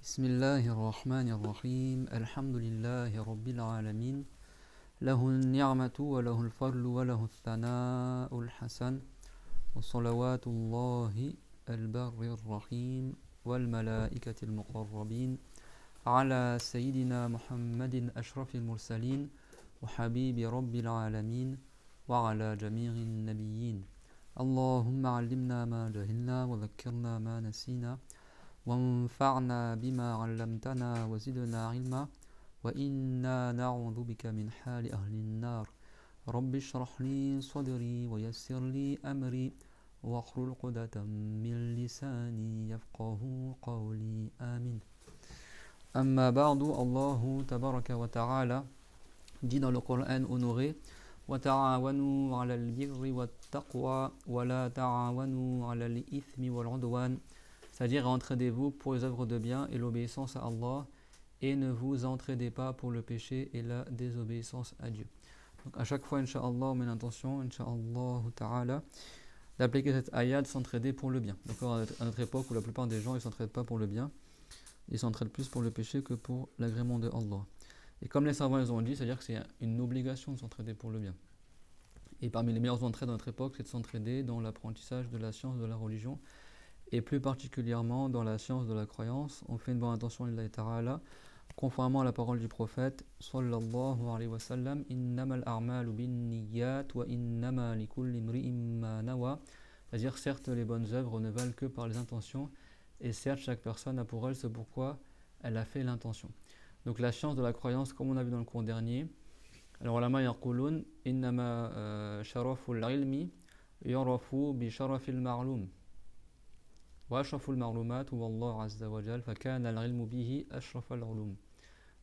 بسم الله الرحمن الرحيم الحمد لله رب العالمين له النعمة وله الفضل وله الثناء الحسن وصلوات الله البر الرحيم والملائكة المقربين على سيدنا محمد أشرف المرسلين وحبيب رب العالمين وعلى جميع النبيين اللهم علمنا ما جهلنا وذكرنا ما نسينا وانفعنا بما علمتنا وزدنا علما وإنا نعوذ بك من حال أهل النار رب اشرح لي صدري ويسر لي أمري واحلل عقدة من لساني يفقه قولي آمين أما بعد الله تبارك وتعالى dit dans le Coran honoré وتعاونوا على البر والتقوى ولا تعاونوا على الإثم والعدوان, c'est-à-dire entraidez-vous pour les œuvres de bien et l'obéissance à Allah et ne vous entraidez pas pour le péché et la désobéissance à Dieu. Donc à chaque fois, Inch'Allah, on met l'intention, Inch'Allah ta'ala, d'appliquer cette ayat de s'entraider pour le bien. D'accord, à notre époque où la plupart des gens ils s'entraident pas pour le bien, ils s'entraident plus pour le péché que pour l'agrément de Allah. Et comme les savants ils ont dit, c'est-à-dire que c'est une obligation de s'entraider pour le bien. Et parmi les meilleures entraides de notre époque, c'est de s'entraider dans l'apprentissage de la science de la religion, et plus particulièrement dans la science de la croyance. On fait une bonne intention lillahi ta'ala, conformément à la parole du prophète sallallahu alayhi wa sallam, innamal a'malu bin niyyat wa innama likulli imri'in ma nawa, c'est-à-dire certes les bonnes œuvres ne valent que par les intentions, et certes chaque personne a pour elle ce pourquoi elle a fait l'intention. Donc la science de la croyance, comme on a vu dans le cours dernier, alors ulama yaqulun innama sharaful ilmi yurafu bi sharafil ma'lum وأشرف المعلومات هو الله عز وجل فكان العلم به أشرف العلوم.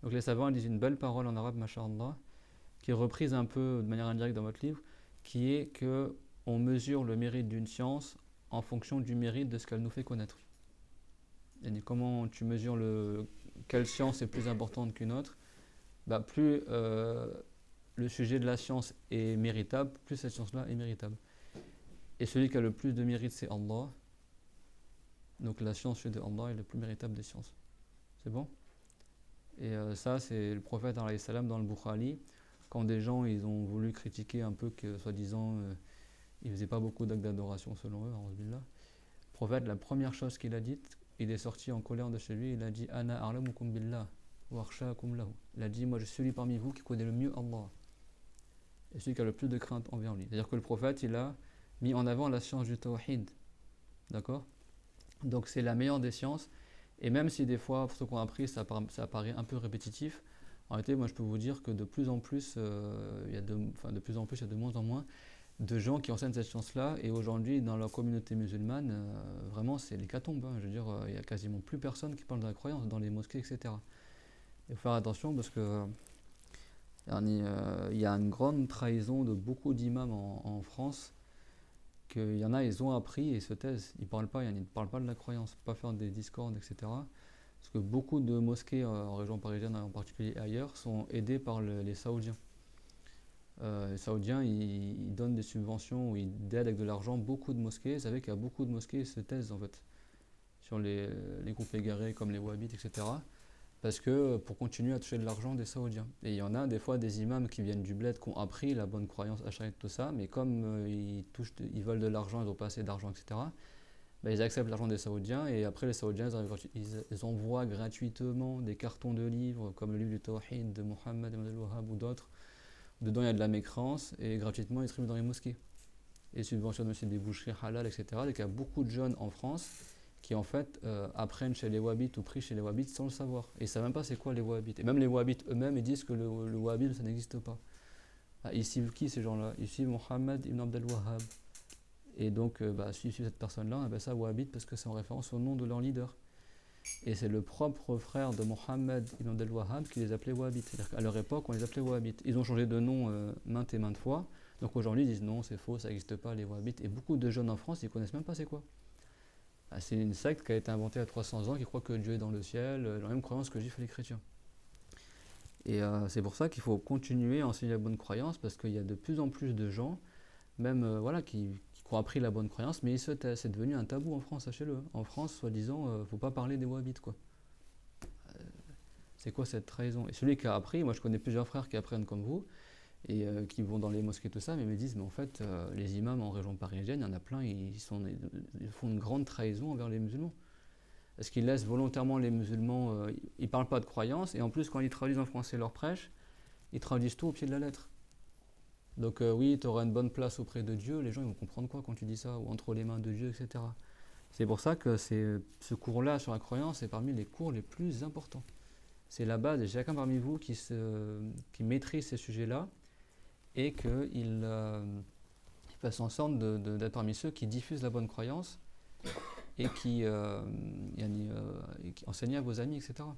Donc les savants disent une belle parole en arabe, masha'Allah, qui est reprise un peu de manière indirecte dans votre livre, qui est que on mesure le mérite d'une science en fonction du mérite de ce qu'elle nous fait connaître. Et comment tu mesures quelle science est plus importante qu'une autre, plus le sujet de la science est méritable, plus cette science-là est méritable. Et celui qui a le plus de mérite, c'est Allah. Donc la science de Allah est le plus méritable des sciences. C'est bon? Et ça, c'est le prophète alayhi salam dans le Bukhari, quand des gens ils ont voulu critiquer un peu que, soi-disant, il faisait pas beaucoup d'actes d'adoration selon eux, le prophète, la première chose qu'il a dite, il est sorti en colère de chez lui, il a dit Ana a'lamukum billah wa akhshaakum lahu. Il a dit, moi je suis celui parmi vous qui connaît le mieux Allah, et celui qui a le plus de crainte envers lui. C'est-à-dire que le prophète, il a mis en avant la science du tawhid. D'accord? Donc c'est la meilleure des sciences, et même si des fois, pour ce qu'on a appris, ça paraît un peu répétitif, en réalité, moi je peux vous dire que de plus en plus, il y a de moins en moins de gens qui enseignent cette science-là, et aujourd'hui, dans la communauté musulmane, vraiment c'est l'hécatombe, hein. Je veux dire, il n'y a quasiment plus personne qui parle de la croyance dans les mosquées, etc. Il faut faire attention parce que il y a une grande trahison de beaucoup d'imams en France, qu'il y en a, ils ont appris et se taisent, ils ne parlent pas de la croyance, pas faire des discordes, etc. Parce que beaucoup de mosquées en région parisienne en particulier et ailleurs sont aidées par les Saoudiens. Les Saoudiens, ils donnent des subventions ou ils aident avec de l'argent beaucoup de mosquées. Vous savez qu'il y a beaucoup de mosquées qui se taisent en fait sur les groupes égarés comme les Wahhabites, etc. Parce que pour continuer à toucher de l'argent des Saoudiens. Et il y en a des fois des imams qui viennent du bled, qui ont appris la bonne croyance acharite, tout ça, mais comme ils veulent de l'argent, ils n'ont pas assez d'argent, etc., ils acceptent l'argent des Saoudiens, et après les Saoudiens, ils envoient gratuitement des cartons de livres, comme le livre du Tawhid de Mohammed ibn al-Wahhab ou d'autres. Dedans, il y a de la mécrance, et gratuitement, ils distribuent dans les mosquées. Et subventionnent aussi des boucheries halal, etc. Donc il y a beaucoup de jeunes en France qui en fait apprennent chez les wahhabites ou prient chez les wahhabites sans le savoir. Et ils ne savent même pas c'est quoi les wahhabites. Et même les wahhabites eux-mêmes ils disent que le wahhabisme ça n'existe pas. Ils suivent qui ces gens-là? Ils suivent Mohammed ibn Abdel Wahhab. Et donc s'ils suivent cette personne-là, on appelle ça wahhabite parce que c'est en référence au nom de leur leader. Et c'est le propre frère de Mohammed ibn Abdel Wahhab qui les appelait wahhabites. C'est-à-dire qu'à leur époque on les appelait wahhabites. Ils ont changé de nom maintes et maintes fois. Donc aujourd'hui ils disent non c'est faux, ça n'existe pas les wahhabites. Et beaucoup de jeunes en France ils ne connaissent même pas c'est quoi. C'est une secte qui a été inventée à 300 ans, qui croit que Dieu est dans le ciel, la même croyance que les juifs et les chrétiens. Et c'est pour ça qu'il faut continuer à enseigner la bonne croyance, parce qu'il y a de plus en plus de gens, même qui ont appris la bonne croyance, mais c'est devenu un tabou en France, sachez-le. En France, soi-disant, faut pas parler des wahhabites, quoi. C'est quoi cette trahison? Et celui qui a appris, moi je connais plusieurs frères qui apprennent comme vous, et qui vont dans les mosquées, tout ça, mais ils me disent, mais en fait, les imams en région parisienne, il y en a plein, ils font une grande trahison envers les musulmans. Parce qu'ils laissent volontairement les musulmans, ils ne parlent pas de croyance, et en plus, quand ils traduisent en français leur prêche, ils traduisent tout au pied de la lettre. Donc oui, tu auras une bonne place auprès de Dieu, les gens ils vont comprendre quoi quand tu dis ça, ou entre les mains de Dieu, etc. C'est pour ça que ce cours-là sur la croyance est parmi les cours les plus importants. C'est la base, et chacun parmi vous qui maîtrise ces sujets-là, et qu'il fasse en sorte d'être parmi ceux qui diffusent la bonne croyance et qui enseignent à vos amis, etc.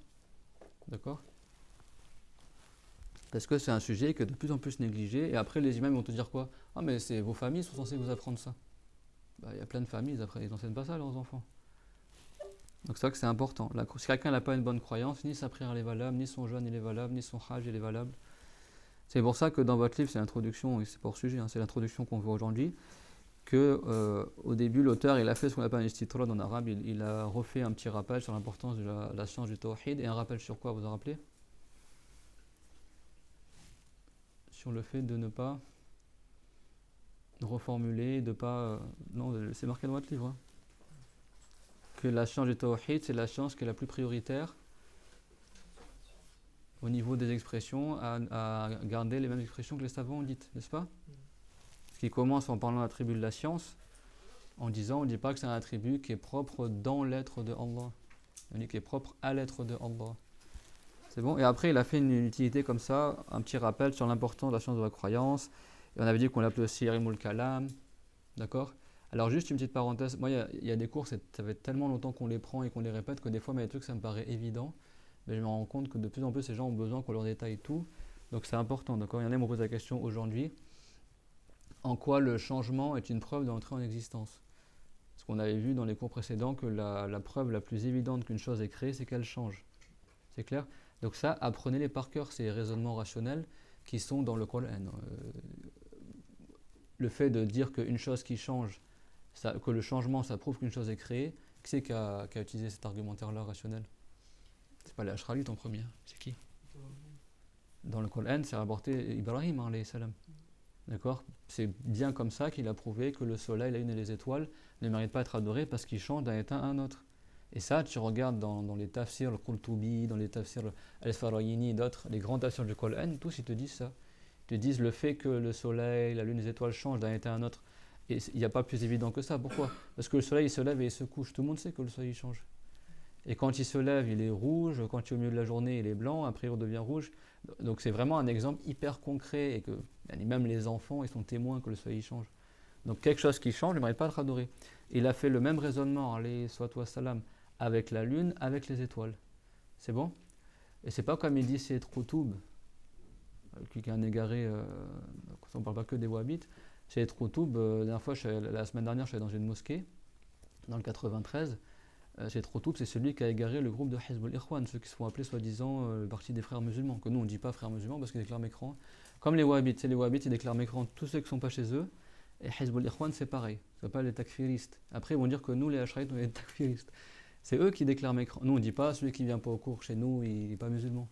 D'accord? Parce que c'est un sujet qui est de plus en plus négligé, et après les imams vont te dire quoi? Ah mais c'est vos familles sont censées vous apprendre ça. Bah, il y a plein de familles, ils n'enseignent pas ça à leurs enfants. Donc c'est vrai que c'est important. Si quelqu'un n'a pas une bonne croyance, ni sa prière est valable, ni son jeûne il est valable, ni son hajj il est valable. C'est pour ça que dans votre livre, c'est l'introduction, et c'est pas hors sujet, c'est l'introduction qu'on voit aujourd'hui, que au début, l'auteur il a fait ce qu'on appelle un istitrad en arabe, il a refait un petit rappel sur l'importance de la science du tawhid, et un rappel sur quoi, vous en rappelez? Sur le fait de ne pas reformuler, de pas... non, c'est marqué dans votre livre. Hein. Que la science du tawhid, c'est la science qui est la plus prioritaire au niveau des expressions, à garder les mêmes expressions que les savants ont dites, n'est-ce pas? Ce qui commence en parlant de l'attribut de la science, en disant, on ne dit pas que c'est un attribut qui est propre dans l'être de Allah. On dit qu'il est propre à l'être de Allah. C'est bon? Et après, il a fait une utilité comme ça, un petit rappel sur l'importance de la science de la croyance. Et on avait dit qu'on l'appelait aussi Ilmul Kalam. D'accord? Alors, juste une petite parenthèse. Moi, il y a des cours, ça fait tellement longtemps qu'on les prend et qu'on les répète que des fois, il y a des trucs, ça me paraît évident. Mais je me rends compte que de plus en plus, ces gens ont besoin qu'on leur détaille tout. Donc, c'est important. D'accord? Il y en a qui me posent la question aujourd'hui. En quoi le changement est une preuve d'entrée en existence? Parce qu'on avait vu dans les cours précédents que la preuve la plus évidente qu'une chose est créée, c'est qu'elle change. C'est clair? Donc ça, apprenez-les par cœur, ces raisonnements rationnels qui sont dans le Coran. Le fait de dire qu'une chose qui change, que le changement, ça prouve qu'une chose est créée, qui c'est qui a utilisé cet argumentaire-là rationnel? C'est pas les Ashralites en premier, c'est qui? Dans le Coran, c'est rapporté Ibrahim, alayhi salam. D'accord? C'est bien comme ça qu'il a prouvé que le soleil, la lune et les étoiles ne méritent pas d'être adorés parce qu'ils changent d'un état à un autre. Et ça, tu regardes dans les tafsirs, le Qurtubi, dans les tafsirs Al-Farayini, d'autres, les grands tafsirs du Coran, tous ils te disent ça. Ils te disent le fait que le soleil, la lune et les étoiles changent d'un état à un autre. Et il n'y a pas plus évident que ça. Pourquoi? Parce que le soleil il se lève et il se couche. Tout le monde sait que le soleil il change. Et quand il se lève, il est rouge. Quand il est au milieu de la journée, il est blanc. Après, il redevient rouge. Donc c'est vraiment un exemple hyper concret et que même les enfants ils sont témoins que le soleil change. Donc quelque chose qui change, il ne mérite pas d'être adoré. Il a fait le même raisonnement, alayhi salam, avec la lune, avec les étoiles. C'est bon? Et c'est pas comme il dit c'est Qutub, qui est un égaré, on ne parle pas que des Wahhabites. C'est Qutub, la semaine dernière, je suis allé dans une mosquée, dans le 93. C'est Qutub, c'est celui qui a égaré le groupe de Hizb al-Ikhwan, ceux qui se font appeler soi-disant le parti des frères musulmans. Que nous, on ne dit pas frères musulmans parce qu'ils déclarent mécrants. Comme les Wahhabites, les Wahhabites, ils déclarent mécrants tous ceux qui ne sont pas chez eux. Et Hizb al-Ikhwan, c'est pareil. Ce pas les takfiristes. Après, ils vont dire que nous, les Ashraïtes, on est des takfiristes. C'est eux qui déclarent mécrants. Nous, on ne dit pas celui qui ne vient pas au cours chez nous, il n'est pas musulman.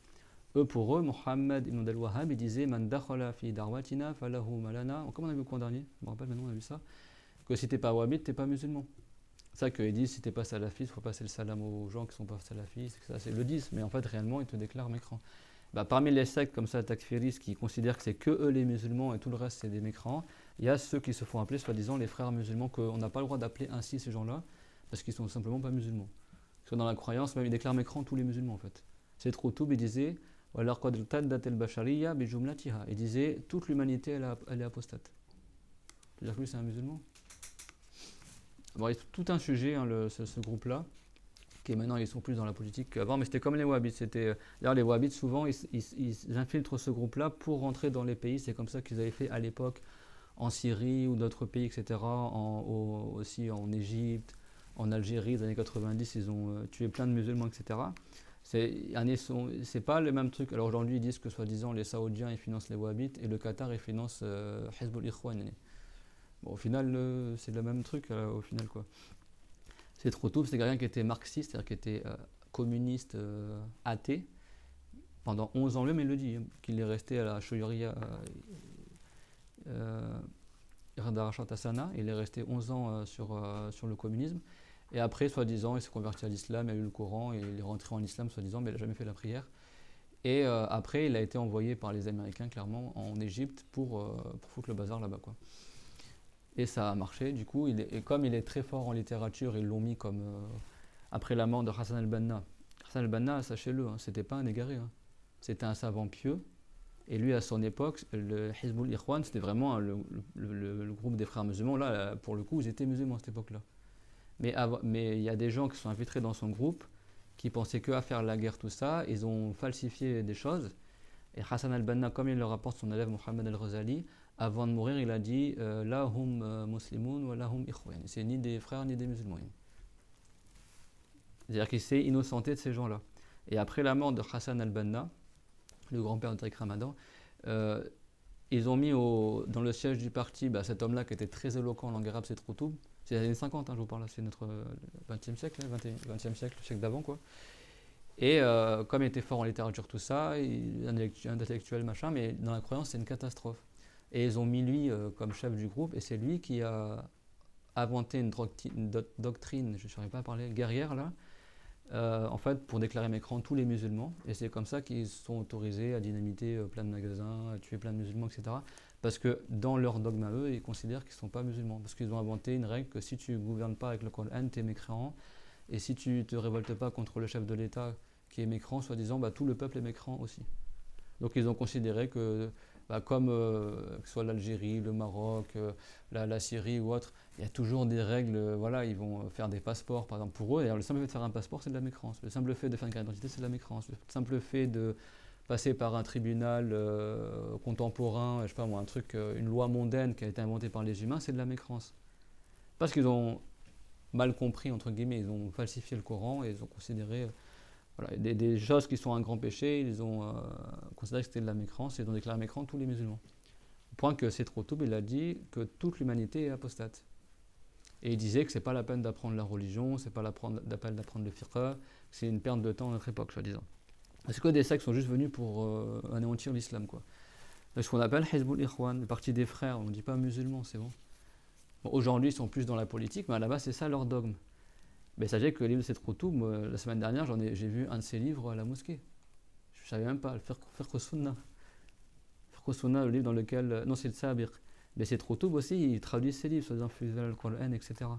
Eux, pour eux, Mohammed ibn al-Wahhab, il disait Man dakhala fi darwatina falahu malana. Comme on a vu le cours dernier, je me rappelle maintenant, on a vu ça. Que si tu n'es pas wahhabite, tu n'es pas musulman. C'est ça qu'ils disent si tu n'es pas salafiste, il faut passer le salam aux gens qui ne sont pas salafistes. Ils le disent, mais en fait, réellement, ils te déclarent mécrants. Parmi les sectes comme ça, takfiristes, qui considèrent que c'est que eux les musulmans et tout le reste c'est des mécrants, il y a ceux qui se font appeler soi-disant les frères musulmans, qu'on n'a pas le droit d'appeler ainsi ces gens-là, parce qu'ils sont simplement pas musulmans. Parce que dans la croyance, même ils déclarent mécrants tous les musulmans en fait. C'est Qutb, il disait il disait toute l'humanité elle est apostate. C'est-à-dire que lui c'est un musulman. Bon, il y a tout un sujet, hein, ce groupe-là, qui maintenant ils sont plus dans la politique qu'avant, mais c'était comme les Wahhabites. D'ailleurs, les Wahhabites, souvent, ils infiltrent ce groupe-là pour rentrer dans les pays. C'est comme ça qu'ils avaient fait à l'époque en Syrie ou d'autres pays, etc., aussi en Égypte, en Algérie, les années 90, ils ont tué plein de musulmans, etc. C'est pas le même truc. Alors aujourd'hui, ils disent que soi-disant les Saoudiens ils financent les Wahhabites et le Qatar il finance Hizb al-Ikhwan. Bon, au final, c'est le même truc, au final, quoi. C'est trop tôt, c'est quelqu'un qui était marxiste, c'est-à-dire qui était communiste, athée, Pendant 11 ans, lui-même il le dit, hein, qu'il est resté à la Shoyuriya Irdarashat Asana, il est resté 11 ans sur le communisme. Et après, soi-disant, il s'est converti à l'islam, il a lu le Coran, et il est rentré en islam, soi-disant, mais il n'a jamais fait la prière. Et après, il a été envoyé par les Américains, clairement, en Égypte pour foutre le bazar là-bas, quoi. Et ça a marché, du coup, et comme il est très fort en littérature, ils l'ont mis comme après la mort de Hassan al-Banna. Hassan al-Banna, sachez-le, hein, c'était pas un égaré, hein. C'était un savant pieux. Et lui, à son époque, le Hizbul Ikhwan, c'était vraiment le groupe des frères musulmans. Là, pour le coup, ils étaient musulmans à cette époque-là. Mais il y a des gens qui sont infiltrés dans son groupe, qui pensaient qu'à faire la guerre, tout ça. Ils ont falsifié des choses. Et Hassan al-Banna, comme il le rapporte son élève Mohammed al-Ghazali, avant de mourir, il a dit La hum muslimoun wa la hum ikhwan. C'est ni des frères ni des musulmans. C'est-à-dire qu'il s'est innocenté de ces gens-là. Et après la mort de Hassan al-Banna, le grand-père de Tariq Ramadan, euh, ils ont mis dans le siège du parti cet homme-là qui était très éloquent en langue arabe, c'est Troutoub. C'est les années 50, hein, je vous parle, c'est notre 20e siècle, 20e siècle, le siècle d'avant, quoi. Et comme il était fort en littérature, tout ça, un intellectuel, machin, mais dans la croyance, c'est une catastrophe. Et ils ont mis lui comme chef du groupe, et c'est lui qui a inventé une doctrine, je ne saurais pas parler, guerrière, là, en fait, pour déclarer Mécran tous les musulmans. Et c'est comme ça qu'ils sont autorisés à dynamiter plein de magasins, à tuer plein de musulmans, etc. Parce que dans leur dogme à eux, ils considèrent qu'ils ne sont pas musulmans. Parce qu'ils ont inventé une règle que si tu ne gouvernes pas avec le Coran, tu es mécréant. Et si tu ne te révoltes pas contre le chef de l'État qui est mécréant, soi-disant, tout le peuple est mécréant aussi. Donc ils ont considéré que, comme que ce soit l'Algérie, le Maroc, la Syrie ou autre, il y a toujours des règles, voilà, ils vont faire des passeports, par exemple, pour eux. Et le simple fait de faire un passeport, c'est de la mécréance. Le simple fait de faire une carte d'identité, c'est de la mécréance. Le simple fait de passer par un tribunal contemporain, je sais pas moi, un truc, une loi mondaine qui a été inventée par les humains, c'est de la mécréance. Parce qu'ils ont mal compris, entre guillemets, ils ont falsifié le Coran et ils ont considéré voilà, des choses qui sont un grand péché, ils ont considéré que c'était de la mécrance et ils ont déclaré mécrant tous les musulmans. Au point que c'est trop tôt, il a dit que toute l'humanité est apostate. Et il disait que c'est pas la peine d'apprendre la religion, c'est pas la peine d'apprendre le fiqh, c'est une perte de temps à notre époque, soi-disant. Parce que des sectes sont juste venus pour anéantir l'islam, quoi. C'est ce qu'on appelle Hizbul Ikhwan, le parti des frères, on ne dit pas musulmans, c'est bon. Aujourd'hui, ils sont plus dans la politique, mais à la base, c'est ça leur dogme. Mais sachez que le livre de Seth Routoub, la semaine dernière, j'ai vu un de ses livres à la mosquée. Je ne savais même pas, le Fiqh Sunna. Fiqh Sunna, le livre dans lequel. Non, c'est le Sabir. Mais Seth Routoub aussi, il traduit ses livres, soi-disant Fuzal al-Qur'an, etc.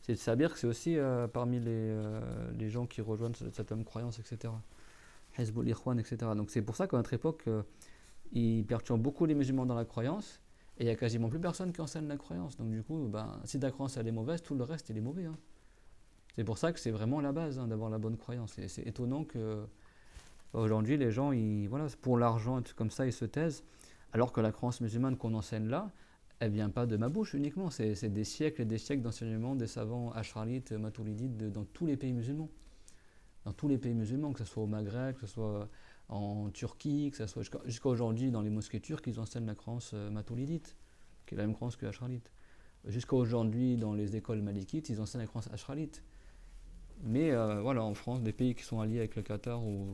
C'est le Sabir, c'est aussi parmi les gens qui rejoignent cette même croyance, etc. Hezbollah, Ikhwan, etc. Donc c'est pour ça qu'à notre époque, ils perturbent beaucoup les musulmans dans la croyance. Et il n'y a quasiment plus personne qui enseigne la croyance. Donc du coup, si ta croyance elle est mauvaise, tout le reste il est mauvais, hein. C'est pour ça que c'est vraiment la base, hein, d'avoir la bonne croyance. Et c'est étonnant que aujourd'hui les gens, voilà, pour l'argent et tout comme ça, ils se taisent, alors que la croyance musulmane qu'on enseigne là, elle vient pas de ma bouche uniquement. C'est des siècles et des siècles d'enseignement des savants achralites, maturidites dans tous les pays musulmans. Dans tous les pays musulmans, que ce soit au Maghreb, que ce soit en Turquie, que ce soit jusqu'à aujourd'hui dans les mosquées turques, ils enseignent la croyance maturidite, qui est la même croyance que achralite. Jusqu'à aujourd'hui, dans les écoles malikites, ils enseignent la croyance achralite. Mais voilà, en France, des pays qui sont alliés avec le Qatar ou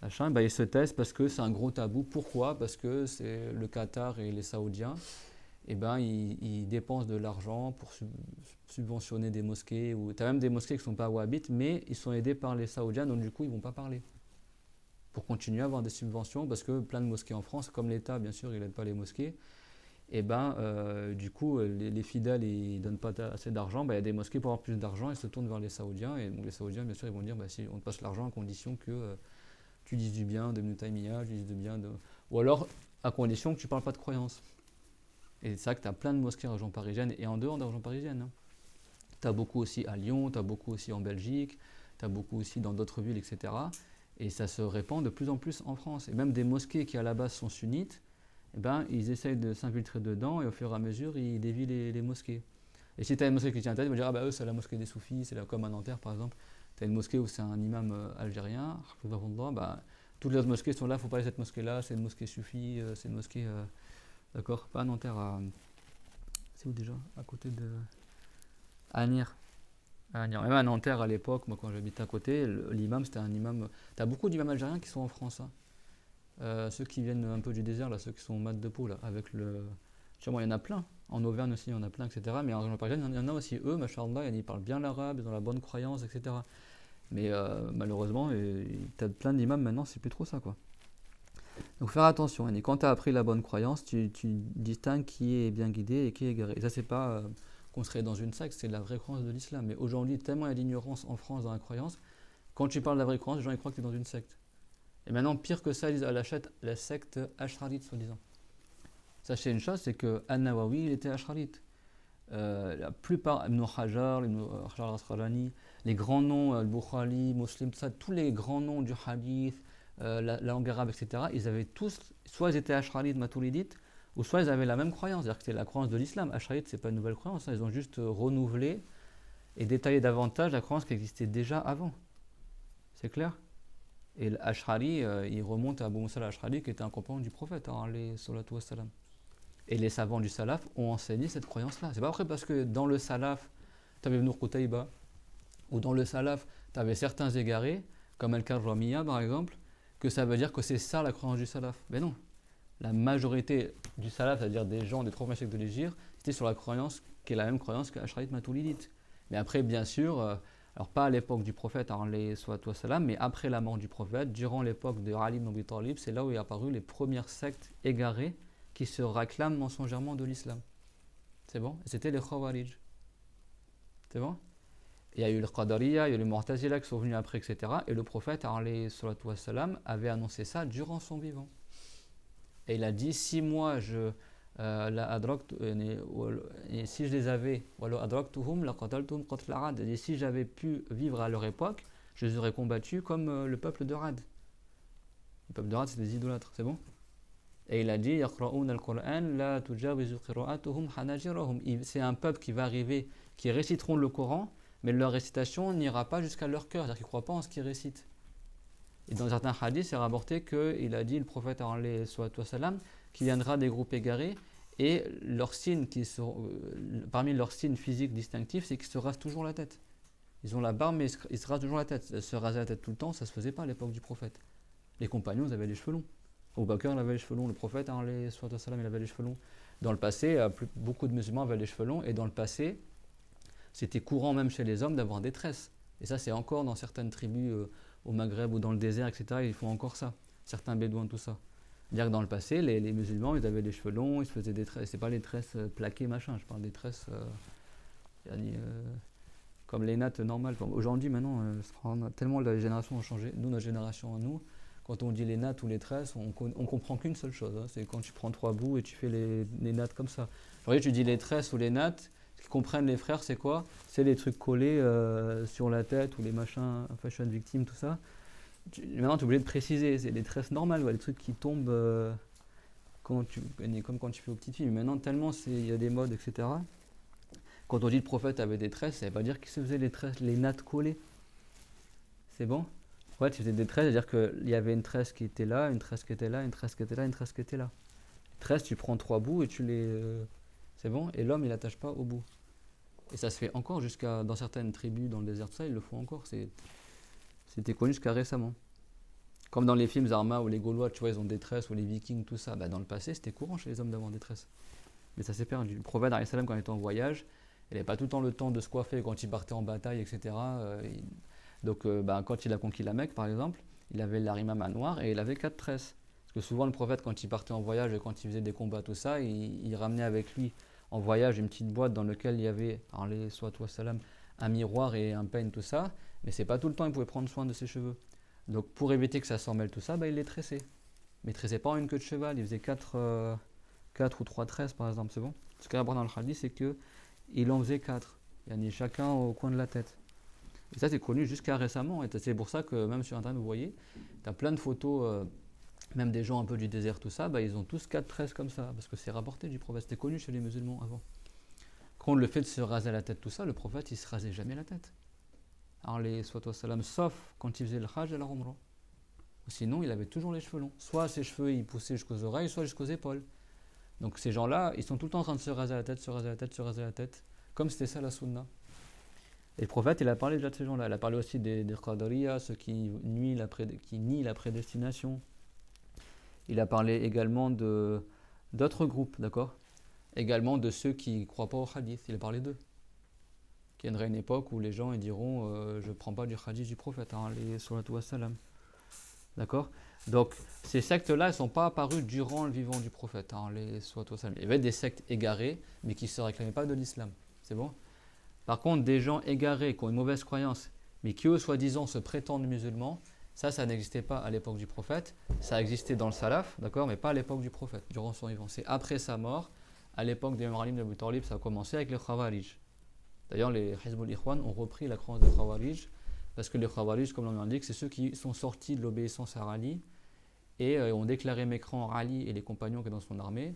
machin, ils se taisent parce que c'est un gros tabou. Pourquoi? Parce que c'est le Qatar et les Saoudiens, ils dépensent de l'argent pour subventionner des mosquées. Tu as même des mosquées qui ne sont pas wahhabites, mais ils sont aidés par les Saoudiens, donc du coup, ils ne vont pas parler. Pour continuer à avoir des subventions, parce que plein de mosquées en France, comme l'État, bien sûr, il n'aide pas les mosquées, du coup, les fidèles ils donnent pas assez d'argent, il y a des mosquées pour avoir plus d'argent, ils se tournent vers les Saoudiens, et donc les Saoudiens, bien sûr, ils vont dire si on te passe l'argent à condition que tu dises du bien de Ibn Taymiyyah, tu dises du bien de. Ou alors à condition que tu parles pas de croyance. Et c'est ça que tu as plein de mosquées en région parisienne et en dehors de la région parisienne, hein. Tu as beaucoup aussi à Lyon, tu as beaucoup aussi en Belgique, tu as beaucoup aussi dans d'autres villes, etc. Et ça se répand de plus en plus en France. Et même des mosquées qui à la base sont sunnites, ils essayent de s'infiltrer dedans et au fur et à mesure, ils dévient les mosquées. Et si tu as une mosquée qui tient tête, ils vont dire eux, c'est la mosquée des soufis, c'est comme à Nanterre par exemple. Tu as une mosquée où c'est un imam algérien, toutes les autres mosquées sont là, il ne faut pas aller à cette mosquée-là, c'est une mosquée soufie, c'est une mosquée. D'accord, pas à Nanterre, c'est où déjà? À côté de. À Agnières. Même à Nanterre à l'époque, moi quand j'habitais à côté, l'imam c'était un imam. Tu as beaucoup d'imams algériens qui sont en France, hein. ceux qui viennent un peu du désert, là, ceux qui sont mat de peau, là, avec le. Tu vois, moi, il y en a plein. En Auvergne aussi, il y en a plein, etc. Mais en région parisienne, il y en a aussi. Eux, machallah, ils parlent bien l'arabe, ils ont la bonne croyance, etc. Mais malheureusement, tu as plein d'imams maintenant, c'est plus trop ça, quoi. Donc faire attention. Et quand tu as appris la bonne croyance, tu distingues qui est bien guidé et qui est égaré. Et ça, c'est pas qu'on serait dans une secte, c'est la vraie croyance de l'islam. Mais aujourd'hui, tellement il y a d'ignorance en France dans la croyance, quand tu parles de la vraie croyance, les gens ils croient que tu es dans une secte. Et maintenant, pire que ça, ils achètent la secte Ash'arite, soi-disant. Sachez une chose, c'est que An-Nawawi, il était Ash'arite. La plupart, Ibn Hajar, Ibn Hajar al-Asqalani, les grands noms, Al-Bukhari, Muslim, tout ça, tous les grands noms du hadith, la langue arabe, etc., ils avaient tous, soit ils étaient Ash'arites, Maturidites, ou soit ils avaient la même croyance, c'est-à-dire que c'est la croyance de l'islam. Ash'arite, c'est pas une nouvelle croyance, hein, ils ont juste renouvelé et détaillé davantage la croyance qui existait déjà avant. C'est clair? Et l'Ash'ari, il remonte à Abu Musa al-Ash'ari, qui était un compagnon du prophète, hein, alayhi salatu wassalam. Et les savants du salaf ont enseigné cette croyance-là. C'est pas vrai parce que dans le salaf, tu avais Ibn Qutayba, ou dans le salaf, tu avais certains égarés, comme Al-Karramiyya par exemple, que ça veut dire que c'est ça la croyance du salaf. Mais non. La majorité du salaf, c'est-à-dire des gens des 3 siècles de l'Hégire, c'était sur la croyance qui est la même croyance qu'Ash'arite Maturidite. Mais après, bien sûr, alors pas à l'époque du prophète, mais après la mort du prophète, durant l'époque de Ali ibn Abi Talib, c'est là où est apparu les premières sectes égarées qui se réclament mensongèrement de l'islam. C'est bon? Et c'était les Khawarij. C'est bon? Et il y a eu le Qadariya, il y a eu les Mu'tazila qui sont venus après, etc. Et le prophète, avait annoncé ça durant son vivant. Et il a dit, si moi je et si je les avais, et si j'avais pu vivre à leur époque, je les aurais combattus comme le peuple de Rad. Le peuple de Rad, c'est des idolâtres, c'est bon? Et il a dit, c'est un peuple qui va arriver, qui réciteront le Coran, mais leur récitation n'ira pas jusqu'à leur cœur, c'est-à-dire qu'ils ne croient pas en ce qu'ils récitent. Et dans certains hadiths, c'est rapporté qu'il a dit, le prophète qu'il viendra des groupes égarés, et leurs signes parmi leurs signes physiques distinctifs, c'est qu'ils se rasent toujours la tête. Ils ont la barbe, mais ils se rasent toujours la tête. Se raser la tête tout le temps, ça ne se faisait pas à l'époque du prophète. Les compagnons, ils avaient les cheveux longs. Abu Bakr, il avait les cheveux longs. Le prophète, il avait les cheveux longs. Dans le passé, beaucoup de musulmans avaient les cheveux longs, et dans le passé, c'était courant même chez les hommes d'avoir des tresses. Et ça, c'est encore dans certaines tribus au Maghreb ou dans le désert, etc. Ils font encore ça. Certains bédouins, tout ça. C'est-à-dire que dans le passé, les musulmans, ils avaient les cheveux longs, ils se faisaient des tresses. C'est pas les tresses plaquées, machin. Je parle des tresses comme les nattes normales. Aujourd'hui, maintenant, tellement la génération a changé. Nous, notre génération à nous, quand on dit les nattes ou les tresses, on comprend qu'une seule chose. Hein, c'est quand tu prends 3 bouts et tu fais les nattes comme ça. Aujourd'hui, tu dis les tresses ou les nattes, ce qu'ils comprennent les frères, c'est quoi? C'est les trucs collés sur la tête ou les machins fashion victime, tout ça. Maintenant, tu es obligé de préciser, c'est des tresses normales, les trucs qui tombent comme quand tu fais aux petites filles. Mais maintenant, tellement il y a des modes, etc. Quand on dit le prophète avait des tresses, ça ne veut pas dire qu'il se faisait les tresses, les nattes collées. C'est bon? Ouais, tu faisais des tresses, c'est-à-dire qu'il y avait une tresse qui était là, une tresse qui était là, une tresse qui était là, une tresse qui était là. Les tresses, tu prends 3 bouts et tu les. C'est bon? Et l'homme, il n'attache pas au bout. Et ça se fait encore dans certaines tribus dans le désert, ça, ils le font encore. C'était connu jusqu'à récemment. Comme dans les films Zarma où les Gaulois, tu vois, ils ont des tresses, ou les Vikings, tout ça. Dans le passé, c'était courant chez les hommes d'avoir des tresses. Mais ça s'est perdu. Le prophète, quand il était en voyage, il n'avait pas tout le temps le temps de se coiffer quand il partait en bataille, etc. Donc, quand il a conquis la Mecque, par exemple, il avait l'harimam à noir et il avait 4 tresses. Parce que souvent, le prophète, quand il partait en voyage et quand il faisait des combats, tout ça, il ramenait avec lui en voyage une petite boîte dans laquelle il y avait, un miroir et un peigne, tout ça. Mais c'est pas tout le temps qu'il pouvait prendre soin de ses cheveux. Donc pour éviter que ça s'en mêle tout ça, il les tressait. Mais il tressait pas en une queue de cheval, il faisait 4 ou 3 tresses par exemple, c'est bon? Ce qu'il y a dans le hadith, c'est qu'il en faisait 4. Il y en a chacun au coin de la tête. Et ça, c'est connu jusqu'à récemment. Et c'est pour ça que même sur Internet, vous voyez, tu as plein de photos, même des gens un peu du désert, tout ça, ils ont tous 4 tresses comme ça, parce que c'est rapporté du prophète. C'était connu chez les musulmans avant. Contre le fait de se raser la tête, tout ça, le prophète, il se rasait jamais la tête. Sauf quand il faisait le Hajj et la Umrah. Sinon, il avait toujours les cheveux longs. Soit ses cheveux, ils poussaient jusqu'aux oreilles, soit jusqu'aux épaules. Donc ces gens-là, ils sont tout le temps en train de se raser la tête, se raser la tête, se raser la tête. Comme c'était ça la sunna. Et le prophète, il a parlé déjà de ces gens-là. Il a parlé aussi des Qadariya, ceux qui nient la prédestination. Il a parlé également d'autres groupes, d'accord? Également de ceux qui ne croient pas au hadith, il a parlé d'eux. Qu'il viendrait une époque où les gens ils diront je ne prends pas du hadith du prophète, hein, les salatu wassalam. D'accord? Donc, ces sectes-là, elles ne sont pas apparues durant le vivant du prophète, hein, les salatu wassalam. Il y avait des sectes égarées, mais qui ne se réclamaient pas de l'islam. C'est bon? Par contre, des gens égarés, qui ont une mauvaise croyance, mais qui eux, soi-disant, se prétendent musulmans, ça n'existait pas à l'époque du prophète. Ça existait dans le salaf, d'accord, mais pas à l'époque du prophète, durant son vivant. C'est après sa mort, à l'époque des Ali ibn Abi Talib, ça a commencé avec les Khawarij. D'ailleurs, les Hizb al-Ikhwan ont repris la croyance des Khawarij, parce que les Khawarij, comme l'on l'indique, c'est ceux qui sont sortis de l'obéissance à Ali et ont déclaré mécrant Ali et les compagnons qui étaient dans son armée.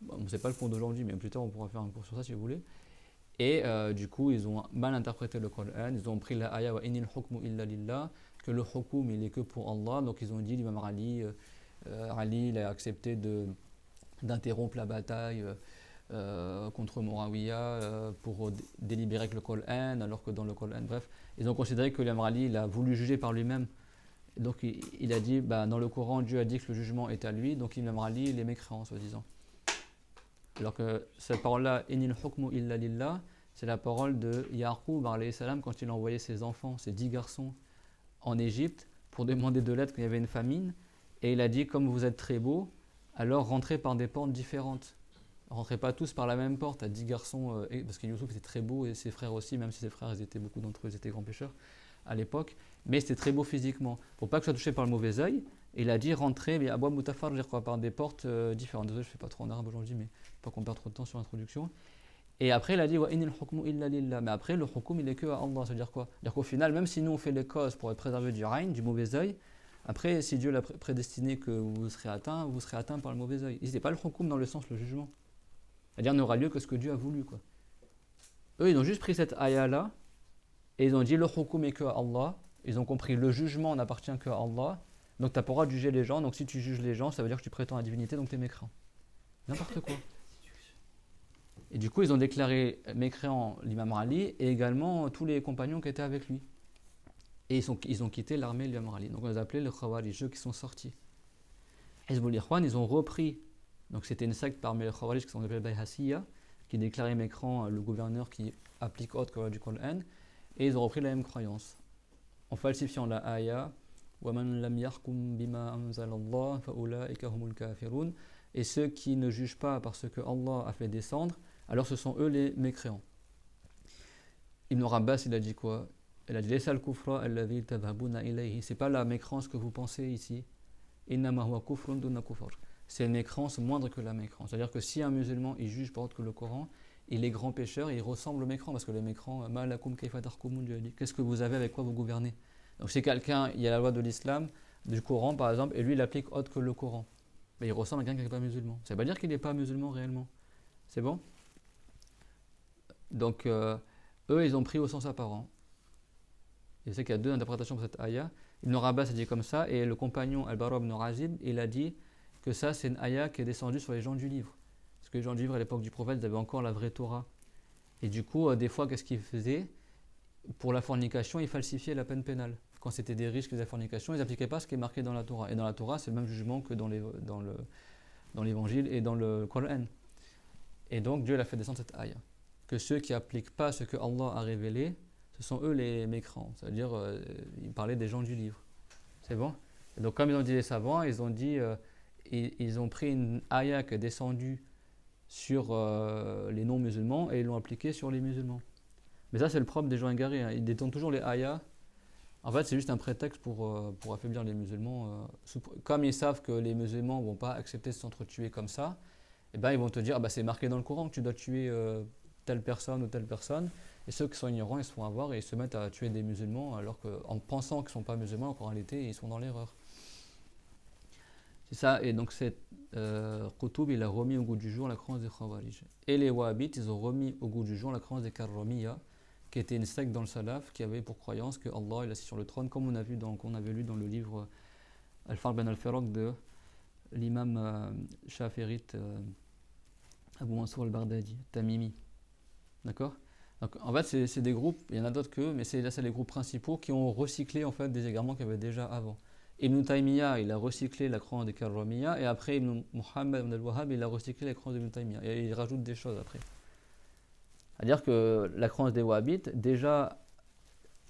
Bon, ce n'est pas le cours d'aujourd'hui, mais plus tard on pourra faire un cours sur ça si vous voulez. Et du coup, ils ont mal interprété le Coran. Ils ont pris la ayah wa inil hukmu illa lillah, que le hukum il est que pour Allah. Donc ils ont dit l'imam Ali, Ali il a accepté d'interrompre la bataille contre Muawiyah pour délibérer avec le Coran, alors que dans le Coran, bref, ils ont considéré que l'imam Ali il a voulu juger par lui-même. Donc il a dit, dans le Coran, Dieu a dit que le jugement est à lui, donc l'imam Ali il est mécréant, soi-disant. Alors que cette parole-là, inil hukmu illa lillah, c'est la parole de Yaqub alayhi salam quand il a envoyé ses enfants, ses 10 garçons, en Égypte pour demander de l'aide quand il y avait une famine. Et il a dit, comme vous êtes très beaux, alors rentrez par des portes différentes. Rentrez pas tous par la même porte, à 10 garçons, parce que Youssouf était très beau et ses frères aussi, même si ses frères, beaucoup d'entre eux étaient grands pêcheurs à l'époque, mais c'était très beau physiquement. Pour pas que ce soit touché par le mauvais œil, il a dit rentrez mais abwa mutafarriq par des portes différentes. Désolé, je fais pas trop en arabe aujourd'hui, mais pas qu'on perde trop de temps sur l'introduction. Et après il a dit wa inil hukmu illa lillah. Mais après le hukum il est que à Allah, ça veut dire quoi? C'est-à-dire qu'au final, même si nous on fait les causes pour être préservé du rain, du mauvais œil, après si Dieu l'a prédestiné que vous serez atteint par le mauvais œil. Et c'est pas le hukum dans le sens le jugement. C'est-à-dire n'aura lieu que ce que Dieu a voulu, quoi. Eux ils ont juste pris cette ayah là et ils ont dit le hukum est que à Allah. Ils ont compris le jugement n'appartient que à Allah. Donc tu n'as pas le droit de juger les gens. Donc si tu juges les gens, ça veut dire que tu prétends à la divinité, donc tu es mécréant. N'importe quoi. Et du coup, ils ont déclaré mécréant l'imam Ali et également tous les compagnons qui étaient avec lui. Et ils ont quitté l'armée de l'imam Ali. Donc on les appelait les Khawarij, ceux qui sont sortis. Hizb al-Ikhwan, ils ont repris. Donc c'était une secte parmi les Khawarij qui sont appelés Bayhasiyya, qui déclarait mécréant le gouverneur qui applique autre que du Coran. Et ils ont repris la même croyance. En falsifiant la ayah وَمَنْ لَمْ يَحْكُمْ بِمَا أَنزَلَ اللَّهُ فَأُولَٰئِكَ هُمُ الْكَافِرُونَ. Et ceux qui ne jugent pas parce que Allah a fait descendre, alors ce sont eux les mécréants. Ibn Abbas il a dit quoi? Il a dit لَيْسَ الْكُفْرَ الَّذِي تَذْهَبُونَ إِلَيْهِ. C'est pas la mécrance que vous pensez ici. إِنَّمَا هُوَ كُفْرٌ دُونَ كُفْرٍ. C'est une mécrance moindre que la mécrance. C'est-à-dire que si un musulman il juge par autre que le Coran, il est grand pécheur et il ressemble au mécrant, parce que le mécrant, ma lakum kayfa tahkumun, Dieu a dit, qu'est-ce que vous avez, avec quoi vous gouvernez? Donc si quelqu'un, il y a la loi de l'islam, du Coran par exemple, et lui il applique autre que le Coran, mais il ressemble à quelqu'un qui n'est pas musulman. Ça ne veut pas dire qu'il n'est pas musulman réellement. C'est bon? Donc eux ils ont pris au sens apparent. Je sais qu'il y a deux interprétations pour cette ayah. Ibn Abbas a dit comme ça, et le compagnon Al-Bara ibn Razib, il a dit que ça c'est une ayah qui est descendue sur les gens du livre. Parce que les gens du livre à l'époque du prophète, ils avaient encore la vraie Torah. Et du coup, des fois, qu'est-ce qu'ils faisaient? Pour la fornication, ils falsifiaient la peine pénale. Quand c'était des riches qui faisaient la fornication, ils n'appliquaient pas ce qui est marqué dans la Torah. Et dans la Torah, c'est le même jugement que dans l'évangile et dans le Coran. Et donc, Dieu a fait descendre cette ayah. Que ceux qui n'appliquent pas ce que Allah a révélé, ce sont eux les mécrants. C'est-à-dire, il parlait des gens du livre. C'est bon? Et donc, comme ils ont dit les savants, ils ont dit, ils ont pris une ayah qui est descendue sur les non-musulmans et ils l'ont appliqué sur les musulmans. Mais ça, c'est le propre des gens égarés. Hein. Ils détournent toujours les ayahs. En fait, c'est juste un prétexte pour affaiblir les musulmans. Comme ils savent que les musulmans ne vont pas accepter de s'entretuer comme ça, eh ben, ils vont te dire c'est marqué dans le Coran que tu dois tuer telle personne ou telle personne. Et ceux qui sont ignorants, ils se font avoir et ils se mettent à tuer des musulmans alors qu'en pensant qu'ils ne sont pas musulmans, en réalité, ils sont dans l'erreur. C'est ça, et donc cette Qutb, il a remis au goût du jour la croyance des Khawarij. Et les Wahhabites, ils ont remis au goût du jour la croyance des Karramiyya, qui était une secte dans le Salaf, qui avait pour croyance que Allah est assis sur le trône, comme on avait lu dans le livre Al-Farq ben al-Firaq de l'imam Shafirite Abu Mansour al-Bardadi, Tamimi. D'accord? Donc, en fait, c'est des groupes, il y en a d'autres qu'eux, mais c'est les groupes principaux qui ont recyclé en fait, des égarements qu'il y avait déjà avant. Ibn Taymiyyah, il a recyclé la croyance des Karramiyya, et après Ibn Muhammad ibn al-Wahhab, il a recyclé la croyance d'Ibn Taymiyyah. Et il rajoute des choses après. C'est-à-dire que la croyance des Wahhabites, déjà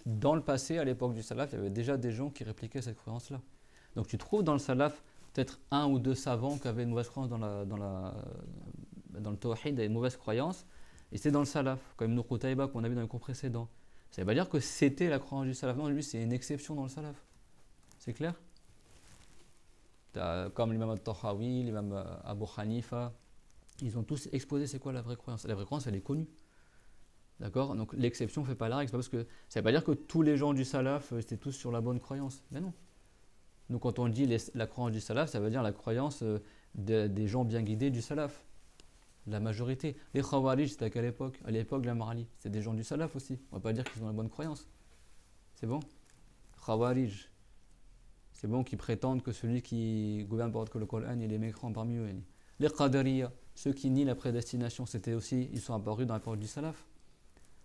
dans le passé, à l'époque du Salaf, il y avait déjà des gens qui répliquaient cette croyance-là. Donc tu trouves dans le Salaf peut-être un ou deux savants qui avaient une mauvaise croyance dans le Tawhid, et une mauvaise croyance, et c'est dans le Salaf, comme Ibn Qutayba qu'on a vu dans les cours précédents. Ça ne veut pas dire que c'était la croyance du Salaf, non, lui c'est une exception dans le Salaf. C'est clair? Comme l'imam al-Tahawi, l'imam Abu Hanifa, ils ont tous exposé c'est quoi la vraie croyance. La vraie croyance, elle est connue. D'accord? Donc l'exception ne fait pas la règle. Ça ne veut pas dire que tous les gens du salaf étaient tous sur la bonne croyance. Mais non. Donc quand on dit la croyance du salaf, ça veut dire la croyance des gens bien guidés du salaf. La majorité. Les Khawarij, c'était à quelle époque? À l'époque de la Marali. C'est des gens du salaf aussi. On ne va pas dire qu'ils ont la bonne croyance. C'est bon? Khawarij. C'est bon qu'ils prétendent que celui qui gouverne par que le Coran, il est mécréant parmi eux. Les Qadariya, ceux qui nient la prédestination, c'était aussi, ils sont apparus dans la parole du salaf.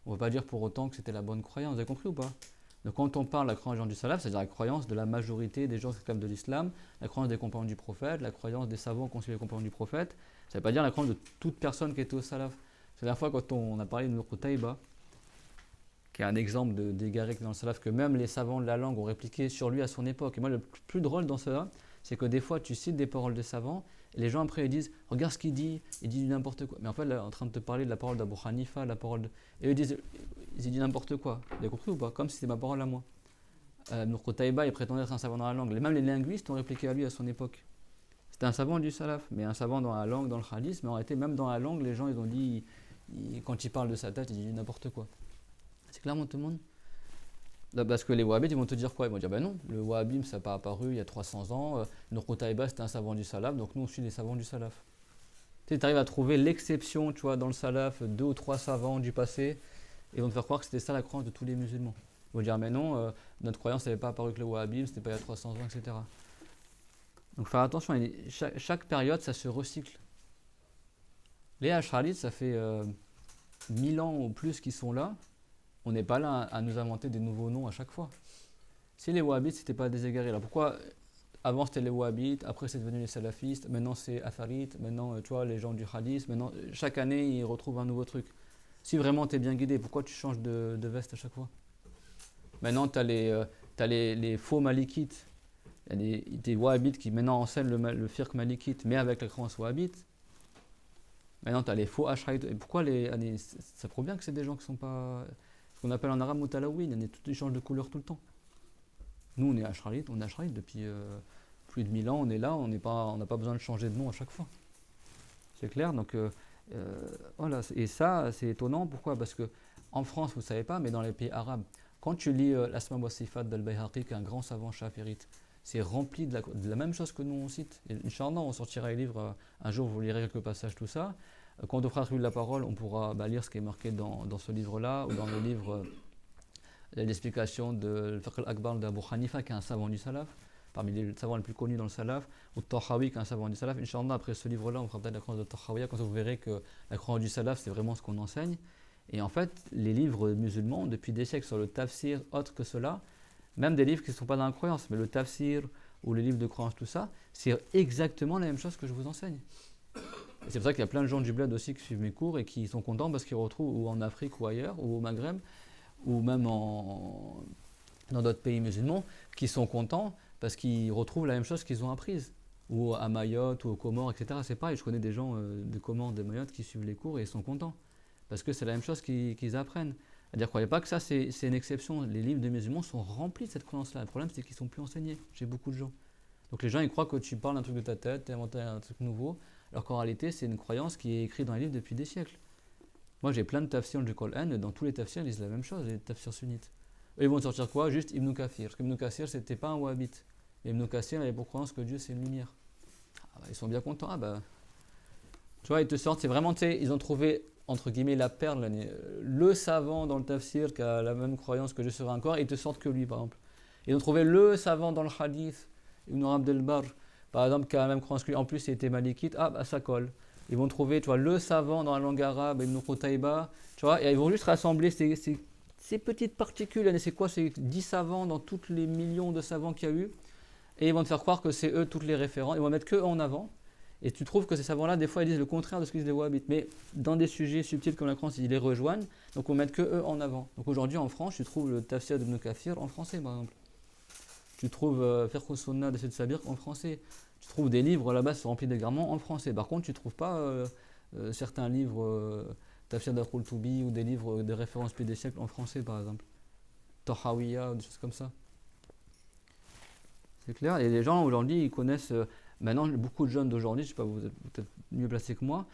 On ne va pas dire pour autant que c'était la bonne croyance, vous avez compris ou pas? Donc quand on parle de la croyance des gens du salaf, c'est-à-dire la croyance de la majorité des gens esclaves de l'islam, la croyance des compagnons du prophète, la croyance des savants qui ont suivi les compagnons du prophète, ça ne veut pas dire la croyance de toute personne qui était au salaf. C'est la dernière fois quand on a parlé de Ibn Qutayba, qui est un exemple d'égaré dans le salaf, que même les savants de la langue ont répliqué sur lui à son époque. Et moi, le plus drôle dans cela, c'est que des fois, tu cites des paroles des savants, et les gens après ils disent « Regarde ce qu'il dit, il dit n'importe quoi ». Mais en fait, là, en train de te parler de la parole d'Abu Hanifa, la parole de... Et eux disent « Il dit n'importe quoi ». Vous avez compris ou pas? Comme si c'était ma parole à moi. Ibn Qutayba, il prétendait être un savant dans la langue. Même les linguistes ont répliqué à lui à son époque. C'était un savant du salaf, mais un savant dans la langue, dans le hadith, mais en réalité, même dans la langue, les gens, ils ont dit, quand il parle de sa tête, il dit n'importe quoi. C'est clairement tout le monde? Parce que les wahhabites, ils vont te dire quoi? Ils vont dire, ben non, le wahhabisme, ça n'a pas apparu il y a 300 ans, Ibn Qutayba, c'était un savant du salaf, donc nous, on suit les savants du salaf. Tu arrives à trouver l'exception, tu vois, dans le salaf, 2 ou 3 savants du passé, et ils vont te faire croire que c'était ça la croyance de tous les musulmans. Ils vont dire, mais non, notre croyance n'avait pas apparu que le wahhabisme, c'était pas il y a 300 ans, etc. Donc faire attention, chaque période, ça se recycle. Les Ash'arites, ça fait 1000 ans ou plus qu'ils sont là. On n'est pas là à nous inventer des nouveaux noms à chaque fois. Si les wahhabites, c'était pas des égarés, là, pourquoi avant c'était les wahhabites, après c'est devenu les salafistes, maintenant c'est atharites, maintenant tu vois les gens du hadith, maintenant chaque année ils retrouvent un nouveau truc. Si vraiment tu es bien guidé, pourquoi tu changes de veste à chaque fois? Maintenant tu as les faux malikites, il y a des wahhabites qui maintenant enseignent le firq malikite, mais avec la croyance wahhabite. Maintenant tu as les faux ash'arites. Et pourquoi ça prouve bien que c'est des gens qui sont pas... Ce qu'on appelle en arabe mutalawin, ils changent de couleur tout le temps. Nous, on est ash'arites depuis plus de 1000 ans, on est là, on n'a pas besoin de changer de nom à chaque fois. C'est clair? Donc, voilà. Et ça, c'est étonnant. Pourquoi? Parce que en France, vous ne savez pas, mais dans les pays arabes, quand tu lis l'Asma wa Sifat d'Al-Bayhaqi, qui est un grand savant chaférite, c'est rempli de la même chose que nous on cite. Et Inch'Allah, on sortira les livres, un jour vous lirez quelques passages, tout ça. Quand on fera la parole, on pourra lire ce qui est marqué dans ce livre-là, ou dans le livre l'explication de Fiqh al-Akbar d'Abu Hanifa, qui est un savant du salaf, parmi les savants les plus connus dans le salaf, ou Tahawi, qui est un savant du salaf. Inch'Allah, après ce livre-là, on fera peut-être la croyance de Tahawi, comme ça vous verrez que la croyance du salaf, c'est vraiment ce qu'on enseigne. Et en fait, les livres musulmans, depuis des siècles, sur le tafsir, autre que cela, même des livres qui ne sont pas dans la croyance, mais le tafsir ou les livres de croyance, tout ça, c'est exactement la même chose que je vous enseigne. Et c'est pour ça qu'il y a plein de gens du bled aussi qui suivent mes cours et qui sont contents parce qu'ils retrouvent, ou en Afrique ou ailleurs, ou au Maghreb, ou même dans d'autres pays musulmans, qui sont contents parce qu'ils retrouvent la même chose qu'ils ont apprise. Ou à Mayotte, ou aux Comores, etc. C'est pareil, je connais des gens de Comores, de Mayotte qui suivent les cours et ils sont contents. Parce que c'est la même chose qu'ils apprennent. C'est-à-dire, croyez pas que ça c'est une exception. Les livres des musulmans sont remplis de cette croyance-là. Le problème, c'est qu'ils ne sont plus enseignés chez beaucoup de gens. Donc les gens, ils croient que tu parles d'un truc de ta tête, tu as inventé un truc nouveau, alors qu'en réalité, c'est une croyance qui est écrite dans les livres depuis des siècles. Moi, j'ai plein de tafsirs du Coran, dans tous les tafsirs, ils disent la même chose, les tafsirs sunnites. Eux, ils vont sortir quoi? Juste Ibn Kathir. Parce qu'Ibn Kathir, c'était pas un wahhabite. Et Ibn Kathir, il avait pour croyance que Dieu, c'est une lumière. Ah bah, ils sont bien contents. Ah bah. Tu vois, ils te sortent, c'est vraiment, tu sais, ils ont trouvé, entre guillemets, la perle, le savant dans le tafsir qui a la même croyance que Dieu serait un corps, et ils te sortent que lui, par exemple. Ils ont trouvé le savant dans le hadith, Ibn Abdel Barr, par exemple, qui a la même croyance que lui, en plus, il était malikite, ah bah ça colle. Ils vont trouver, tu vois, le savant dans la langue arabe, Ibn Qutayba, tu vois, et ils vont juste rassembler ces petites particules, c'est quoi, c'est 10 savants dans tous les millions de savants qu'il y a eu, et ils vont te faire croire que c'est eux toutes les références, ils vont mettre que eux en avant, et tu trouves que ces savants-là, des fois, ils disent le contraire de ce que disent les wahhabites, mais dans des sujets subtils comme la croyance, ils les rejoignent, donc on ne met que eux en avant. Donc aujourd'hui, en France, tu trouves le tafsir d'Ibn Kathir en français, par exemple. Tu trouves Fiqh Sunnah de Sayyid Sabir en français. Tu trouves des livres là-bas sont remplis d'égarements en français. Par contre, tu ne trouves pas certains livres, Tafsir d'Al-Qurtubi ou des livres de référence plus des siècles en français, par exemple. Tahawiya, ou des choses comme ça. C'est clair. Et les gens aujourd'hui, ils connaissent. Maintenant, beaucoup de jeunes d'aujourd'hui, je ne sais pas, vous êtes peut-être mieux placés que moi,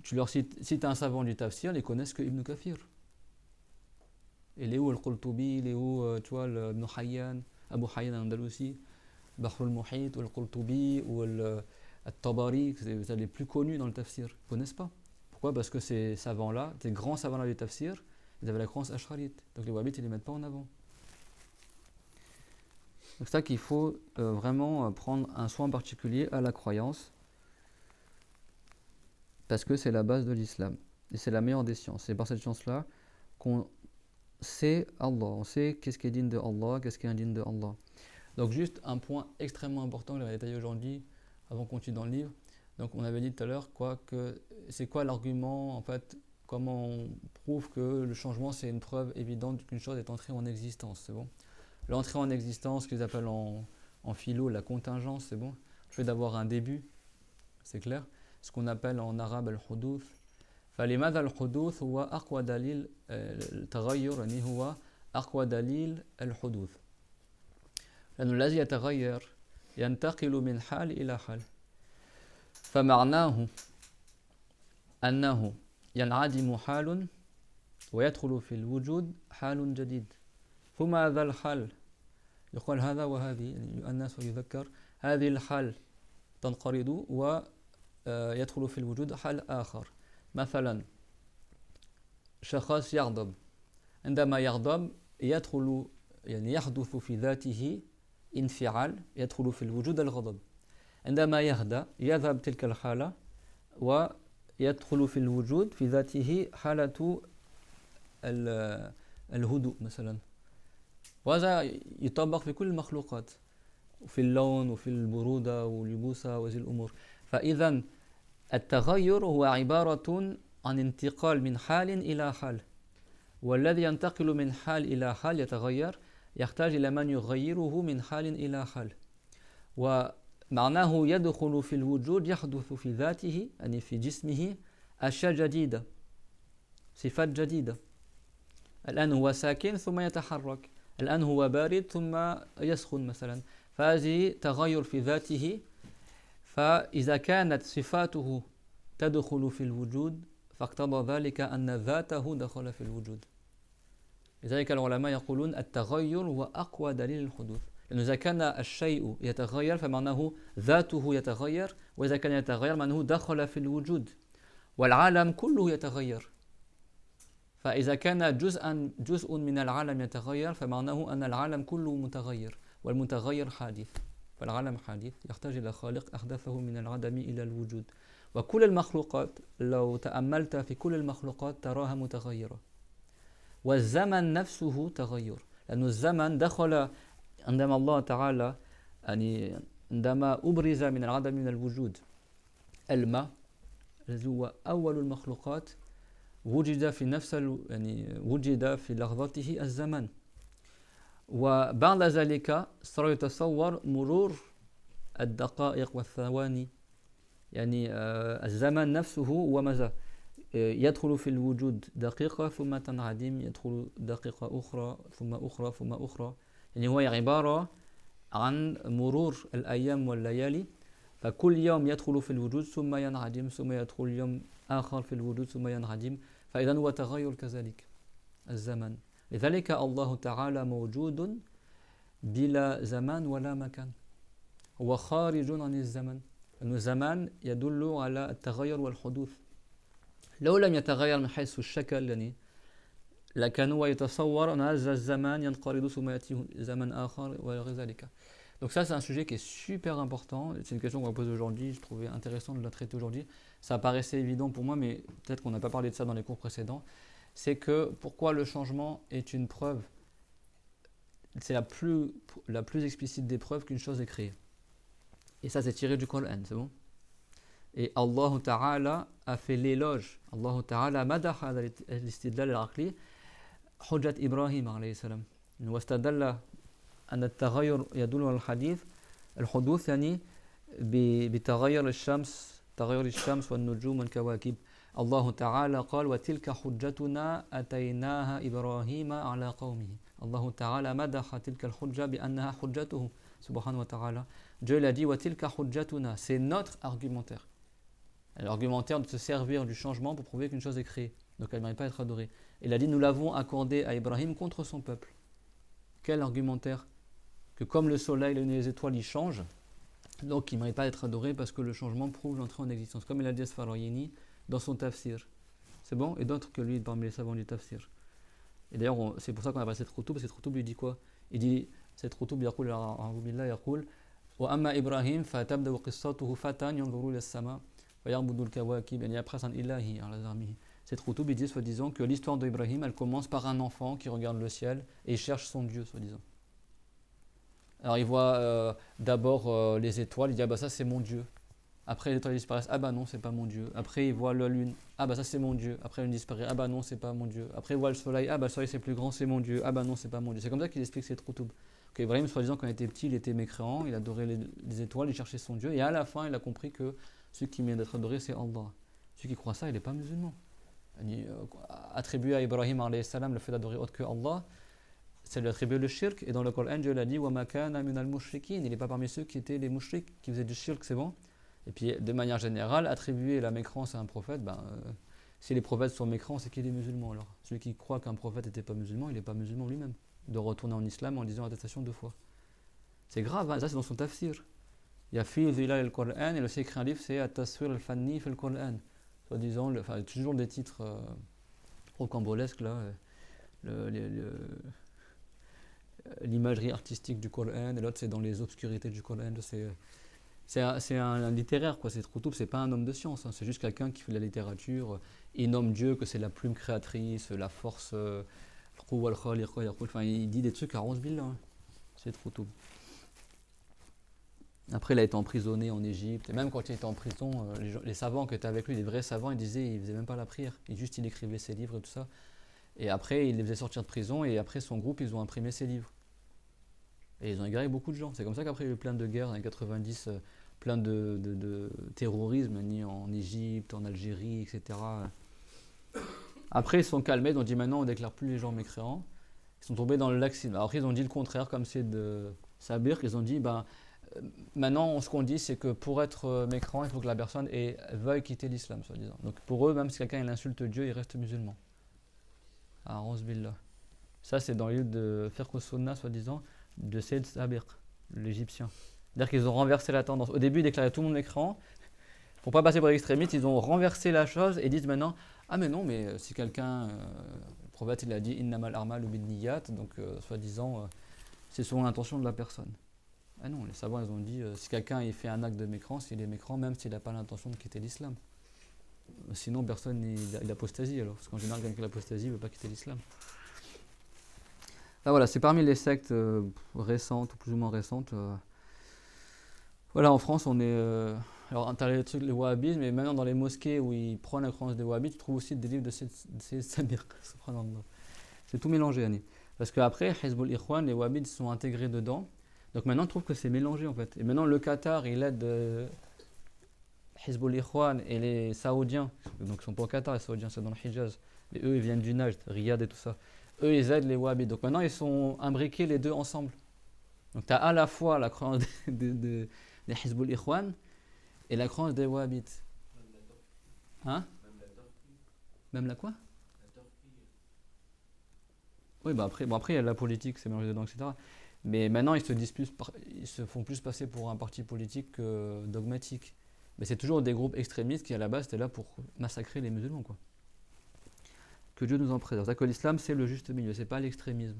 tu leur cites, si tu as un savant du tafsir, ils connaissent que Ibn Kathir. Et les où Al-Qurtubi, les où, tu vois, Ibn Hayyan, Abu Hayyan al-Andalusi, Bahr al-Muhit, ou Al-Qurtubi, ou Al-Tabari, c'est les plus connus dans le tafsir. Ils ne connaissent pas. Pourquoi? Parce que ces savants-là, ces grands savants-là du tafsir, ils avaient la croyance ash'arite. Donc les wahhabites, ils ne les mettent pas en avant. C'est ça qu'il faut vraiment prendre un soin particulier à la croyance, parce que c'est la base de l'islam. Et c'est la meilleure des sciences. C'est par cette science-là qu'on sait Allah, on sait qu'est-ce qui est digne de Allah, qu'est-ce qui est indigne de Allah. Donc juste un point extrêmement important que j'avais détaillé aujourd'hui, avant qu'on continue dans le livre. Donc on avait dit tout à l'heure que c'est quoi l'argument, en fait, comment on prouve que le changement c'est une preuve évidente qu'une chose est entrée en existence, c'est bon. L'entrée en existence, qu'ils appellent en philo la contingence, c'est bon. Le fait d'avoir un début, c'est clair. Ce qu'on appelle en arabe al-hudouth. فلماذا الحدوث هو أقوى دليل التغير يعني هو أقوى دليل الحدوث لأن الذي يتغير ينتقل من حال إلى حال فمعناه أنه ينعدم حال ويدخل في الوجود حال جديد ثم هذا الحال يقال هذا وهذه يعني يؤنث ويذكر هذه الحال تنقرض ويدخل في الوجود حال آخر مثلا شخص يغضب عندما يغضب يدخل يعني يحدث في ذاته انفعال يدخل في الوجود الغضب عندما يهدأ يذهب تلك الحالة ويدخل في الوجود في ذاته حالة الهدوء مثلا وهذا يطبق في كل المخلوقات في اللون وفي البرودة واليبوسة وهذه الأمور فإذا التغير هو عبارة عن انتقال من حال إلى حال والذي ينتقل من حال إلى حال يتغير يحتاج إلى من يغيره من حال إلى حال ومعناه يدخل في الوجود يحدث في ذاته يعني في جسمه أشياء جديدة صفات جديدة الآن هو ساكن ثم يتحرك الآن هو بارد ثم يسخن مثلا فهذه تغير في ذاته فإذا كانت صفاته تدخل في الوجود فاقتضى ذلك أن ذاته دخل في الوجود لذلك العلماء يقولون التغير هو أقوى دليل الحدوث لأنه إذا كان الشيء يتغير فمعناه ذاته يتغير وإذا كان يتغير معناه دخل في الوجود والعالم كله يتغير فإذا كان جزء من العالم يتغير فمعناه أن العالم كله متغير والمتغير حادث فالعالم حادث يحتاج إلى خالق أحدثه من العدم إلى الوجود وكل المخلوقات لو تأملت في كل المخلوقات تراها متغيرة والزمن نفسه تغير لأن الزمن دخل عندما الله تعالى يعني عندما أبرز من العدم من الوجود الماء الذي هو أول المخلوقات وجد في نفس يعني وجد في لحظته الزمن وبعد ذلك صار يتصور مرور الدقائق والثواني يعني الزمن نفسه هو ماذا يدخل في الوجود دقيقة ثم تنعدم يدخل دقيقة أخرى ثم أخرى ثم أخرى يعني هو عبارة عن مرور الأيام والليالي فكل يوم يدخل في الوجود ثم ينعدم ثم يدخل يوم آخر في الوجود ثم ينعدم فإذا هو تغير كذلك الزمن لذلك الله تعالى موجود بلا زمان ولا مكان هو خارج عن الزمن لأن الزمان يدل على التغير والحدوث لو لم يتغير من حيث الشكل يعني لكن هو يتصور أن هذا الزمان ينقرض ثم يأتي زمن آخر وغير ذلك. Donc ça c'est un sujet qui est super important, c'est une question qu'on va poser aujourd'hui, je trouvais intéressant de la traiter aujourd'hui. Ça paraissait évident pour moi mais peut-être qu'on n'a pas parlé de ça dans les cours précédents. C'est que pourquoi le changement est une preuve, c'est la plus explicite des preuves qu'une chose est créée. Et ça, c'est tiré du Coran, c'est bon? Et Allah Ta'ala a fait l'éloge. Allah Ta'ala madaha al-istidlal al-aqli حجة إبراهيم عليه السلام واستدل أن التغير يدل على الحدوث يعني بتغير الشمس والنجوم والكواكب الله تعالى قال وتلك حجتنا أتيناها إبراهيم على قومه الله تعالى مدح تلك الحجة بأنها حجته سبحانه وتعالى Dieu l'a dit وتلك حجتنا c'est notre argumentaire. L'argumentaire de se servir du changement pour prouver qu'une chose est créée. Donc elle ne mérite pas être adorée. Il a dit nous l'avons accordé à Ibrahim contre son peuple. Quel argumentaire? Que comme le soleil, et les étoiles, ils changent, donc il ne mérite pas d'être adoré parce que le changement prouve l'entrée en existence. Comme il a dit Asfarayini dans son tafsir. C'est bon? Et d'autres que lui parmi les savants du tafsir. Et d'ailleurs, c'est pour ça qu'on appelle cette routoub. Cette routoub lui dit quoi? Il dit cette routoub, يقول أعوذ بالله يقول وأما إبراهيم فتبدأ قصته فتى ينظر إلى السماء ويعبد الكواكب يعني après un ilahi على زعمه. Cette routoub, il dit soi-disant que l'histoire d'Ibrahim, elle commence par un enfant qui regarde le ciel et il cherche son Dieu, soi-disant. Alors il voit d'abord les étoiles, il dit ah bah ça c'est mon Dieu. Après les étoiles disparaissent, ah bah non c'est pas mon Dieu. Après il voit la lune, ah bah ça c'est mon Dieu. Après la lune disparaît, ah bah non c'est pas mon Dieu. Après il voit le soleil, ah bah le soleil c'est plus grand, c'est mon Dieu. Ah bah non c'est pas mon Dieu. C'est comme ça qu'il explique cette routoub. Ibrahim, soi-disant quand il était petit, il était mécréant, il adorait les étoiles, il cherchait son Dieu. Et à la fin il a compris que celui qui mérite d'être adoré c'est Allah. Celui qui croit ça, il n'est pas musulman. Attribuer à Ibrahim alayhi salam le fait d'adorer autre que Allah, c'est lui attribuer le shirk. Et dans le Coran, Dieu l'a dit وَمَا كَانَ مِنَ الْمُشْرِكِينَ il n'est pas parmi ceux qui étaient les mushriks, qui faisaient du shirk, c'est bon. Et puis de manière générale, attribuer la mécréance à un prophète, si les prophètes sont mécréants, c'est qu'il est musulman. Alors celui qui croit qu'un prophète n'était pas musulman, il n'est pas musulman lui-même. De retourner en islam en disant attestation 2 fois. C'est grave, hein, ça c'est dans son tafsir. Il y a fi zilal al-Qur'an, et le écrit un livre, c'est At-Taswir al-Fanni fil Qur'an. Soi-disant, toujours des titres rocambolesques là, l'imagerie artistique du Coran, et l'autre c'est dans les obscurités du Coran. C'est un littéraire quoi, c'est Routoub, c'est pas un homme de science, hein, c'est juste quelqu'un qui fait de la littérature. Il nomme Dieu que c'est la plume créatrice, la force, enfin il dit des trucs à 11 000 hein. C'est Routoub. Après, il a été emprisonné en Égypte. Et même quand il était en prison, les savants qui étaient avec lui, les vrais savants, ils disaient qu'il ne faisait même pas la prière. Il écrivait ses livres et tout ça. Et après, il les faisait sortir de prison. Et après, son groupe, ils ont imprimé ses livres. Et ils ont égaré beaucoup de gens. C'est comme ça qu'après, il y a eu plein de guerres dans les 90, plein de terrorisme, ni en Égypte, en Algérie, etc. Après, ils se sont calmés. Ils ont dit maintenant, on ne déclare plus les gens mécréants. Ils sont tombés dans le laxisme. Alors après, ils ont dit le contraire, comme c'est de Sabir. Ils ont dit, maintenant, ce qu'on dit, c'est que pour être mécréant, il faut que la personne veuille quitter l'islam, soi-disant. Donc pour eux, même si quelqu'un il insulte Dieu, il reste musulman. Ah, billah. Ça, c'est dans le livre de Fiqh Sunna, soi-disant, de Sayyid Sabir, l'Égyptien. C'est-à-dire qu'ils ont renversé la tendance. Au début, ils déclaraient tout le monde mécréant. Pour ne pas passer pour les extrémistes, ils ont renversé la chose et disent maintenant ah, mais non, mais si quelqu'un, le prophète, il a dit innamal a'malu binniyat, donc soi-disant, c'est selon l'intention de la personne. Ah non, les savants ils ont dit si quelqu'un il fait un acte de mécréance, il est mécréant même s'il n'a pas l'intention de quitter l'islam. Sinon personne il apostasie alors, parce qu'en général quelqu'un qui l'apostasie ne veut pas quitter l'islam. Là voilà, c'est parmi les sectes récentes ou plus ou moins récentes. Voilà, en France on est... alors tu as les trucs, les wahhabistes, mais maintenant dans les mosquées où ils prennent la croyance des wahhabistes, tu trouves aussi des livres de ces Sabir. C'est tout mélangé, Annie. Parce qu'après, Hizbul Ikhwan, les wahhabites sont intégrés dedans. Donc maintenant, on trouve que c'est mélangé en fait. Et maintenant, le Qatar, il aide Hizbul Ikhwan et les Saoudiens. Donc ils sont pas au Qatar, les Saoudiens, c'est dans le Hijaz. Mais eux, ils viennent du Najd, Riyad et tout ça. Eux, ils aident les Wahhabites. Donc maintenant, ils sont imbriqués les deux ensemble. Donc tu as à la fois la croyance des Hizbul Ikhwan et la croyance des Wahhabites. Hein? Même la quoi? Oui, après, il y a la politique, c'est mélangé dedans, etc. Mais maintenant, ils se font plus passer pour un parti politique que dogmatique. Mais c'est toujours des groupes extrémistes qui, à la base, étaient là pour massacrer les musulmans, quoi. Que Dieu nous en préserve. C'est-à-dire que l'islam, c'est le juste milieu, c'est pas l'extrémisme.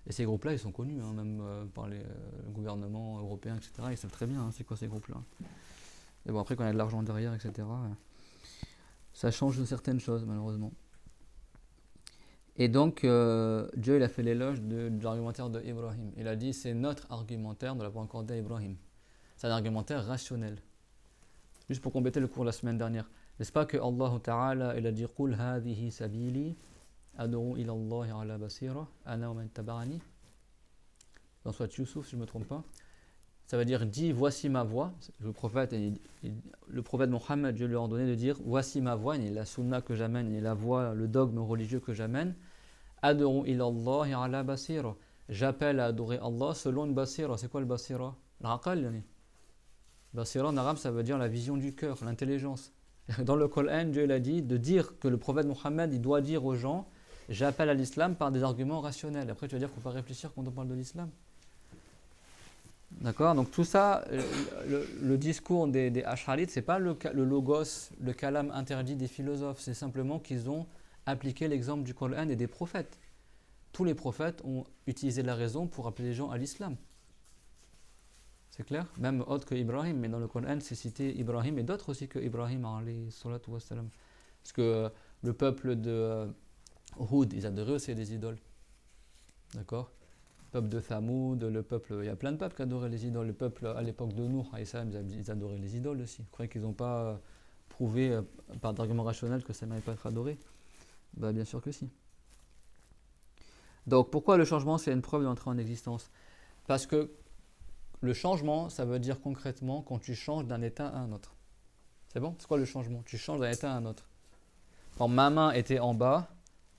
Et ces groupes-là, ils sont connus, hein, même par les gouvernements européens, etc. Ils savent très bien c'est quoi ces groupes-là. Et bon, après, quand il y a de l'argent derrière, etc., ça change certaines choses, malheureusement. Et donc, Dieu il a fait l'éloge de l'argumentaire de Ibrahim. Il a dit c'est notre argumentaire de l'avoir accordé à Ibrahim. C'est un argumentaire rationnel. Juste pour compléter le cours la semaine dernière. N'est-ce pas que Allah Ta'ala, il a dit Qul hadhihi sabili ad'u ila Allah ala basira ana wa man taba'ani. Dans Surat Yusuf, si je ne me trompe pas. Ça veut dire dis voici ma voix. Le prophète Mohammed, Dieu lui a ordonné de dire voici ma voix, et la sunna que j'amène, et la voix, le dogme religieux que j'amène. Ad'u ila Allah ala basira. J'appelle à adorer Allah selon une basira. C'est quoi le basira? L'aqal, yani. Basira en arabe, ça veut dire la vision du cœur, l'intelligence. Dans le Coran, Dieu il a dit de dire que le prophète Mohammed, il doit dire aux gens j'appelle à l'islam par des arguments rationnels. Après, tu vas dire qu'il ne faut pas réfléchir quand on parle de l'islam. D'accord? Donc tout ça, le discours des Ash'arites, ce n'est pas le logos, le kalam interdit des philosophes. C'est simplement qu'ils ont appliqué l'exemple du Coran et des prophètes. Tous les prophètes ont utilisé la raison pour appeler les gens à l'islam. C'est clair? Même autre que Ibrahim, mais dans le Coran, c'est cité Ibrahim et d'autres aussi que Ibrahim, alayhi salatu wassalam. Parce que le peuple de Hud, ils adoraient aussi des idoles. D'accord? Le peuple de Thamoud, le peuple, il y a plein de peuples qui adoraient les idoles. Le peuple à l'époque de Nuh, ils adoraient les idoles aussi. Vous croyez qu'ils n'ont pas prouvé par d'arguments rationnels que ça ne mérite pas être adoré? Bah, bien sûr que si. Donc pourquoi le changement c'est une preuve d'entrée en existence? Parce que le changement, ça veut dire concrètement quand tu changes d'un état à un autre. C'est bon? C'est quoi le changement? Tu changes d'un état à un autre. Quand ma main était en bas,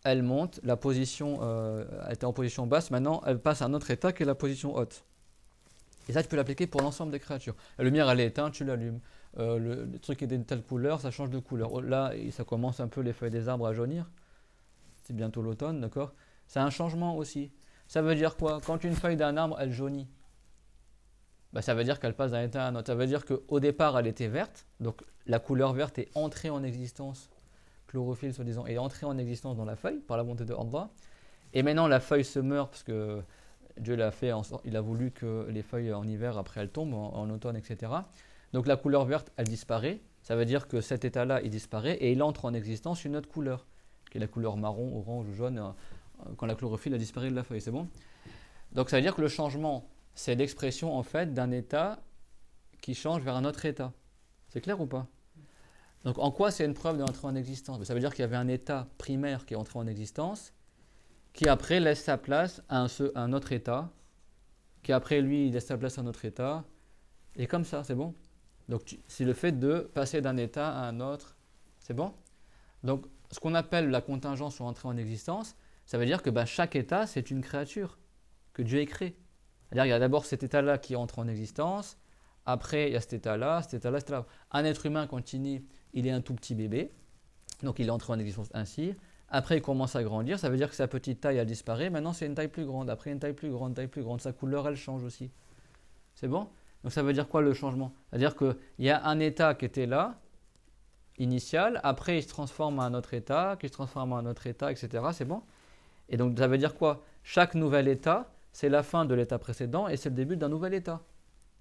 elle monte, la position elle était en position basse, maintenant elle passe à un autre état qui est la position haute. Et ça tu peux l'appliquer pour l'ensemble des créatures. La lumière elle est éteinte, tu l'allumes. Le truc est d'une telle couleur, ça change de couleur. Là, ça commence un peu les feuilles des arbres à jaunir. C'est bientôt l'automne, d'accord? C'est un changement aussi. Ça veut dire quoi? Quand une feuille d'un arbre elle jaunit, bah, ça veut dire qu'elle passe d'un état à un autre. Ça veut dire qu'au départ, elle était verte, donc la couleur verte est entrée en existence, chlorophylle soi-disant, est entrée en existence dans la feuille par la bonté de Allah. Et maintenant, la feuille se meurt parce que Dieu l'a fait, il a voulu que les feuilles en hiver, après elles tombent, en automne, etc. Donc la couleur verte, elle disparaît. Ça veut dire que cet état-là, il disparaît et il entre en existence une autre couleur, qui est la couleur marron, orange ou jaune, quand la chlorophylle a disparu de la feuille. C'est bon? Donc ça veut dire que le changement, c'est l'expression en fait d'un état qui change vers un autre état. C'est clair ou pas? Donc en quoi c'est une preuve d'entrée en existence? Ça veut dire qu'il y avait un état primaire qui est entré en existence, qui après laisse sa place à un autre état, qui après lui il laisse sa place à un autre état, et comme ça, c'est bon? Donc c'est le fait de passer d'un état à un autre, c'est bon? Donc ce qu'on appelle la contingence ou entrée en existence, ça veut dire que chaque état c'est une créature que Dieu ait créée. C'est-à-dire qu'il y a d'abord cet état-là qui entre en existence, après il y a cet état-là, cet état-là, cet état-là. Un être humain, quand il naît, il est un tout petit bébé, donc il est entré en existence ainsi. Après il commence à grandir, ça veut dire que sa petite taille elle disparaît, maintenant c'est une taille plus grande, après une taille plus grande, sa couleur elle change aussi. C'est bon? Donc ça veut dire quoi le changement? C'est-à-dire qu'il y a un état qui était là, initial, après il se transforme à un autre état, qui se transforme à un autre état, etc. C'est bon? Et donc ça veut dire quoi? Chaque nouvel état, c'est la fin de l'état précédent et c'est le début d'un nouvel état.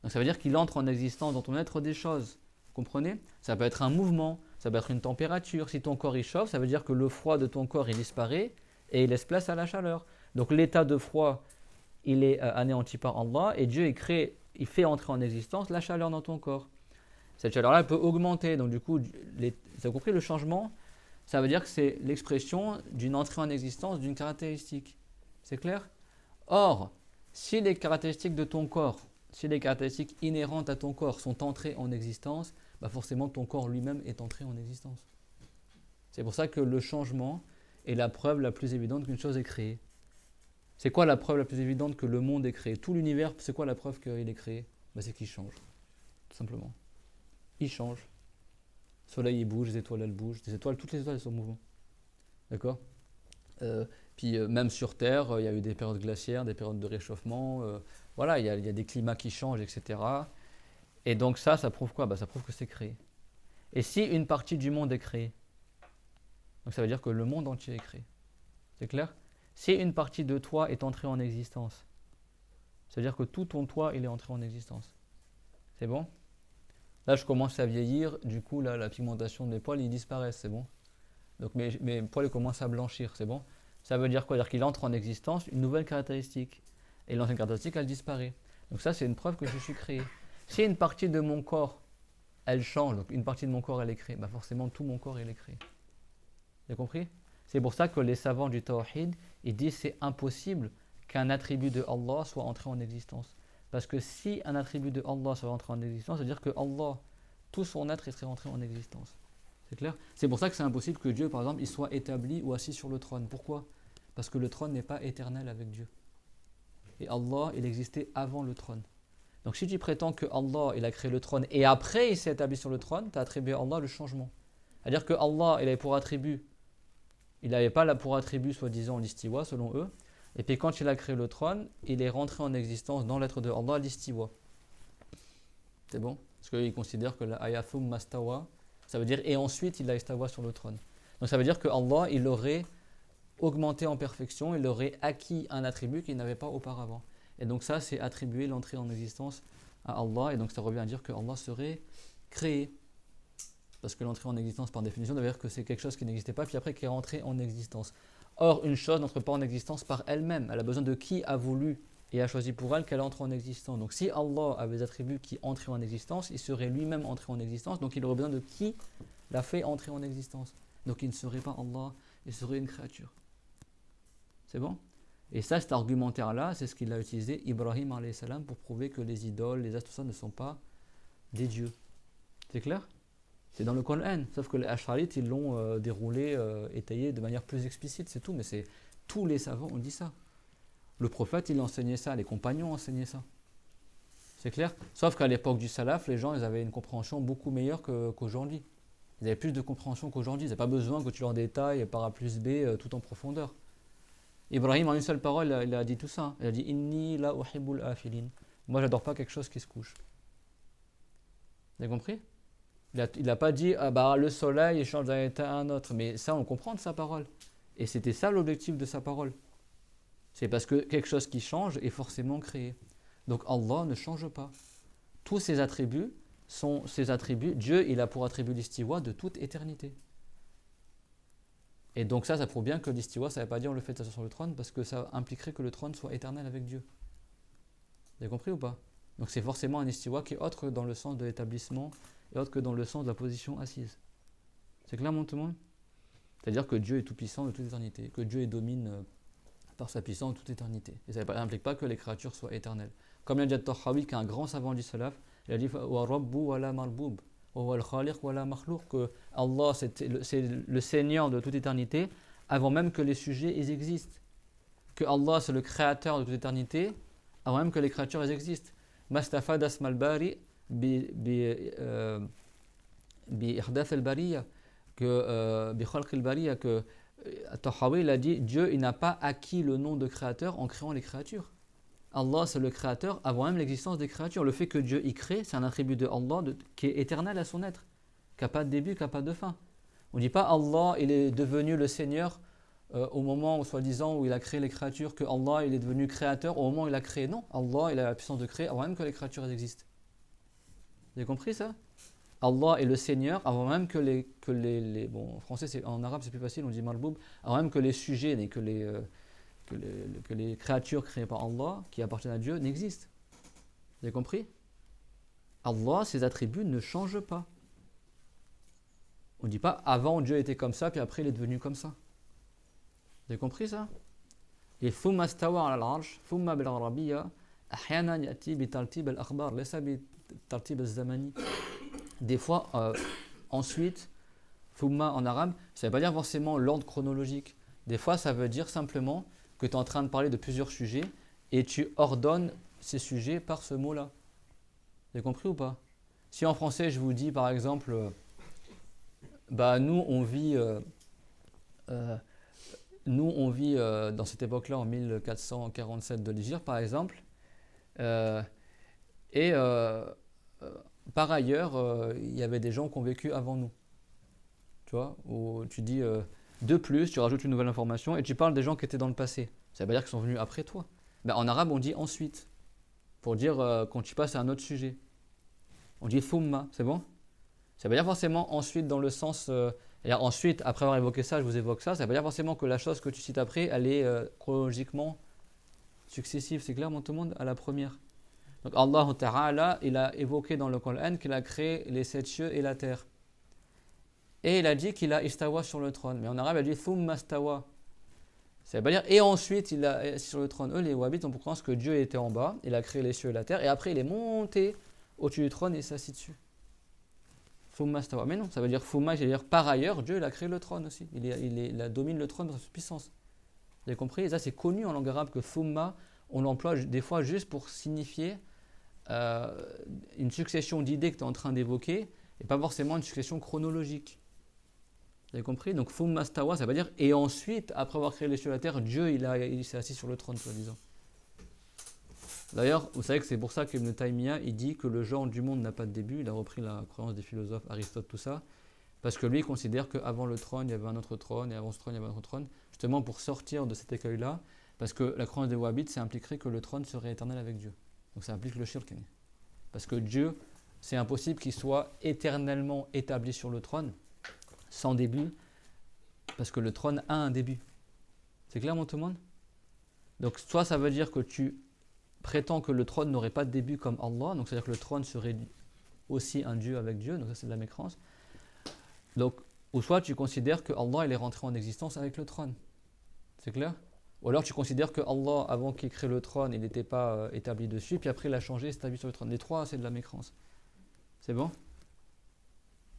Donc ça veut dire qu'il entre en existence dans ton être des choses. Vous comprenez? Ça peut être un mouvement, ça peut être une température. Si ton corps il chauffe, ça veut dire que le froid de ton corps il disparaît et il laisse place à la chaleur. Donc l'état de froid, il est anéanti par Allah et Dieu il fait entrer en existence la chaleur dans ton corps. Cette chaleur-là elle peut augmenter. Donc du coup, vous avez compris le changement? Ça veut dire que c'est l'expression d'une entrée en existence d'une caractéristique. C'est clair? Or, si les caractéristiques de ton corps, si les caractéristiques inhérentes à ton corps sont entrées en existence, forcément ton corps lui-même est entré en existence. C'est pour ça que le changement est la preuve la plus évidente qu'une chose est créée. C'est quoi la preuve la plus évidente que le monde est créé? Tout l'univers, c'est quoi la preuve qu'il est créé? C'est qu'il change, tout simplement. Il change. Le soleil il bouge, les étoiles elles bougent, toutes les étoiles sont en mouvement. D'accord? Puis même sur Terre, il y a eu des périodes glaciaires, des périodes de réchauffement, voilà, il y a des climats qui changent, etc. Et donc ça prouve quoi? Ça prouve que c'est créé. Et si une partie du monde est créée, donc ça veut dire que le monde entier est créé. C'est clair? Si une partie de toi est entrée en existence, ça veut dire que tout ton toi, il est entré en existence. C'est bon? Là, je commence à vieillir, du coup, là, la pigmentation de mes poils, ils disparaissent, c'est bon? Donc mes poils commencent à blanchir, c'est bon? Ça veut dire quoi? C'est-à-dire qu'il entre en existence une nouvelle caractéristique. Et l'ancienne caractéristique, elle disparaît. Donc ça, c'est une preuve que je suis créé. Si une partie de mon corps, elle change, donc une partie de mon corps, elle est créée, bah forcément tout mon corps, il est créé. Vous avez compris? C'est pour ça que les savants du Tawhid, ils disent que c'est impossible qu'un attribut de Allah soit entré en existence. Parce que si un attribut de Allah soit entré en existence, ça veut dire que Allah, tout son être, il serait entré en existence. C'est clair? C'est pour ça que c'est impossible que Dieu, par exemple, il soit établi ou assis sur le trône. Pourquoi? Parce que le trône n'est pas éternel avec Dieu. Et Allah, il existait avant le trône. Donc si tu prétends que Allah, il a créé le trône et après il s'est établi sur le trône, tu as attribué à Allah le changement. C'est-à-dire que Allah, il avait pour attribut, il n'avait pas là pour attribut, soi-disant, l'istiwa, selon eux. Et puis quand il a créé le trône, il est rentré en existence dans l'être de Allah, l'istiwa. C'est bon? Parce qu'ils considèrent que la ayathum mastawa, ça veut dire et ensuite il a istawa sur le trône. Donc ça veut dire que Allah, il aurait augmenté en perfection, il aurait acquis un attribut qu'il n'avait pas auparavant. Et donc ça, c'est attribuer l'entrée en existence à Allah. Et donc ça revient à dire que Allah serait créé. Parce que l'entrée en existence, par définition, ça veut dire que c'est quelque chose qui n'existait pas, puis après qui est rentré en existence. Or, une chose n'entre pas en existence par elle-même. Elle a besoin de qui a voulu et a choisi pour elle qu'elle entre en existence. Donc si Allah avait des attributs qui entraient en existence, il serait lui-même entré en existence. Donc il aurait besoin de qui l'a fait entrer en existence. Donc il ne serait pas Allah, il serait une créature. C'est bon? Et ça, cet argumentaire-là, c'est ce qu'il a utilisé Ibrahim alayhi salam pour prouver que les idoles, les astres, tout ça ne sont pas des dieux. C'est clair? C'est dans le Coran, sauf que les Ash'arites, ils l'ont déroulé, étayé de manière plus explicite, c'est tout. Mais c'est tous les savants ont dit ça. Le prophète, il enseignait ça, les compagnons enseignaient ça. C'est clair? Sauf qu'à l'époque du salaf, les gens, ils avaient une compréhension beaucoup meilleure qu'aujourd'hui. Ils avaient plus de compréhension qu'aujourd'hui. Ils n'avaient pas besoin que tu leur détailles par A plus B tout en profondeur. Ibrahim, en une seule parole, il a dit tout ça. Il a dit « Inni la uhibbul afilin ». Moi, j'adore pas quelque chose qui se couche. Vous avez compris? Il n'a pas dit ah bah, le soleil il change d'un état à un autre. Mais ça, on comprend de sa parole. Et c'était ça l'objectif de sa parole. C'est parce que quelque chose qui change est forcément créé. Donc Allah ne change pas. Tous ses attributs sont ses attributs. Dieu, il a pour attribut l'istiwa de toute éternité. Et donc ça prouve bien que l'istiwa, ça ne veut pas dire le fait de s'asseoir sur le trône, parce que ça impliquerait que le trône soit éternel avec Dieu. Vous avez compris ou pas? Donc c'est forcément un istiwa qui est autre dans le sens de l'établissement et autre que dans le sens de la position assise. C'est clair, tout le monde? C'est-à-dire que Dieu est tout puissant de toute éternité, que Dieu domine par sa puissance de toute éternité. Et ça n'implique pas que les créatures soient éternelles. Comme l'a dit At-Tahawi, qui est un grand savant du salaf, il a dit wa rabbu wa la marboub. Que Allah c'est le Seigneur de toute éternité avant même que les sujets ils existent, que Allah c'est le créateur de toute éternité avant même que les créatures elles existent. Mastafad asmal bari bi ihdath al bariya que bi khalq al bariya que Tahawi il a dit Dieu il n'a pas acquis le nom de créateur en créant les créatures. Allah, c'est le créateur avant même l'existence des créatures. Le fait que Dieu y crée, c'est un attribut de Allah qui est éternel à son être, qui n'a pas de début, qui n'a pas de fin. On ne dit pas Allah, il est devenu le Seigneur au moment où, soi-disant, où il a créé les créatures, que Allah, il est devenu créateur au moment où il a créé. Non, Allah, il a la puissance de créer avant même que les créatures existent. Vous avez compris ça? Allah est le Seigneur avant même que les bon, en français, en arabe, c'est plus facile, on dit marboub, avant même que les sujets, que les créatures créées par Allah, qui appartiennent à Dieu, n'existent. Vous avez compris? Allah, ses attributs ne changent pas. On ne dit pas avant Dieu était comme ça, puis après il est devenu comme ça. Vous avez compris ça? Et thumma stawa ala al-arsh, thumma bil arabiyya, ahyanan yati bi tartib al-akhbar, laysa bi tartib al-zamani. Des fois, ensuite, thumma en arabe, ça ne veut pas dire forcément l'ordre chronologique. Des fois, ça veut dire simplement que tu es en train de parler de plusieurs sujets et tu ordonnes ces sujets par ce mot-là. Vous avez compris ou pas? Si en français je vous dis par exemple, nous on vit dans cette époque-là en 1447 de l'Hégire par exemple, par ailleurs il y avait des gens qui ont vécu avant nous. Tu vois, où tu dis de plus, tu rajoutes une nouvelle information et tu parles des gens qui étaient dans le passé. Ça veut dire qu'ils sont venus après toi. En arabe, on dit ensuite, pour dire quand tu passes à un autre sujet. On dit thumma, c'est bon? Ça veut dire forcément ensuite dans le sens, ensuite, après avoir évoqué ça, je vous évoque ça. Ça veut dire forcément que la chose que tu cites après, elle est chronologiquement successive. C'est clair, tout le monde, à la première. Donc Allah Ta'ala, il a évoqué dans le Coran qu'il a créé les 7 cieux et la terre. Et il a dit qu'il a istawa sur le trône. Mais en arabe, il a dit thumma stawa. Ça veut pas dire et ensuite il a assis sur le trône. Eux, les wahhabites, on pense que Dieu était en bas, il a créé les cieux et la terre, et après il est monté au-dessus du trône et il s'est assis dessus. Thumma stawa. Mais non, ça veut dire thumma, c'est-à-dire par ailleurs, Dieu il a créé le trône aussi. Il domine le trône dans sa puissance. Vous avez compris? Et ça, c'est connu en langue arabe que thumma, on l'emploie des fois juste pour signifier une succession d'idées que tu es en train d'évoquer, et pas forcément une succession chronologique. Vous avez compris? Donc thumma stawa, ça veut dire et ensuite, après avoir créé les cieux et la terre, Dieu il s'est assis sur le trône, soi-disant. D'ailleurs, vous savez que c'est pour ça qu'Ibn Taymiyyah il dit que le genre du monde n'a pas de début. Il a repris la croyance des philosophes, Aristote, tout ça, parce que lui il considère qu'avant le trône, il y avait un autre trône, et avant ce trône, il y avait un autre trône, justement pour sortir de cet écueil-là, parce que la croyance des wahhabites, ça impliquerait que le trône serait éternel avec Dieu. Donc ça implique le shirk. Parce que Dieu, c'est impossible qu'il soit éternellement établi sur le trône, sans début, parce que le trône a un début. C'est clair, mon tout le monde? Donc soit ça veut dire que tu prétends que le trône n'aurait pas de début comme Allah, donc c'est-à-dire que le trône serait aussi un Dieu avec Dieu, donc ça c'est de la mécrance. Donc, ou soit tu considères que Allah il est rentré en existence avec le trône. C'est clair? Ou alors tu considères que Allah, avant qu'il crée le trône, il n'était pas établi dessus, puis après il a changé, il s'est établi sur le trône. Les trois, c'est de la mécrance. C'est bon?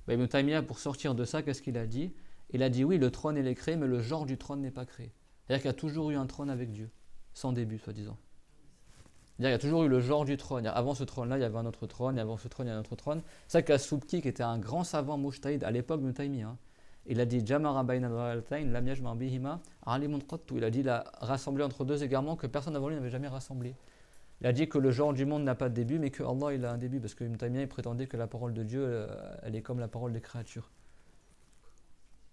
Ibn Taymiyyah, pour sortir de ça, qu'est-ce qu'il a dit? Il a dit oui, le trône il est créé, mais le genre du trône n'est pas créé. C'est-à-dire qu'il y a toujours eu un trône avec Dieu, sans début, soi-disant. C'est-à-dire qu'il y a toujours eu le genre du trône. Avant ce trône-là, il y avait un autre trône, et avant ce trône, il y a un autre trône. C'est ça qu'As-Subki, qui était un grand savant mujtahid à l'époque de Taymiyyah, il a dit Jamara bayna al-ghalatayn lam yajma' bihima alimun qattu. Il a dit il a rassemblé entre deux égarements que personne avant lui n'avait jamais rassemblé. Il a dit que le genre du monde n'a pas de début, mais que Allah il a un début, parce que Ibn Taymiyyah il prétendait que la parole de Dieu, elle est comme la parole des créatures.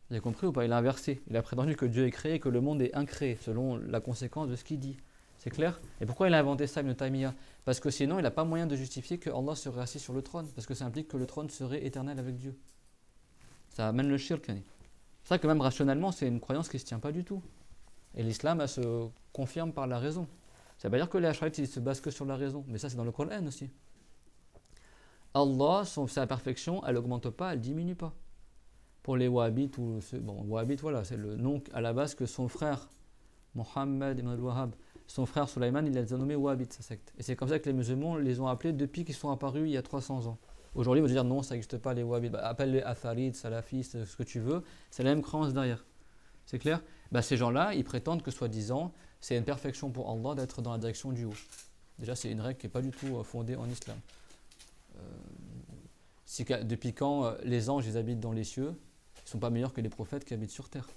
Vous avez compris ou pas? Il a inversé. Il a prétendu que Dieu est créé et que le monde est incréé, selon la conséquence de ce qu'il dit. C'est clair? Et pourquoi il a inventé ça, Ibn Taymiyyah? Parce que sinon, il n'a pas moyen de justifier que Allah serait assis sur le trône, parce que ça implique que le trône serait éternel avec Dieu. Ça amène le shirk. C'est pour ça que même rationnellement, c'est une croyance qui ne se tient pas du tout. Et l'islam, elle se confirme par la raison. Ça veut pas dire que les Ash'arites, ils se basent que sur la raison, mais ça, c'est dans le Coran aussi. Allah, sa perfection, elle n'augmente pas, elle ne diminue pas. Pour les Wahhabites, Wahhabites, voilà, c'est le nom à la base que son frère, Mohammed ibn al-Wahhab, son frère Sulaiman, il les a nommés Wahhabites, sa secte. Et c'est comme ça que les musulmans les ont appelés depuis qu'ils sont apparus il y a 300 ans. Aujourd'hui, ils vont dire non, ça n'existe pas les Wahhabites. Appelle-les Atharides, Salafistes, ce que tu veux, c'est la même croyance derrière. C'est clair? Ces gens-là, ils prétendent que soi-disant, c'est une perfection pour Allah d'être dans la direction du haut. Déjà, c'est une règle qui n'est pas du tout fondée en islam. Depuis quand les anges ils habitent dans les cieux, ils ne sont pas meilleurs que les prophètes qui habitent sur terre.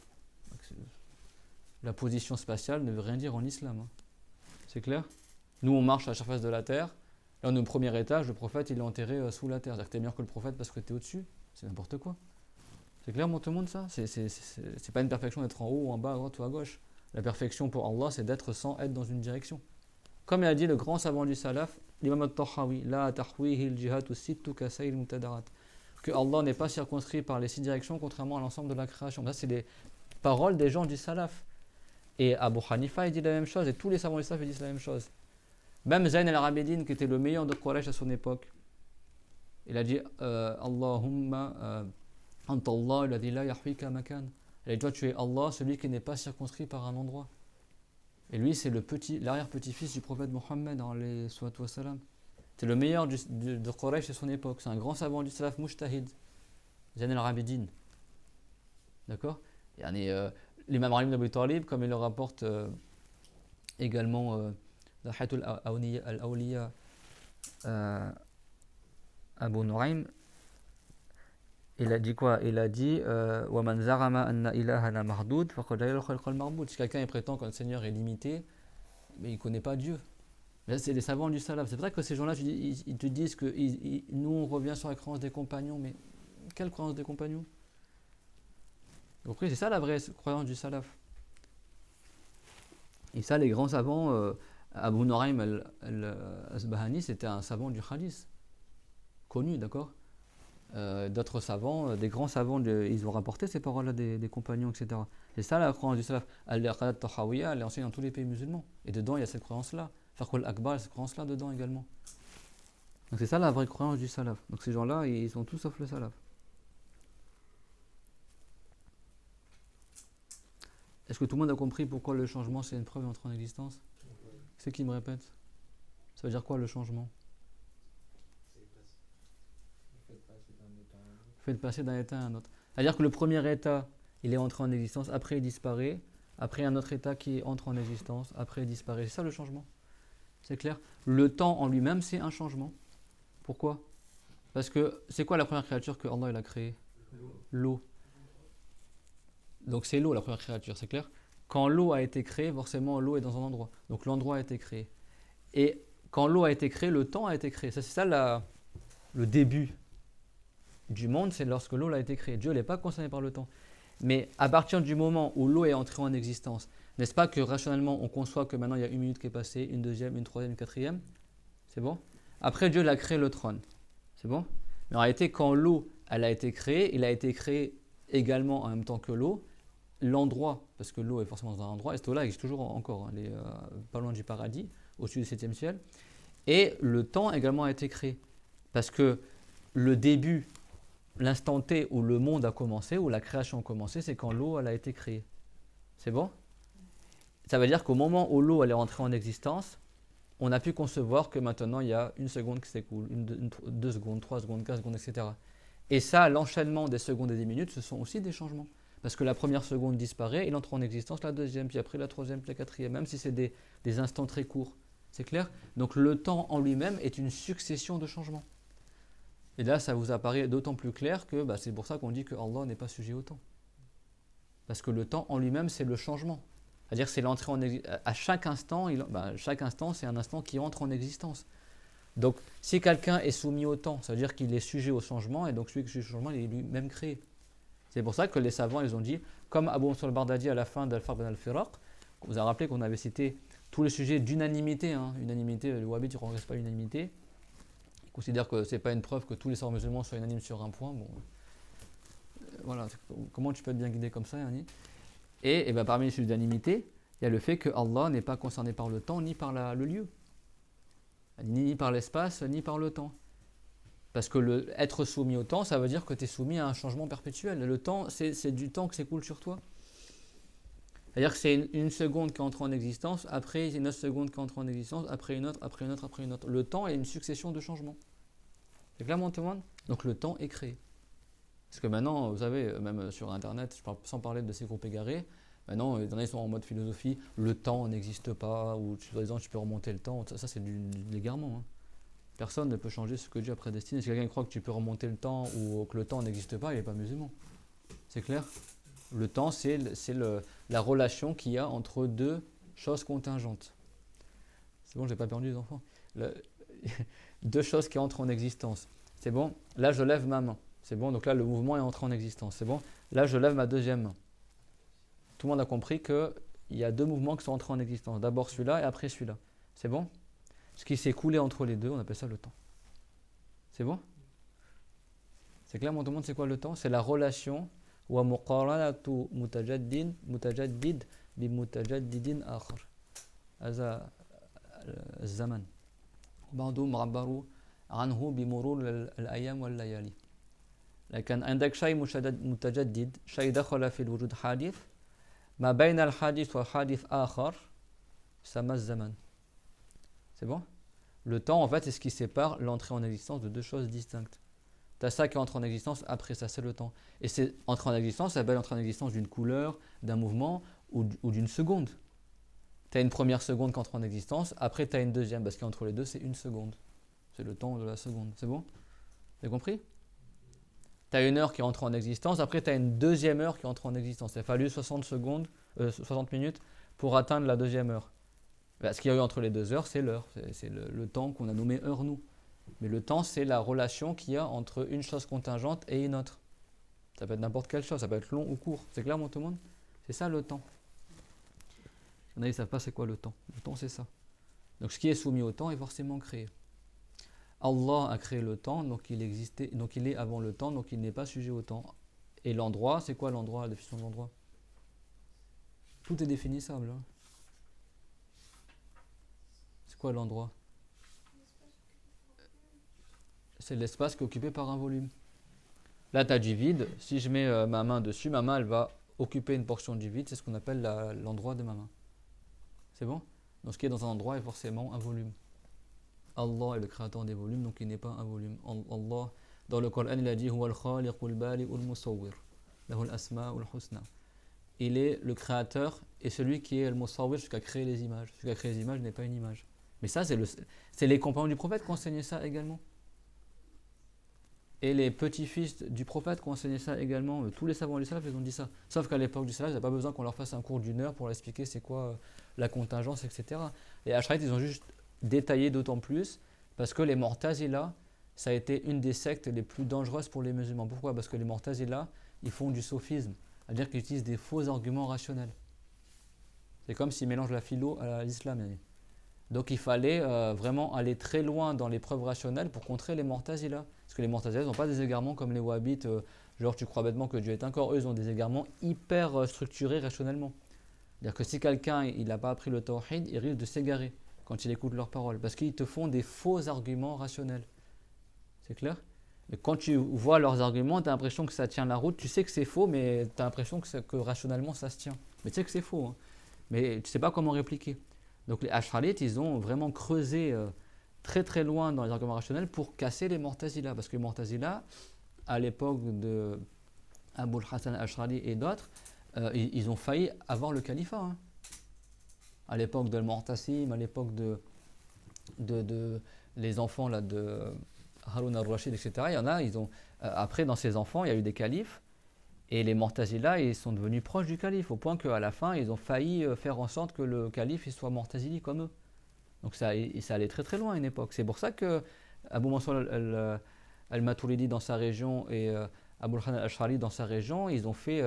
La position spatiale ne veut rien dire en islam. C'est clair? Nous, on marche à la surface de la terre. Là, on est au premier étage, le prophète il est enterré sous la terre. C'est-à-dire que tu es meilleur que le prophète parce que tu es au-dessus. C'est n'importe quoi. C'est clair, tout le monde, ça? C'est pas une perfection d'être en haut ou en bas, à droite ou à gauche. La perfection pour Allah, c'est d'être sans être dans une direction. Comme il a dit le grand savant du salaf, l'imam al-Tahawi, la tahwihi al-jihatu sittu kasayl mutadarat, que Allah n'est pas circonscrit par les 6 directions contrairement à l'ensemble de la création. Ça, c'est les paroles des gens du salaf. Et Abu Hanifa, il dit la même chose, et tous les savants du salaf, ils disent la même chose. Même Zayn al-Abidin, qui était le meilleur de Quraysh à son époque, il a dit Allahumma anta Allah alladhi la yahwika makan. Il a dit toi, tu es Allah, celui qui n'est pas circonscrit par un endroit. Et lui, c'est l'arrière-petit-fils du prophète Mohammed, c'est le meilleur de Quraysh à son époque. C'est un grand savant du salaf mujtahid, Zayn al-Abidin. D'accord? L'imam Ali ibn Abi Talib, comme il le rapporte également Zahatul al-Awliya Abu Nu'aym, il a dit quoi? Il a dit وَمَنْ زَعَمَ أَنَّ إِلَهَنَا مَحْدُودٌ فَقَدْ جَهِلَ الْخَلْقَ الْمَعْبُودِ. Si quelqu'un prétend qu'un Seigneur est limité, mais il ne connaît pas Dieu. Là, c'est les savants du salaf. C'est pour ça que ces gens-là, ils te disent que nous, on revient sur la croyance des compagnons. Mais quelle croyance des compagnons? Vous comprenez? C'est ça la vraie croyance du salaf. Et ça, les grands savants, Abu Nu'aym al-Asbahani, c'était un savant du hadith, connu, d'accord? D'autres savants, des grands savants, ils ont rapporté ces paroles-là des compagnons, etc. C'est ça la croyance du salaf. Al-Qadat Tahawiyya, elle est enseignée dans tous les pays musulmans. Et dedans, il y a cette croyance-là. Farqul Akbar, cette croyance-là dedans également. Donc c'est ça la vraie croyance du salaf. Donc ces gens-là, ils sont tous sauf le salaf. Est-ce que tout le monde a compris pourquoi le changement c'est une preuve d'entrée en existence? C'est qui me répète? Ça veut dire quoi le changement? Fait de passer d'un état à un autre. C'est-à-dire que le premier état, il est entré en existence, après il disparaît, après un autre état qui entre en existence, après il disparaît. C'est ça le changement. C'est clair? Le temps en lui-même, c'est un changement. Pourquoi? Parce que c'est quoi la première créature que Allah il a créée? L'eau. Donc c'est l'eau la première créature, c'est clair? Quand l'eau a été créée, forcément l'eau est dans un endroit. Donc l'endroit a été créé. Et quand l'eau a été créée, le temps a été créé. Ça, c'est ça le début du monde, c'est lorsque l'eau a été créée. Dieu n'est pas concerné par le temps. Mais à partir du moment où l'eau est entrée en existence, n'est-ce pas que rationnellement on conçoit que maintenant il y a une minute qui est passée, une deuxième, une troisième, une quatrième? C'est bon? Après Dieu a créé le trône. C'est bon? Mais en réalité, quand l'eau elle a été créée, il a été créé également en même temps que l'eau, l'endroit, parce que l'eau est forcément dans un endroit, et cette eau-là existe toujours encore, elle est pas loin du paradis, au-dessus du septième ciel. Et le temps également a été créé. Parce que le début, l'instant T où le monde a commencé, où la création a commencé, c'est quand l'eau elle a été créée. C'est bon? Ça veut dire qu'au moment où l'eau elle est entrée en existence, on a pu concevoir que maintenant il y a une seconde qui s'écoule, deux secondes, 3 secondes, 4 secondes, etc. Et ça, l'enchaînement des secondes et des minutes, ce sont aussi des changements. Parce que la première seconde disparaît, il entre en existence la deuxième, puis après la troisième, puis la quatrième, même si c'est des instants très courts. C'est clair? Donc le temps en lui-même est une succession de changements. Et là, ça vous apparaît d'autant plus clair que c'est pour ça qu'on dit que Allah n'est pas sujet au temps. Parce que le temps en lui-même, c'est le changement. C'est-à-dire c'est l'entrée en existence. À chaque instant, chaque instant, c'est un instant qui entre en existence. Donc, si quelqu'un est soumis au temps, ça veut dire qu'il est sujet au changement, et donc celui qui est sujet au changement, il est lui-même créé. C'est pour ça que les savants, ils ont dit, comme Abu Mansur al-Bardadi à la fin d'Al-Farq ben al-Firaq, on vous a rappelé qu'on avait cité tous les sujets d'unanimité. Unanimité, le wahhabite ne regrette pas l'unanimité. Il considère que ce n'est pas une preuve que tous les savants musulmans soient unanimes sur un point. Bon, voilà, comment tu peux être bien guidé comme ça, Yanni? Et parmi les sujets d'unanimité, il y a le fait que Allah n'est pas concerné par le temps ni par le lieu, ni par l'espace, ni par le temps. Parce que être soumis au temps, ça veut dire que tu es soumis à un changement perpétuel. Le temps, c'est du temps qui s'écoule sur toi. C'est-à-dire que c'est une seconde qui entre en existence, après une autre seconde qui entre en existence, après une autre, après une autre, après une autre. Le temps est une succession de changements. C'est clair, mon témoin? Donc le temps est créé. Parce que maintenant, vous savez, même sur Internet, sans parler de ces groupes égarés, maintenant, les derniers sont en mode philosophie, le temps n'existe pas, ou soi-disant tu peux remonter le temps. Ça c'est du l'égarement. Personne ne peut changer ce que Dieu a prédestiné. Si quelqu'un croit que tu peux remonter le temps ou que le temps n'existe pas, il n'est pas musulman. C'est clair? Le temps, c'est la relation qu'il y a entre deux choses contingentes. C'est bon, je n'ai pas perdu les enfants. Deux choses qui entrent en existence. C'est bon? Là, je lève ma main. C'est bon? Donc là, le mouvement est entré en existence. C'est bon? Là, je lève ma deuxième main. Tout le monde a compris qu'il y a deux mouvements qui sont entrés en existence. D'abord celui-là et après celui-là. C'est bon? Ce qui s'est coulé entre les deux, on appelle ça le temps. C'est bon? C'est clair, mon tout le monde, c'est quoi le temps? C'est la relation wa muqaranatu mutajaddid bi mutajaddidin akhar. هذا الزمن بعضهم عبروا عنه بمرور الأيام والليالي. لكن عندك شيء متجدد شيء دخل في الوجود حادث ما بين الحادث وحادث آخر يسمى الزمن. C'est bon? Le temps, en fait, c'est ce qui sépare l'entrée en existence de deux choses distinctes. Tu as ça qui entre en existence, après ça, c'est le temps. Et c'est entrer en existence, ça s'appelle entrer en existence d'une couleur, d'un mouvement ou d'une seconde. Tu as une première seconde qui entre en existence, après tu as une deuxième, parce qu'entre les deux, c'est une seconde. C'est le temps de la seconde. C'est bon? Vous avez compris? Tu as une heure qui entre en existence, après tu as une deuxième heure qui entre en existence. Il a fallu 60 minutes pour atteindre la deuxième heure. Ce qu'il y a eu entre les 2 heures, c'est l'heure. C'est le temps qu'on a nommé heure, nous. Mais le temps, c'est la relation qu'il y a entre une chose contingente et une autre. Ça peut être n'importe quelle chose, ça peut être long ou court. C'est clair, mon tout le monde? C'est ça le temps. Il y en a, ils ne savent pas c'est quoi le temps. Le temps, c'est ça. Donc ce qui est soumis au temps est forcément créé. Allah a créé le temps, donc il existait, donc il est avant le temps, donc il n'est pas sujet au temps. Et l'endroit, c'est quoi l'endroit, la définition de l'endroit? Tout est définissable. C'est quoi l'endroit? c'est l'espace qui est occupé par un volume. Là, tu as du vide. Si je mets ma main dessus, ma main, elle va occuper une portion du vide. C'est ce qu'on appelle l'endroit de ma main. C'est bon? Donc, ce qui est dans un endroit est forcément un volume. Allah est le créateur des volumes, donc il n'est pas un volume. Allah, dans le Coran, il a dit Huwa al-khaliqul bari'ul musawwir. Lahul asma'ul husna. Il est le créateur et celui qui est le musawwir, celui qui a créé les images. Celui qui a créé les images n'est pas une image. Mais ça, c'est les compagnons du prophète qui enseignaient ça également. Et les petits-fils du prophète qui ont enseigné ça également. Tous les savants du salaf, ils ont dit ça. Sauf qu'à l'époque du salaf, ils n'avaient pas besoin qu'on leur fasse un cours d'1 heure pour leur expliquer c'est quoi la contingence, etc. Les Ash'arites, ils ont juste détaillé d'autant plus parce que les Mu'tazila, ça a été une des sectes les plus dangereuses pour les musulmans. Pourquoi? Parce que les Mu'tazila, ils font du sophisme, c'est-à-dire qu'ils utilisent des faux arguments rationnels. C'est comme s'ils mélangent la philo à l'islam. Donc il fallait vraiment aller très loin dans les preuves rationnelles pour contrer les Mu'tazila. Parce que les Mu'tazila n'ont pas des égarements comme les Wahhabites, genre tu crois bêtement que Dieu est un corps. Eux, ils ont des égarements hyper structurés rationnellement. C'est-à-dire que si quelqu'un n'a pas appris le tawhid, il risque de s'égarer quand il écoute leurs paroles. Parce qu'ils te font des faux arguments rationnels. C'est clair? Mais quand tu vois leurs arguments, tu as l'impression que ça tient la route. Tu sais que c'est faux, mais tu as l'impression que rationnellement ça se tient. Mais tu sais que c'est faux. Hein. Mais tu ne sais pas comment répliquer. Donc les Ash'arites, ils ont vraiment creusé très très loin dans les arguments rationnels pour casser les Mu'tazila. Parce que les Mu'tazila, à l'époque de Abul Hassan al-Ash'ari et d'autres, ils ont failli avoir le califat. Hein. À l'époque de Al-Mu'tasim, à l'époque de les enfants là, de Harun al-Rashid, etc. Il y en a, après dans ces enfants, il y a eu des califes. Et les Mu'tazila, ils sont devenus proches du calife, au point qu'à la fin, ils ont failli faire en sorte que le calife il soit Mu'tazili comme eux. Donc ça allait très très loin à une époque. C'est pour ça que Abu Mansur al-Maturidi dans sa région et Abu al-Hasan al-Ash'ari dans sa région, ils ont fait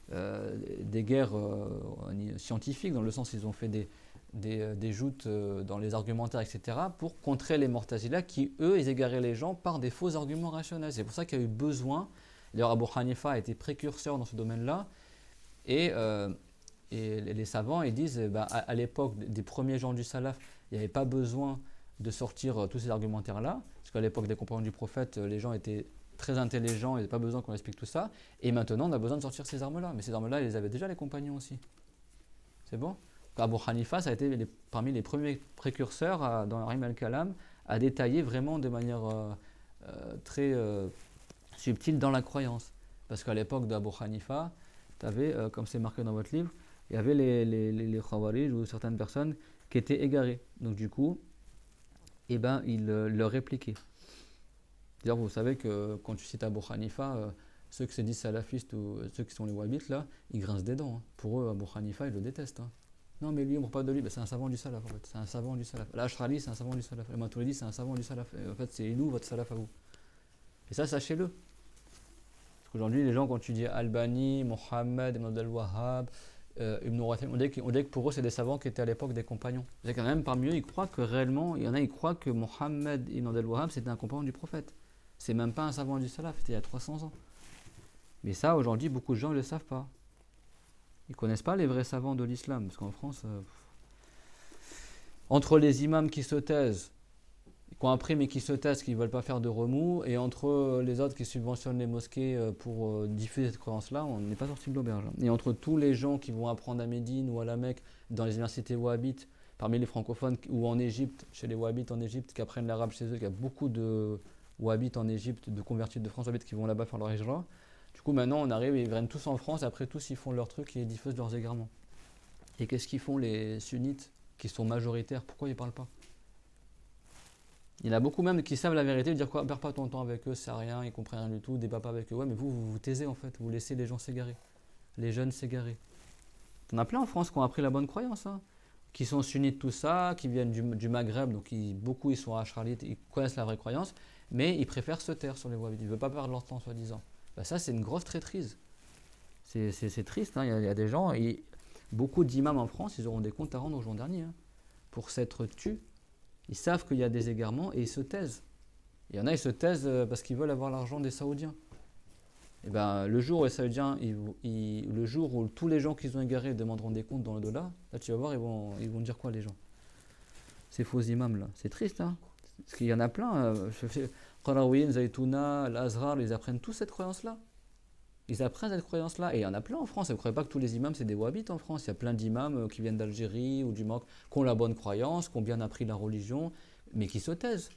des guerres scientifiques, dans le sens ils ont fait des joutes dans les argumentaires, etc., pour contrer les Mu'tazila qui, eux, ils égaraient les gens par des faux arguments rationnels. C'est pour ça qu'il y a eu besoin. D'ailleurs, Abu Hanifa a été précurseur dans ce domaine-là. Et les savants ils disent à l'époque des premiers gens du salaf, il n'y avait pas besoin de sortir tous ces argumentaires-là. Parce qu'à l'époque des compagnons du prophète, les gens étaient très intelligents, il n'y avait pas besoin qu'on explique tout ça. Et maintenant, on a besoin de sortir ces armes-là. Mais ces armes-là, ils les avaient déjà les compagnons aussi. C'est bon? Abu Hanifa, ça a été parmi les premiers précurseurs dans Rim al-Kalam à détailler vraiment de manière très subtile dans la croyance. Parce qu'à l'époque d'Abu Hanifa, tu avais, comme c'est marqué dans votre livre, il y avait les Khawarij ou certaines personnes qui étaient égarées. Donc du coup, ils leur répliquaient. D'ailleurs, vous savez que quand tu cites Abu Hanifa, ceux qui se disent salafistes ou ceux qui sont les wahhabites, là, ils grincent des dents. Hein. Pour eux, Abu Hanifa, ils le détestent. Hein. Non, mais lui, on ne parle pas de lui, c'est un savant du salaf en fait. C'est un savant du salaf. L'Ashrali, c'est un savant du salaf. Le Maturidi, c'est un savant du salaf. Et en fait, c'est nous, votre salaf à vous. Et ça, sachez-le. Parce qu'aujourd'hui, les gens, quand tu dis Albani, Mohammed, Ibn al-Wahhab, Ibn Rathim, on dit que pour eux, c'est des savants qui étaient à l'époque des compagnons. C'est quand même parmi eux, ils croient que réellement, il y en a, ils croient que Mohammed Ibn al-Wahhab, c'était un compagnon du prophète. C'est même pas un savant du salaf, c'était il y a 300 ans. Mais ça, aujourd'hui, beaucoup de gens ne le savent pas. Ils ne connaissent pas les vrais savants de l'islam. Parce qu'en France, entre les imams qui se taisent, qui ont appris mais qui se taisent, qui ne veulent pas faire de remous, et entre les autres qui subventionnent les mosquées pour diffuser cette croyance-là, on n'est pas sorti de l'auberge. Et entre tous les gens qui vont apprendre à Médine ou à la Mecque, dans les universités wahhabites, parmi les francophones, ou en Égypte, chez les wahhabites en Égypte, qui apprennent l'arabe chez eux, il y a beaucoup de wahhabites en Égypte, de convertis de France wahhabites qui vont là-bas faire leur hijra. Du coup, maintenant, on arrive, ils viennent tous en France, et après tous, ils font leur truc et ils diffusent leurs égarements. Et qu'est-ce qu'ils font les sunnites, qui sont majoritaires? Pourquoi ils ne parlent pas? Il y en a beaucoup même qui savent la vérité, dire quoi, perds pas ton temps avec eux, c'est rien, ils comprennent rien du tout, débat pas avec eux. Ouais, mais vous vous taisez en fait, vous laissez les gens s'égarer, les jeunes s'égarer. On a plein en France qui ont appris la bonne croyance, hein, qui sont sunnites, tout ça, qui viennent du Maghreb, donc beaucoup ils sont ashralites, ils connaissent la vraie croyance, mais ils préfèrent se taire sur les wahhabites, ils ne veulent pas perdre leur temps soi-disant. Ça, c'est une grosse traîtrise. C'est triste, hein. Il y a des gens, beaucoup d'imams en France, ils auront des comptes à rendre au jour dernier hein, pour s'être tus. Ils savent qu'il y a des égarements et ils se taisent. Il y en a, ils se taisent parce qu'ils veulent avoir l'argent des Saoudiens. Et le jour où les Saoudiens, le jour où tous les gens qu'ils ont égarés demanderont des comptes dans le dollar, là tu vas voir, ils vont dire quoi les gens? Ces faux imams là, c'est triste, hein. Parce qu'il y en a plein. Qarawiyyin, Zaytouna, Al-Azhar, ils apprennent tous cette croyance-là. Ils apprennent cette croyance-là. Et il y en a plein en France. Et vous ne croyez pas que tous les imams, c'est des wahhabites en France. Il y a plein d'imams qui viennent d'Algérie ou du Maroc, qui ont la bonne croyance, qui ont bien appris la religion, mais qui se taisent.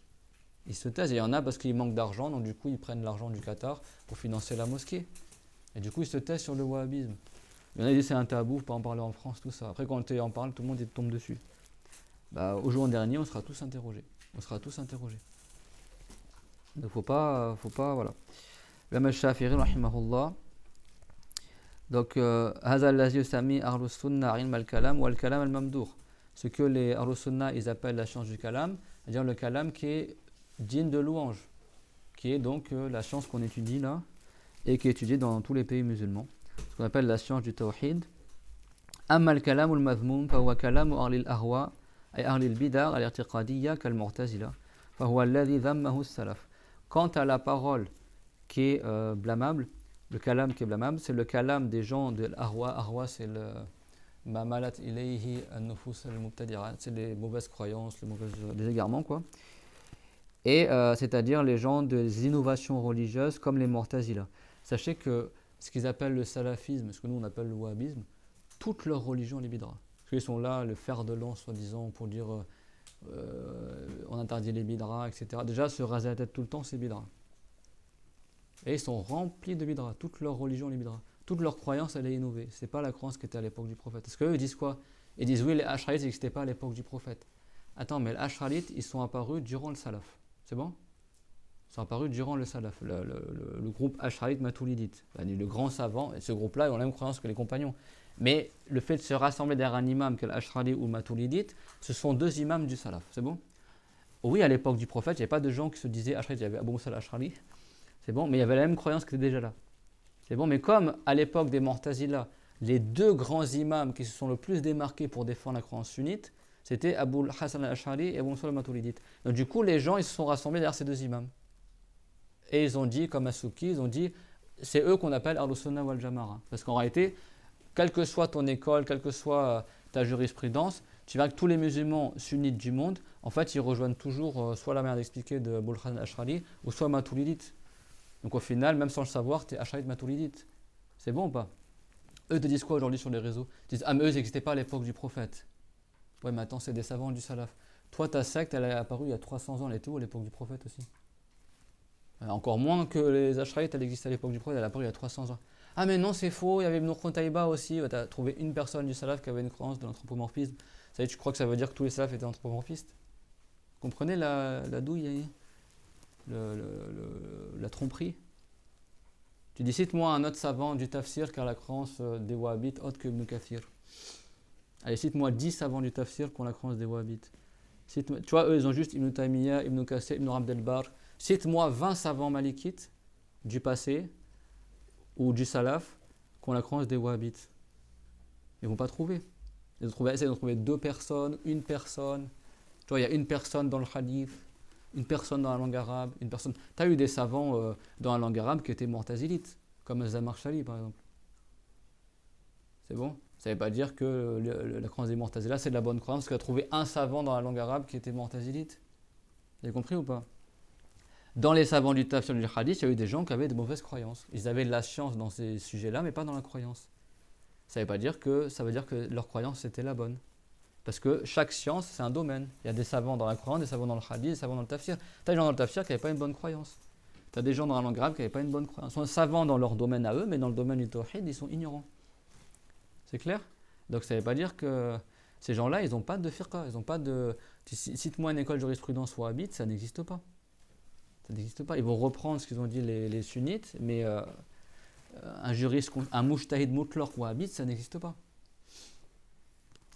Ils se taisent. Et il y en a parce qu'ils manquent d'argent, donc du coup, ils prennent l'argent du Qatar pour financer la mosquée. Et du coup, ils se taisent sur le wahhabisme. Il y en a qui disent c'est un tabou, il ne faut pas en parler en France, tout ça. Après, quand tu en parles, tout le monde tombe dessus. Bah, au jour dernier, on sera tous interrogés. On sera tous interrogés. Donc, faut pas, voilà. L'imam al-Shafi'i, rahimahullah. Donc, هذا الذي يسمى أهل السنة علم الكلام والكلام الممدوح. Ce que les Ahlus Sunnah ils appellent la science du kalam, c'est-à-dire le kalam qui est digne de louange, qui est donc la science qu'on étudie là et qui est étudiée dans tous les pays musulmans, ce qu'on appelle la science du tawhid. أما الكلام المذموم فهو كلام أهل الأهواء أي أهل البدع الاعتقادية كالمعتزلة فهو الذي ذمه السلف. Quant à la parole qui est blâmable, le kalam qui est blâmable, c'est le kalam des gens de l'ahwa. Ahwa, c'est le mamalat ilayhi an-nufus al-mubtadi'a, c'est les mauvaises croyances, les égarements, quoi. Et c'est-à-dire les gens des innovations religieuses comme les Mu'tazila. Sachez que ce qu'ils appellent le salafisme, ce que nous on appelle le wahhabisme, toute leur religion est bid'a. Parce qu'ils sont là, le fer de lance, soi-disant, pour dire on interdit les bid'a, etc. Déjà, se raser la tête tout le temps, c'est bid'a. Et ils sont remplis de bid'a. Toute leur religion est bid'a. Toute leur croyance, elle est innovée. C'est pas la croyance qui était à l'époque du prophète. Parce qu'eux, ils disent quoi? Ils disent oui, les Ashralites n'existaient pas à l'époque du prophète. Attends, mais les Ashralites, ils sont apparus durant le Salaf. C'est bon? Ils sont apparus durant le Salaf, le groupe Ashralite Matoulidite. Le grand savant, et ce groupe-là, ils ont la même croyance que les compagnons. Mais le fait de se rassembler derrière un imam, qu'est l'Ashrali ou Matoulidite, ce sont deux imams du Salaf. C'est bon? Oui, à l'époque du prophète, il n'y avait pas de gens qui se disaient Ashralite. Il y avait Abu Musa al-Ashrali. C'est bon, mais il y avait la même croyance qui était déjà là. C'est bon, mais comme à l'époque des Mu'tazila, les deux grands imams qui se sont le plus démarqués pour défendre la croyance sunnite, c'était Abu Hassan al-Ash'ari et Abu Musa al-Maturidite. Donc du coup, les gens ils se sont rassemblés derrière ces deux imams. Et ils ont dit, comme As-Souki, ils ont dit, c'est eux qu'on appelle Ahlus-Sunnah wal Jama'a. Parce qu'en réalité, quelle que soit ton école, quelle que soit ta jurisprudence, tu verras que tous les musulmans sunnites du monde, en fait, ils rejoignent toujours soit la manière d'expliquer de Abu Hassan al-Ash'ari, ou soit Maturidite. Donc au final, même sans le savoir, tu es Ash'arite Maturidite. C'est bon ou pas? Eux te disent quoi aujourd'hui sur les réseaux? Ils disent ah mais eux ils n'existaient pas à l'époque du prophète. Ouais mais attends, c'est des savants du salaf. Toi ta secte elle est apparue il y a 300 ans, elle était où à l'époque du prophète aussi? Encore moins que les Ash'arites, elle existait à l'époque du prophète, elle est apparue il y a 300 ans. Ah mais non c'est faux, il y avait Ibn Qutayba aussi, tu as trouvé une personne du salaf qui avait une croyance de l'anthropomorphisme. Ça y est, tu crois que ça veut dire que tous les salafs étaient anthropomorphistes? Vous comprenez la douille, la tromperie? Tu dis, cite-moi un autre savant du tafsir car la croyance des wahhabites autre que Ibn Kathir. Allez, cite-moi 10 savants du tafsir qui ont la croyance des wahhabites. Tu vois, eux, ils ont juste Ibn Taymiyyah, Ibn Kathir, Ibn Abd al-Barr. Cite-moi 20 savants malikites du passé ou du salaf qui ont la croyance des wahhabites. Ils ne vont pas trouver. Ils ont trouvé deux personnes, une personne. Tu vois, il y a une personne dans le hadith, une personne dans la langue arabe, une personne. Tu as eu des savants dans la langue arabe qui étaient mu'tazilites, comme Zamarshali par exemple. C'est bon? Ça ne veut pas dire que la croyance des mu'tazila c'est de la bonne croyance, parce qu'il a trouvé un savant dans la langue arabe qui était mu'tazilite. Vous avez compris ou pas? Dans les savants du tafsir du hadith, il y a eu des gens qui avaient de mauvaises croyances. Ils avaient de la science dans ces sujets-là, mais pas dans la croyance. Ça veut dire que leur croyance c'était la bonne. Parce que chaque science, c'est un domaine. Il y a des savants dans la Coran, des savants dans le hadith, des savants dans le tafsir. Tu as des gens dans le tafsir qui n'avaient pas une bonne croyance. Tu as des gens dans la langue arabe qui n'avaient pas une bonne croyance. Ils sont savants dans leur domaine à eux, mais dans le domaine du tawhid, ils sont ignorants. C'est clair? Donc ça ne veut pas dire que ces gens-là, ils n'ont pas de firqa. Ils n'ont pas de. Cite-moi une école de jurisprudence wahhabite, ça n'existe pas. Ça n'existe pas. Ils vont reprendre ce qu'ils ont dit les sunnites, mais un juriste, un mujtahid mutlaq wahhabite, ça n'existe pas.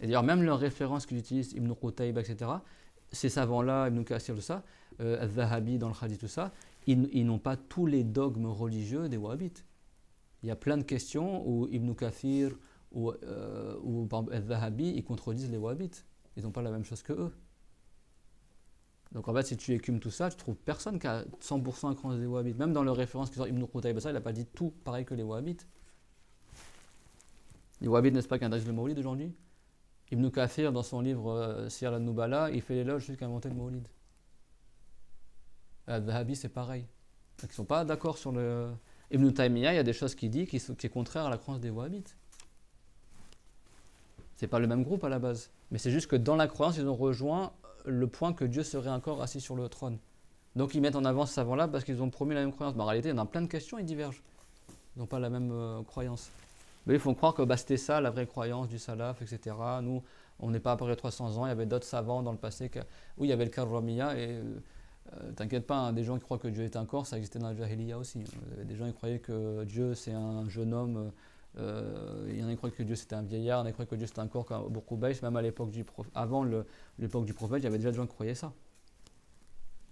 Et d'ailleurs, même leurs références qu'ils utilisent, Ibn Qutayba, etc., ces savants-là, Ibn Kathir, tout ça, Al-Zahabi dans le hadith, tout ça, ils n'ont pas tous les dogmes religieux des wahhabites. Il y a plein de questions où Ibn Kathir ou Al-Zahabi, ils contredisent les wahhabites. Ils n'ont pas la même chose que eux. Donc en fait, si tu écumes tout ça, tu trouves personne qui a 100% la croyance des wahhabites. Même dans leurs références qui sont Ibn Qutayba, ça, il n'a pas dit tout pareil que les wahhabites. Les wahhabites, n'est-ce pas, qu'un interdisent le Mawlid aujourd'hui? Ibn Kathir, dans son livre Siyar al-Nubala, il fait l'éloge jusqu'à inventer le Mawlid. Al-Dhahabi, c'est pareil. Donc, ils ne sont pas d'accord sur le. Ibn Taymiyyah, il y a des choses qu'il dit qui est contraire à la croyance des Wahhabites. C'est pas le même groupe à la base. Mais c'est juste que dans la croyance, ils ont rejoint le point que Dieu serait encore assis sur le trône. Donc ils mettent en avant ce savant-là parce qu'ils ont promis la même croyance. Mais en réalité, dans plein de questions, ils divergent. Ils n'ont pas la même croyance. Mais ils font croire que c'était ça la vraie croyance du salaf, etc. Nous, on n'est pas après 300 ans. Il y avait d'autres savants dans le passé où il y avait le karramiyya et t'inquiète pas, hein, des gens qui croient que Dieu est un corps, ça existait dans la Jahiliya aussi. Des gens qui croyaient que Dieu c'est un jeune homme, il y en a qui croyaient que Dieu c'était un vieillard, il y en a qui croyaient que Dieu c'était un corps comme Abu Qubays, même à l'époque avant l'époque du prophète, il y avait déjà des gens qui croyaient ça.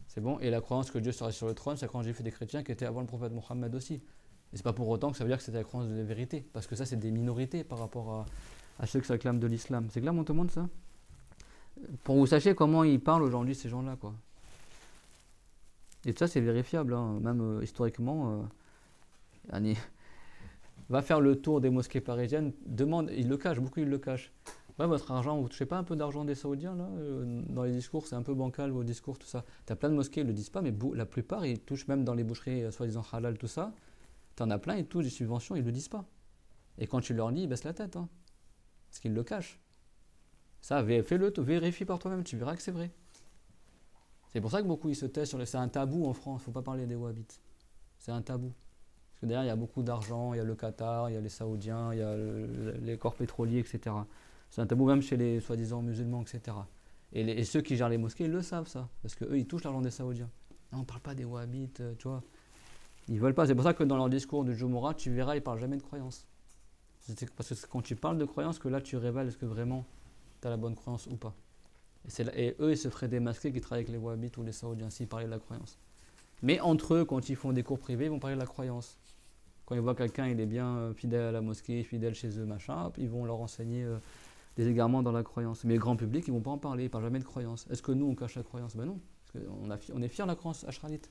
C'est bon. Et la croyance que Dieu serait sur le trône, c'est la croyance juive et des chrétiens qui étaient avant le prophète Mohammed aussi. Et c'est pas pour autant que ça veut dire que c'était la croyance de la vérité, parce que ça c'est des minorités par rapport à ceux qui s'acclament de l'islam. C'est clair, mon tout le monde, ça? Pour que vous sachiez comment ils parlent aujourd'hui ces gens-là, quoi. Et tout ça, c'est vérifiable, hein. Même historiquement. Va faire le tour des mosquées parisiennes, demande, ils le cachent, beaucoup ils le cachent. Ouais, votre argent, vous touchez pas un peu d'argent des Saoudiens, là dans les discours, c'est un peu bancal, vos discours, tout ça. T'as plein de mosquées, ils le disent pas, mais la plupart, ils touchent même dans les boucheries, soi-disant halal, tout ça. T'en as plein, ils touchent des subventions, ils le disent pas. Et quand tu leur dis, ils baissent la tête, hein, parce qu'ils le cachent. Ça, fais-le, vérifie par toi-même, tu verras que c'est vrai. C'est pour ça que beaucoup ils se taisent sur les. C'est un tabou en France, faut pas parler des Wahhabites. C'est un tabou. Parce que derrière, il y a beaucoup d'argent, il y a le Qatar, il y a les Saoudiens, il y a les corps pétroliers, etc. C'est un tabou même chez les soi-disant musulmans, etc. Et ceux qui gèrent les mosquées, ils le savent ça. Parce qu'eux, ils touchent l'argent des Saoudiens. Non, on ne parle pas des Wahhabites, tu vois. Ils veulent pas. C'est pour ça que dans leur discours du Jumu'ah, tu verras, ils ne parlent jamais de croyance. Parce que c'est quand tu parles de croyance que là, tu révèles est-ce que vraiment tu as la bonne croyance ou pas. Et eux, ils se feraient démasquer qui travaillent avec les Wahhabites ou les Saoudiens s'ils parlaient de la croyance. Mais entre eux, quand ils font des cours privés, ils vont parler de la croyance. Quand ils voient quelqu'un, il est bien fidèle à la mosquée, fidèle chez eux, machin, ils vont leur enseigner des égarements dans la croyance. Mais le grand public, ils ne vont pas en parler, ils ne parlent jamais de croyance. Est-ce que nous, on cache la croyance? Ben non. Parce on est fiers de la croyance ashranite.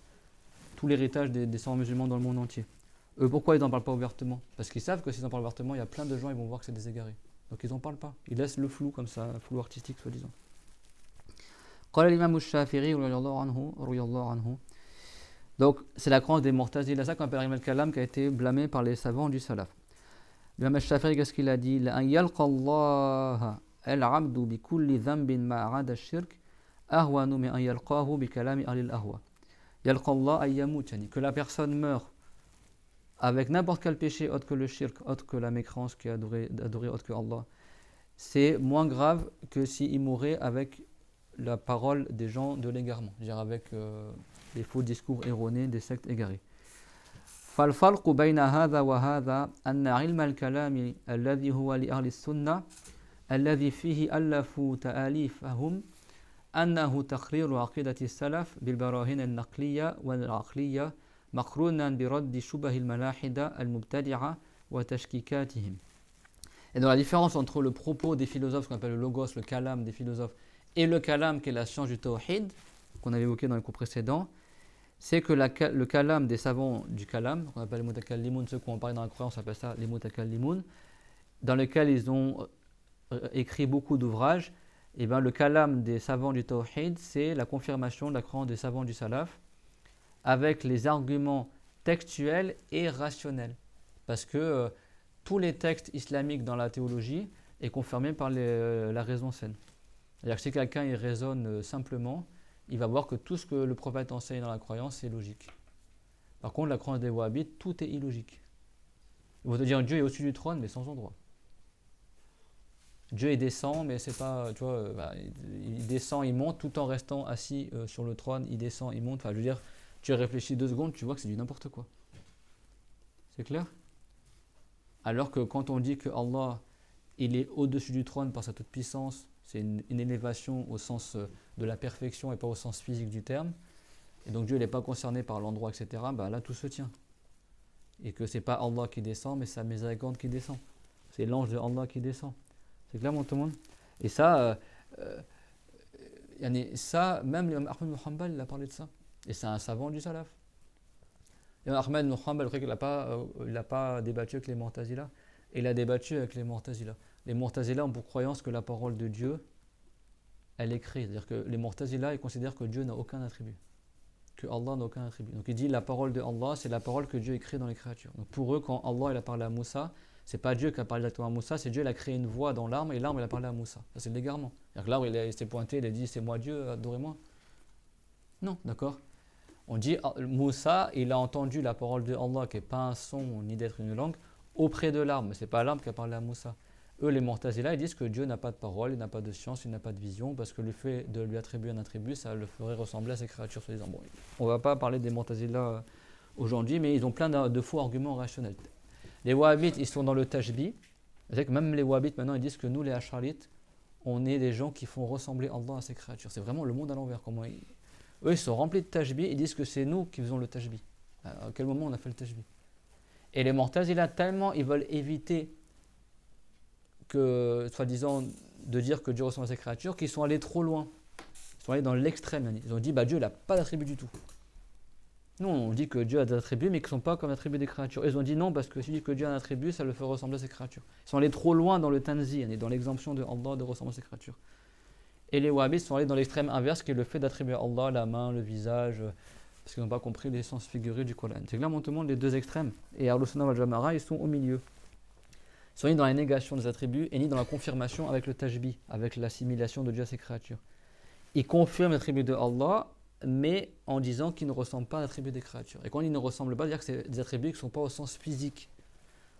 Tout l'héritage des savants musulmans dans le monde entier. Eux, pourquoi ils n'en parlent pas ouvertement? Parce qu'ils savent que s'ils en parlent ouvertement, il y a plein de gens, ils vont voir que c'est des égarés. Donc ils n'en parlent pas. Ils laissent le flou comme ça, le flou artistique, soi-disant. قال الإمام الشافعي رضي الله عنه. Donc, c'est la croyance des Mu'tazila, ça qu'on appelle Ilm al-Kalam, qui a été blâmé par les savants du Salaf. L'imam al-Shafi'i, qu'est-ce qu'il a dit? La an yalqa Allah al-abdu bi kulli dhanbin ma'ada ash-shirk ahwanu min an yalqahu bi kalami ahli al-ahwa. Yalqa Allah ay yamut, que la personne meurt avec n'importe quel péché autre que le shirk, autre que la mécréance qui est adorée autre que Allah. C'est moins grave que s'il mourait avec la parole des gens de l'égarement, c'est-à-dire avec les faux discours erronés des sectes égarées. فالفرق بين هذا وهذا أن علم الكلام الذي هو لأهل السنة الذي فيه ألفوا تآليفهم أنه تقرير عقيدة السلف بالبراهين النقلية والعقلية مقرونا برد شبه الملاحدة المبتدعة وتشكيكاتهم. Et dans la différence entre le propos des philosophes, ce qu'on appelle le logos, le kalam des philosophes, et le kalam qui est la science du tawhid, qu'on avait évoqué dans les cours précédents, c'est que le kalam des savants du kalam, qu'on appelle les mutakallimun, ceux qui ont parlé dans la croyance, on appelle ça les mutakallimun, dans lesquels ils ont écrit beaucoup d'ouvrages, et bien le kalam des savants du tawhid, c'est la confirmation de la croyance des savants du salaf, avec les arguments textuels et rationnels. Parce que tous les textes islamiques dans la théologie est confirmé par la raison saine. C'est-à-dire que si quelqu'un il raisonne simplement, il va voir que tout ce que le prophète enseigne dans la croyance, c'est logique. Par contre, la croyance des wahhabites, tout est illogique. Ils vont te dire Dieu est au-dessus du trône, mais sans endroit. Dieu il descend, mais c'est pas, tu vois, il descend, il monte, tout en restant assis sur le trône, il descend, il monte. Enfin, je veux dire, tu réfléchis 2 secondes, tu vois que c'est du n'importe quoi. C'est clair? Alors que quand on dit que Allah, il est au-dessus du trône par sa toute puissance, c'est une élévation au sens de la perfection et pas au sens physique du terme, et donc Dieu n'est pas concerné par l'endroit, etc., bah là tout se tient. Et que c'est pas Allah qui descend, mais sa miséricorde qui descend. C'est l'ange de Allah qui descend. C'est clair, mon tout le monde? Et ça, même Ahmed ibn Hanbal, il a parlé de ça. Et c'est un savant du salaf. Et Ahmed ibn Hanbal, il n'a pas débattu avec les Mu'tazila, il a débattu avec les Mu'tazila. Les Mu'tazila ont pour croyance que la parole de Dieu, elle est créée. C'est-à-dire que les Mu'tazila, ils considèrent que Dieu n'a aucun attribut. que Allah n'a aucun attribut. Donc il dit la parole de Allah, c'est la parole que Dieu écrit dans les créatures. Donc pour eux, quand Allah il a parlé à Moussa, c'est pas Dieu qui a parlé directement à Moussa, c'est Dieu il a créé une voix dans l'arbre et l'arbre il a parlé à Moussa. Ça c'est l'égarement. L'arbre il s'est pointé, il a dit c'est moi Dieu, adorez-moi. Non, d'accord. On dit Moussa il a entendu la parole de Allah qui n'est pas un son ni d'être une langue auprès de l'arbre, mais c'est pas l'arbre qui a parlé à Moussa. Eux, les Mu'tazila, ils disent que Dieu n'a pas de parole, il n'a pas de science, il n'a pas de vision, parce que le fait de lui attribuer un attribut, ça le ferait ressembler à ses créatures, soi-disant. Bon, on ne va pas parler des Mu'tazila aujourd'hui, mais ils ont plein de faux arguments rationnels. Les Wahhabites, ils sont dans le tashbih. C'est que même les Wahhabites, maintenant, ils disent que nous, les Ash'arites, on est des gens qui font ressembler Allah à ses créatures. C'est vraiment le monde à l'envers. Eux, ils sont remplis de tashbih, ils disent que c'est nous qui faisons le tashbih. À quel moment on a fait le tashbih? Et les Mu'tazila, tellement ils veulent éviter que, soi-disant, de dire que Dieu ressemble à ses créatures, qu'ils sont allés trop loin. Ils sont allés dans l'extrême. Ils ont dit, Dieu n'a pas d'attribut du tout. Non, on dit que Dieu a des attributs, mais qui ne sont pas comme attributs des créatures. Ils ont dit non, parce que si on dit que Dieu a un attribut, ça le fait ressembler à ses créatures. Ils sont allés trop loin dans le tanzi, dans l'exemption de Allah de ressembler à ses créatures. Et les wahhabistes sont allés dans l'extrême inverse, qui est le fait d'attribuer à Allah la main, le visage, parce qu'ils n'ont pas compris l'essence figurée du Coran. C'est que là, on te montre les deux extrêmes. Et Ahlus Sunnah wal Jama'a, ils sont au milieu. Ils sont ni dans la négation des attributs et ni dans la confirmation avec le tashbih, avec l'assimilation de Dieu à ses créatures. Ils confirment l'attribut de Allah, mais en disant qu'ils ne ressemblent pas à l'attribut des créatures. Et quand ils ne ressemblent pas, c'est-à-dire que c'est des attributs qui ne sont pas au sens physique.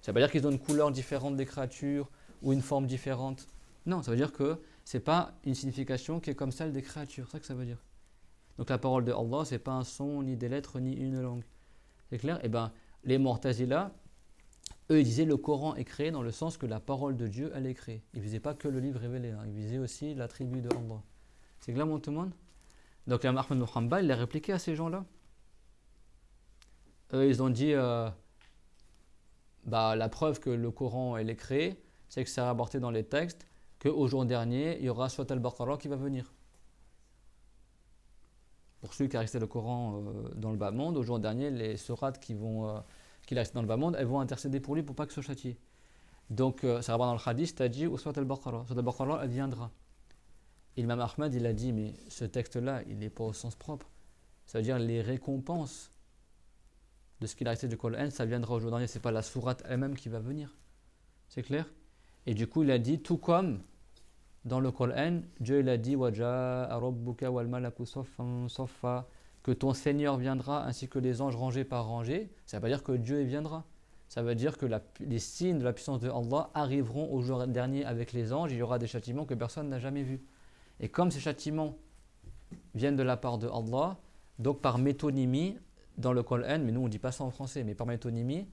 Ça ne veut pas dire qu'ils ont une couleur différente des créatures ou une forme différente. Non, ça veut dire que ce n'est pas une signification qui est comme celle des créatures. C'est ça que ça veut dire. Donc la parole de Allah, ce n'est pas un son, ni des lettres, ni une langue. C'est clair? Eh bien, les Mu'tazila, eux, ils disaient le Coran est créé dans le sens que la parole de Dieu, elle est créée. Ils ne visaient pas que le livre révélé, ils visaient aussi l'attribut de Allah. C'est clair, mon tout le monde? Donc, l'imam Ahmed ibn Hanbal, il a répliqué à ces gens-là. Eux, ils ont dit la preuve que le Coran elle est créé, c'est que c'est rapporté dans les textes qu'au jour dernier, il y aura Surat al-Baqarah qui va venir. Pour ceux qui a resté le Coran dans le bas monde, au jour dernier, les sourates qu'il a resté dans le bas monde, elles vont intercéder pour lui pour pas qu'il soit châtié. Donc, ça rapporte dans le hadith, c'est-à-dire au Surat al-Baqarah. Surat al-Baqarah, elle viendra. Et l'imam Ahmed, il a dit, mais ce texte-là, il n'est pas au sens propre. Ça veut dire les récompenses de ce qu'il a resté du Coran, ça viendra au jour dernier. Ce n'est pas la sourate elle-même qui va venir. C'est clair? Et du coup, il a dit, tout comme dans le Coran, Dieu il a dit, وَجَاءَ رَبُّكَ وَالْمَلَكُ صَفًّا صَفًّا, que ton Seigneur viendra ainsi que les anges rangés par rangée. Ça ne veut pas dire que Dieu viendra. Ça veut dire que les signes de la puissance de Allah arriveront au jour dernier avec les anges. Il y aura des châtiments que personne n'a jamais vus. Et comme ces châtiments viennent de la part de Allah, donc par métonymie, dans le Coran, mais nous on ne dit pas ça en français, mais par métonymie,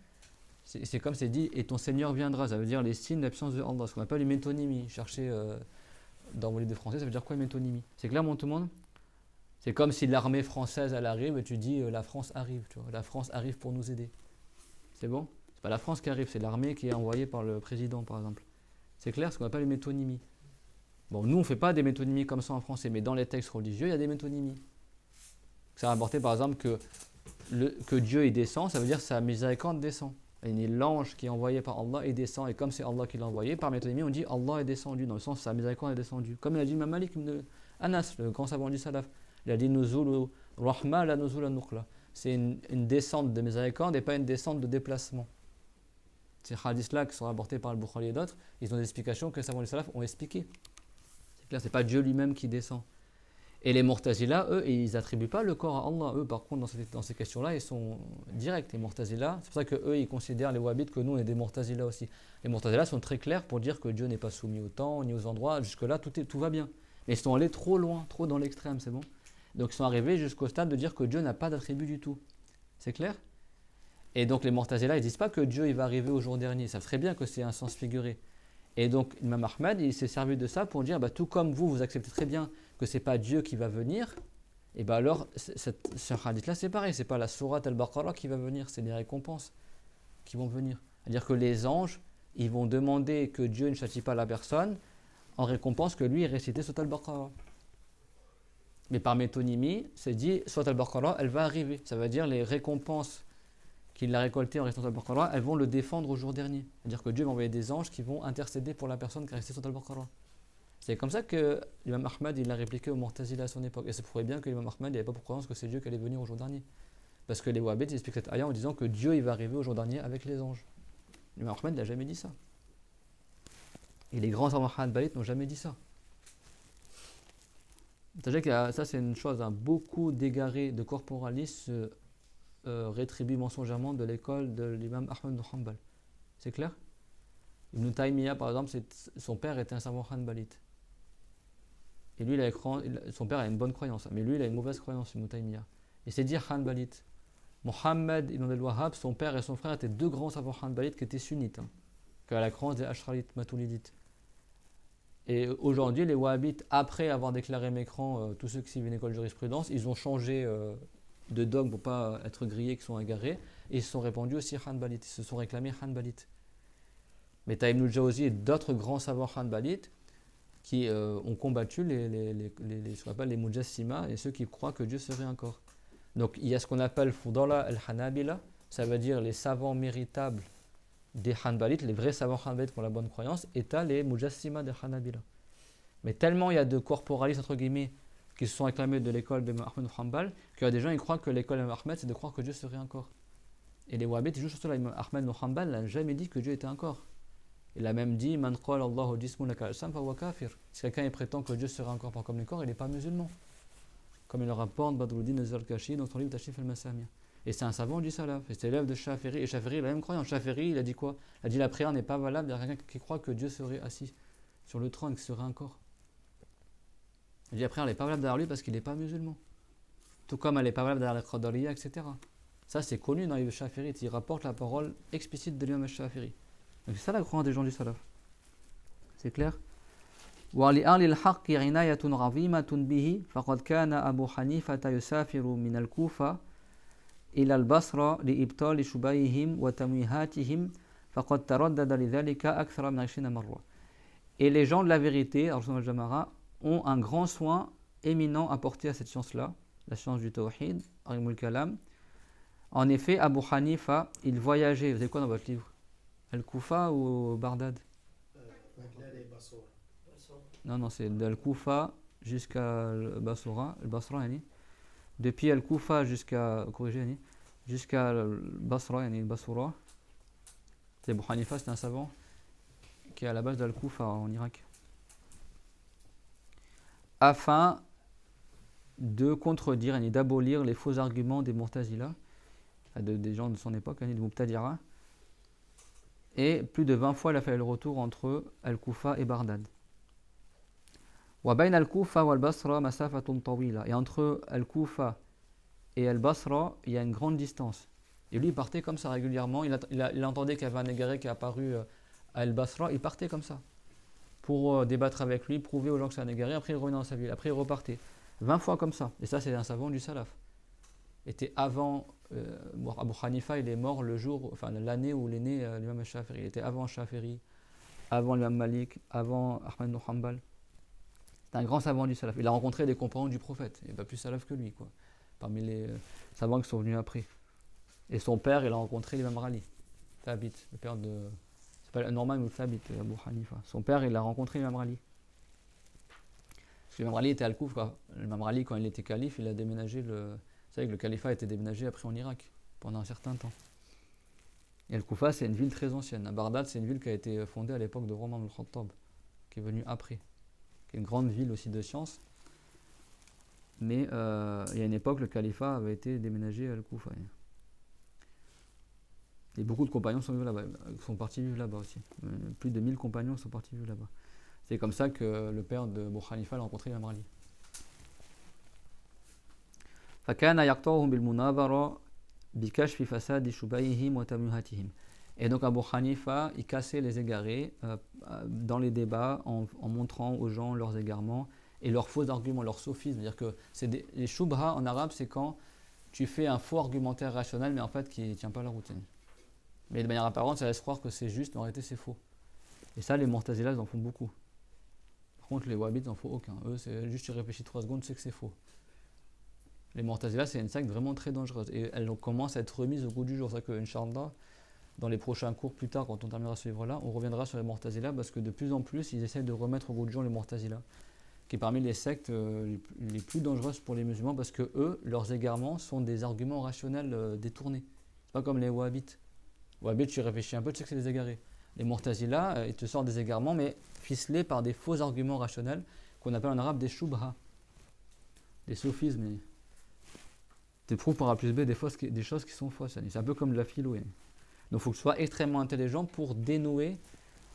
c'est comme c'est dit, et ton Seigneur viendra, ça veut dire les signes de la puissance de Allah, ce qu'on appelle une métonymie. Cherchez dans vos livres de français, ça veut dire quoi une métonymie? C'est clair, mon tout le monde? C'est comme si l'armée française elle arrive et tu dis la France arrive, tu vois, la France arrive pour nous aider. C'est bon? C'est pas la France qui arrive, c'est l'armée qui est envoyée par le président, par exemple. C'est clair, ce qu'on appelle une métonymie. Bon, nous, on ne fait pas des métonymies comme ça en français, mais dans les textes religieux, il y a des métonymies. Ça va rapporter, par exemple, que Dieu il descend, ça veut dire que sa miséricorde descend. Et l'ange qui est envoyé par Allah, il descend, et comme c'est Allah qui l'a envoyé, par métonymie, on dit Allah est descendu, dans le sens sa miséricorde est descendue. Comme il a dit Imam Malik ibn Anas, le grand savant du Salaf. Il a dit Nuzul Rahma la Nuzul al-Nuqla. C'est une descente de miséricorde et pas une descente de déplacement. Ces hadiths-là qui sont rapportés par le Bukhari et d'autres, ils ont des explications que les savants du Salaf ont expliquées. C'est pas Dieu lui-même qui descend. Et les Mu'tazila, eux, ils n'attribuent pas le corps à Allah. Eux, par contre, dans ces questions-là, ils sont directs. Les Mu'tazila, c'est pour ça qu'eux, ils considèrent les Wahhabites que nous, on est des Mu'tazila aussi. Les Mu'tazila sont très clairs pour dire que Dieu n'est pas soumis au temps, ni aux endroits. Jusque-là, tout va bien. Mais ils sont allés trop loin, trop dans l'extrême, c'est bon? Donc, ils sont arrivés jusqu'au stade de dire que Dieu n'a pas d'attribut du tout. C'est clair? Et donc, les Mu'tazila, ils ne disent pas que Dieu il va arriver au jour dernier. Ils savent très bien que c'est un sens figuré. Et donc, Imam Ahmed, il s'est servi de ça pour dire, tout comme vous acceptez très bien que ce n'est pas Dieu qui va venir, et alors, ce hadith-là, c'est pareil, ce n'est pas la sourate al-Baqarah qui va venir, c'est les récompenses qui vont venir. C'est-à-dire que les anges, ils vont demander que Dieu ne châtie pas la personne en récompense que lui ait récité Surat al-Baqarah. Mais par métonymie, c'est dit, Surat al-Baqarah, elle va arriver. Ça veut dire les récompenses qu'il a récoltées en récitant al-Baqarah, elles vont le défendre au jour dernier. C'est-à-dire que Dieu va envoyer des anges qui vont intercéder pour la personne qui a récité Surat al-Baqarah. C'est comme ça que l'imam Ahmad il a répliqué aux Mu'tazila à son époque. Et ça prouve bien que l'imam Ahmad n'avait pas pour croyance que c'est Dieu qui allait venir au jour dernier. Parce que les Wahhabites expliquent cette ayah en disant que Dieu il va arriver au jour dernier avec les anges. L'imam Ahmad n'a jamais dit ça. Et les grands savants hanbalites n'ont jamais dit ça. C'est-à-dire que ça c'est une chose, hein, beaucoup d'égarés de corporalistes se rétribuent mensongèrement de l'école de l'imam Ahmad ibn Hanbal. C'est clair? Ibn Taymiyyah par exemple, son père était un savant hanbalite. Et lui, son père a une bonne croyance, mais lui il a une mauvaise croyance, Ibn Taymiyyah. Et c'est dire hanbalite. Mohammed ibn al-Wahhab, son père et son frère étaient deux grands savants hanbalites qui étaient sunnites, hein, qui à la croyance des Ashralites, Maturidites. Et aujourd'hui, les Wahhabites, après avoir déclaré Mécran, tous ceux qui suivent une école de jurisprudence, ils ont changé de dogme pour ne pas être grillés, qui sont égarés, et ils se sont répandus aussi hanbalites, ils se sont réclamés hanbalites. Mais t'as Ibn Jawzi et d'autres grands savants hanbalites qui ont combattu ce qu'on appelle les Mujassima et ceux qui croient que Dieu serait un corps. Donc il y a ce qu'on appelle Fudala al-Hanabila, ça veut dire les savants méritables des Hanbalites, les vrais savants Hanbalites qui ont la bonne croyance, et t'as les Mujassima des Hanabila. Mais tellement il y a de corporalistes, entre guillemets, qui se sont réclamés de l'école de Ahmed Hanbal, qu'il y a des gens qui croient que l'école de Ahmed, c'est de croire que Dieu serait un corps. Et les Wahhabites, ils jouent sur cela. Ahmed Hanbal n'a jamais dit que Dieu était un corps. Il a même dit Man qala Allahu jismun kal-sam fa huwa kafir. Si quelqu'un prétend que Dieu serait un corps pas comme les corps, il n'est pas musulman. Comme il le rapporte Badruddin az-Zarkashi dans son livre Tashif al-Masami'. Et c'est un savant du salaf, et c'est l'élève de Shafiri. Et Shafiri, il a la même croyance. Shafiri, il a dit quoi? Il a dit la prière n'est pas valable derrière quelqu'un qui croit que Dieu serait assis sur le trône, que ce serait un corps. Il a dit la prière n'est pas valable derrière lui parce qu'il n'est pas musulman. Tout comme elle n'est pas valable derrière les Qadariya, etc. Ça, c'est connu dans les Shafiri. Il rapporte la parole explicite de l'imam Shafiri. Donc c'est ça la croyance des gens du salaf. C'est clair? ولأهل الحق عناية عظيمة به فقد كان أبو حنيفة يسافر من الكوفة إلى البصرة لإبطال شبههم وتمويهاتهم فقد تردد لذلك أكثر من 20 مرة. Et les gens de la vérité, Jamara, ont un grand soin éminent à porter à cette science-là, la science du Tawhid, Ilm al-Kalam. En effet, Abu Hanifa, il voyageait, vous avez quoi dans votre livre? Al-Kufa ou Bagdad? Non, c'est d'Al-Kufa jusqu'à Basra, depuis Al-Kufa jusqu'à Basra, Basra. C'est Abu Hanifa, c'est un savant qui est à la base d'Al-Kufa en Irak. Afin de contredire et d'abolir les faux arguments des Mu'tazila, des gens de son époque, des Mubtadi'a. Et plus de 20 fois, il a fait le retour entre Al-Kufa et Bagdad. وبين الكوفة والبصرة مسافة طويلة. Et entre Al-Kufa et Al-Basra, il y a une grande distance. Et lui, il partait comme ça régulièrement. Il entendait qu'il y avait un égaré qui est apparu à Al-Basra. Il partait comme ça pour débattre avec lui, prouver aux gens que c'est un égaré. Après, il revenait dans sa ville. Après, il repartait. 20 fois comme ça. Et ça, c'est un savant du salaf. Était avant Abu Hanifa, il est mort l'année où il est né l'imam al-Shafiri. Il était avant Shafiri, avant l'imam Malik, avant Ahmad ibn Hanbal. C'est un grand savant du salaf. Il a rencontré des compagnons du prophète. Il n'est pas plus salaf que lui, quoi. Parmi les savants qui sont venus après. Et son père, il a rencontré l'imam Rali, Thabit, le père de. C'est pas Norman ou Thabit, Abu Hanifa. Son père, il a rencontré l'imam Rali. Parce que l'imam Rali était à Al-Kouf. L'imam Rali, quand il était calife, il a déménagé Vous savez que le califat a été déménagé après en Irak, pendant un certain temps. Et Al-Koufa, c'est une ville très ancienne. À Bagdad, c'est une ville qui a été fondée à l'époque de Omar ibn al-Khattab, qui est venue après. Qui est une grande ville aussi de science. Mais il y a une époque, le califat avait été déménagé à Al-Koufa. Et beaucoup de compagnons sont partis vivre là-bas aussi. Plus de 1000 compagnons sont partis vivre là-bas. C'est comme ça que le père de Abu Hanifa a rencontré l'imam Ali. فكان يقطعهم بالمناظرة بكشف فساد شبههم وتمويهاتهم. Et donc Abu Hanifa, il cassait les égarés dans les débats en montrant aux gens leurs égarements et leurs faux arguments, leurs sophismes. C'est-à-dire que les shubha en arabe, c'est quand tu fais un faux argumentaire rationnel, mais en fait qui ne tient pas la route. Mais de manière apparente, ça laisse croire que c'est juste, mais en réalité c'est faux. Et ça, les Mu'tazila, ils en font beaucoup. Par contre, les Wahhabites, ils n'en font aucun. Eux, c'est juste tu réfléchis 3 secondes, tu sais que c'est faux. Les Mu'tazila, c'est une secte vraiment très dangereuse. Et elle commence à être remise au goût du jour. C'est ça que, Inch'Allah, dans les prochains cours plus tard, quand on terminera ce livre-là, on reviendra sur les Mu'tazila parce que de plus en plus, ils essaient de remettre au goût du jour les Mu'tazila, qui est parmi les sectes les plus dangereuses pour les musulmans parce que eux, leurs égarements sont des arguments rationnels détournés. C'est pas comme les Wahhabites. Les Wahhabites, tu réfléchis un peu, tu sais que c'est des égarés. Les Mu'tazila, ils te sortent des égarements, mais ficelés par des faux arguments rationnels qu'on appelle en arabe des shubha, des sophismes. Tu prouves par A plus B des choses qui sont fausses. C'est un peu comme de la philo. Donc il faut que tu sois extrêmement intelligent pour dénouer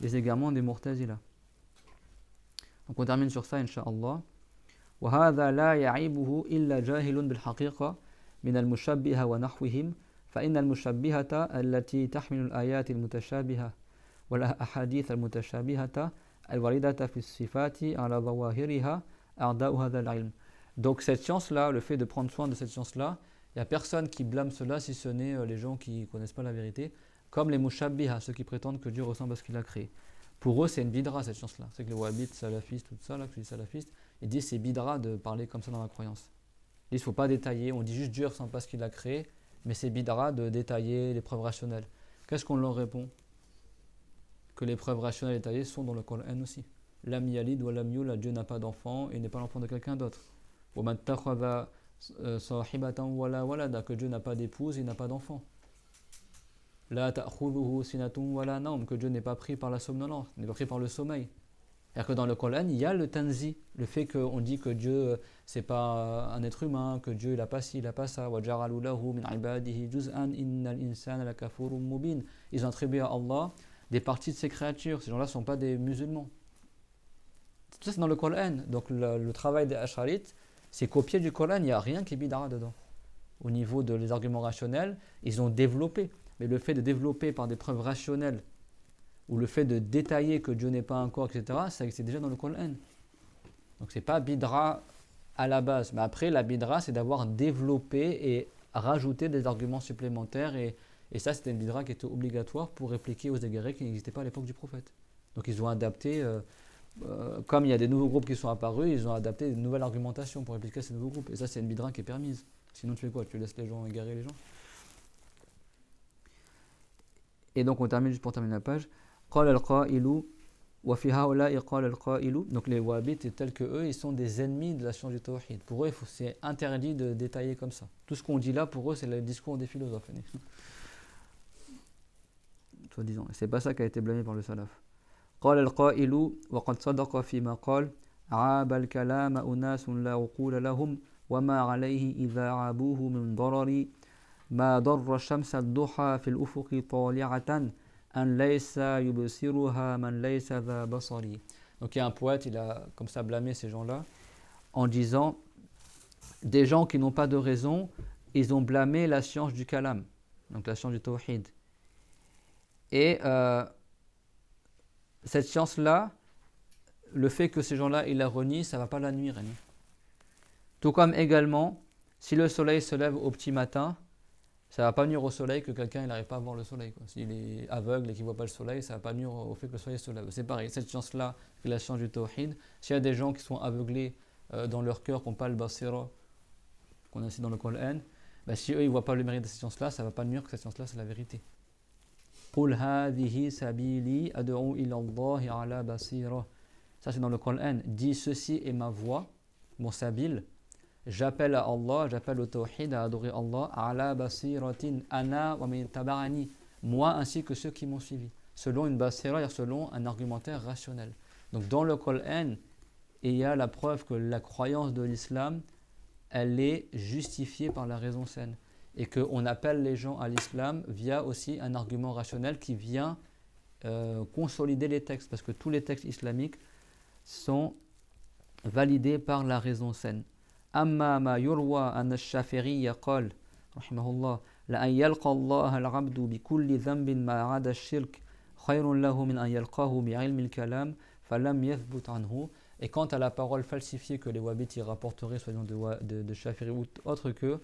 les égarements des Mu'tazila. Donc on termine sur ça, Inch'Allah. وهذا لا يعيبه إلا جاهل بالحقيقة من المشبهة ونحوهم فإن المشبهة التي تحمل الآيات المتشابهة والأحاديث المتشابهة الواردة في الصفات على ظواهرها أعداء هذا العلم. Donc cette science-là, le fait de prendre soin de cette science-là, il n'y a personne qui blâme cela si ce n'est les gens qui ne connaissent pas la vérité, comme les mushabbiha, ceux qui prétendent que Dieu ressemble à ce qu'il a créé. Pour eux, c'est une bidra cette science-là. C'est que les wahhabites, salafistes, tout ça, là, que je dis salafistes, ils disent c'est bidra de parler comme ça dans la croyance. Ils disent il ne faut pas détailler, on dit juste Dieu ressemble pas à ce qu'il a créé, mais c'est bidra de détailler les preuves rationnelles. Qu'est-ce qu'on leur répond? Que les preuves rationnelles détaillées sont dans le Coran aussi. Lam yalid wa lam yulad, Dieu n'a pas d'enfant et n'est pas l'enfant de quelqu'un d'autre. Wa man takhadha sahibatan wala walada, que Dieu n'a pas d'épouse et il n'a pas d'enfant. La ta'khudhuhu sinatun wala nawm, que Dieu n'est pas pris par la somnolence, n'est pas pris par le sommeil. C'est-à-dire que dans le Coran, il y a le tanzi, le fait qu'on dit que Dieu c'est pas un être humain, que Dieu il a pas ci, il a pas ça. Wa ja'alu lahu min ibadihi juz'an innal insana lakafurun mubin. Ils ont attribué à Allah des parties de ses créatures. Ces gens-là ne sont pas des musulmans. Tout ça c'est dans le Coran. Donc le travail des Ash'arites, c'est copier du Coran, il n'y a rien qui est bid'a dedans. Au niveau des arguments rationnels, ils ont développé. Mais le fait de développer par des preuves rationnelles, ou le fait de détailler que Dieu n'est pas un corps, etc., c'est déjà dans le Coran. Donc c'est pas bidra à la base. Mais après, la bidra, c'est d'avoir développé et rajouté des arguments supplémentaires. Et ça, c'était une bidra qui était obligatoire pour répliquer aux égarés qui n'existaient pas à l'époque du prophète. Donc ils ont adapté, comme il y a des nouveaux groupes qui sont apparus, ils ont adapté une nouvelle argumentation pour répliquer ces nouveaux groupes. Et ça, c'est une bidra qui est permise. Sinon, tu fais quoi? Tu laisses les gens égarer les gens? Et donc on termine juste pour terminer la page. قال القائل وفي هؤلاء قال القائل. Donc les wahhabites tels que eux, ils sont des ennemis de la science du tawhid. Pour eux, c'est interdit de détailler comme ça. Tout ce qu'on dit là, pour eux, c'est le discours des philosophes. Soi-disant. C'est pas ça qui a été blâmé par le salaf. قال القائل وقد صدق فيما قال عاب الكلام أناس لا عقول لهم وما عليه إذا عابوه من ضرر ما ضر الشمس الضحى في الأفق طالعة أن ليس يبصرها من ليس ذا بصري. Donc il y a un poète, il a comme ça blâmé ces gens-là en disant des gens qui n'ont pas de raison, ils ont blâmé la science du kalam, donc la science du tawhid. Et cette science-là, le fait que ces gens-là ils la renient, ça ne va pas la nuire. Tout comme également, si le soleil se lève au petit matin, ça ne va pas nuire au soleil que quelqu'un n'arrive pas à voir le soleil. S'il est aveugle et qu'il ne voit pas le soleil, ça ne va pas nuire au fait que le soleil se lève. C'est pareil, cette science-là, c'est la science du tawhid. S'il y a des gens qui sont aveuglés dans leur cœur, qui n'ont pas le basira, qu'on a ici dans le Coran, si eux ils ne voient pas le mérite de cette science-là, ça ne va pas nuire que cette science-là c'est la vérité. قُلْ هَذِهِ سَبِيلِي أَدْعُو إِلَى اللَّهِ عَلَى بَصِيرَةٍ. Ça c'est dans le Coran. Dis ceci est ma voie, mon sabil. J'appelle à Allah, j'appelle au tawhid, à adorer Allah, ala basiratin ana wa min taba'ani, moi ainsi que ceux qui m'ont suivi, selon une basira, c'est-à-dire selon un argumentaire rationnel. Donc dans le Coran, il y a la preuve que la croyance de l'islam, elle est justifiée par la raison saine, et qu'on appelle les gens à l'islam via aussi un argument rationnel qui vient consolider les textes, parce que tous les textes islamiques sont validés par la raison saine. أما ما يروى أن الشافعي قال رحمه الله لأن يلقى الله العبد بكل ذنب ما عدا الشرك خير له من أن يلقاه بعلم الكلام فلم يثبت عنه. Et quant à la parole falsifiée que les wahhabites y rapporteraient soi-disant de Shafi'i ou autre que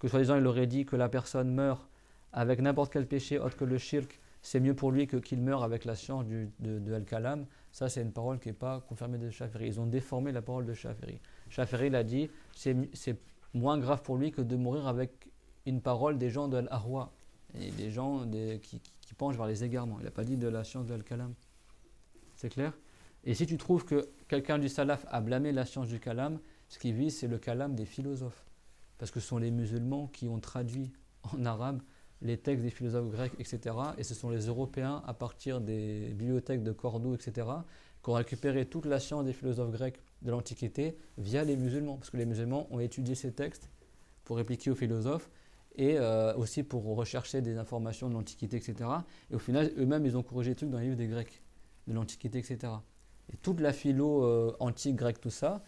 soi-disant il aurait dit que la personne meurt avec n'importe quel péché autre que le shirk, c'est mieux pour lui qu'il meure avec la science de Al-Kalam. Ça c'est une parole qui n'est pas confirmée de Shafi'i. Ils ont déformé la parole de Shafi'i. Shafi'i l'a dit, c'est moins grave pour lui que de mourir avec une parole des gens de l'Ahwa. et des gens qui penchent vers les égarements. Il n'a pas dit de la science de Al-Kalam. C'est clair? Et si tu trouves que quelqu'un du salaf a blâmé la science du kalam, ce qui vise, c'est le kalam des philosophes. Parce que ce sont les musulmans qui ont traduit en arabe les textes des philosophes grecs, etc. Et ce sont les Européens, à partir des bibliothèques de Cordoue, etc., qui ont récupéré toute la science des philosophes grecs de l'Antiquité via les musulmans. Parce que les musulmans ont étudié ces textes pour répliquer aux philosophes et aussi pour rechercher des informations de l'Antiquité, etc. Et au final, eux-mêmes, ils ont corrigé les trucs dans les livres des Grecs, de l'Antiquité, etc. Et toute la philo antique, grecque, tout ça,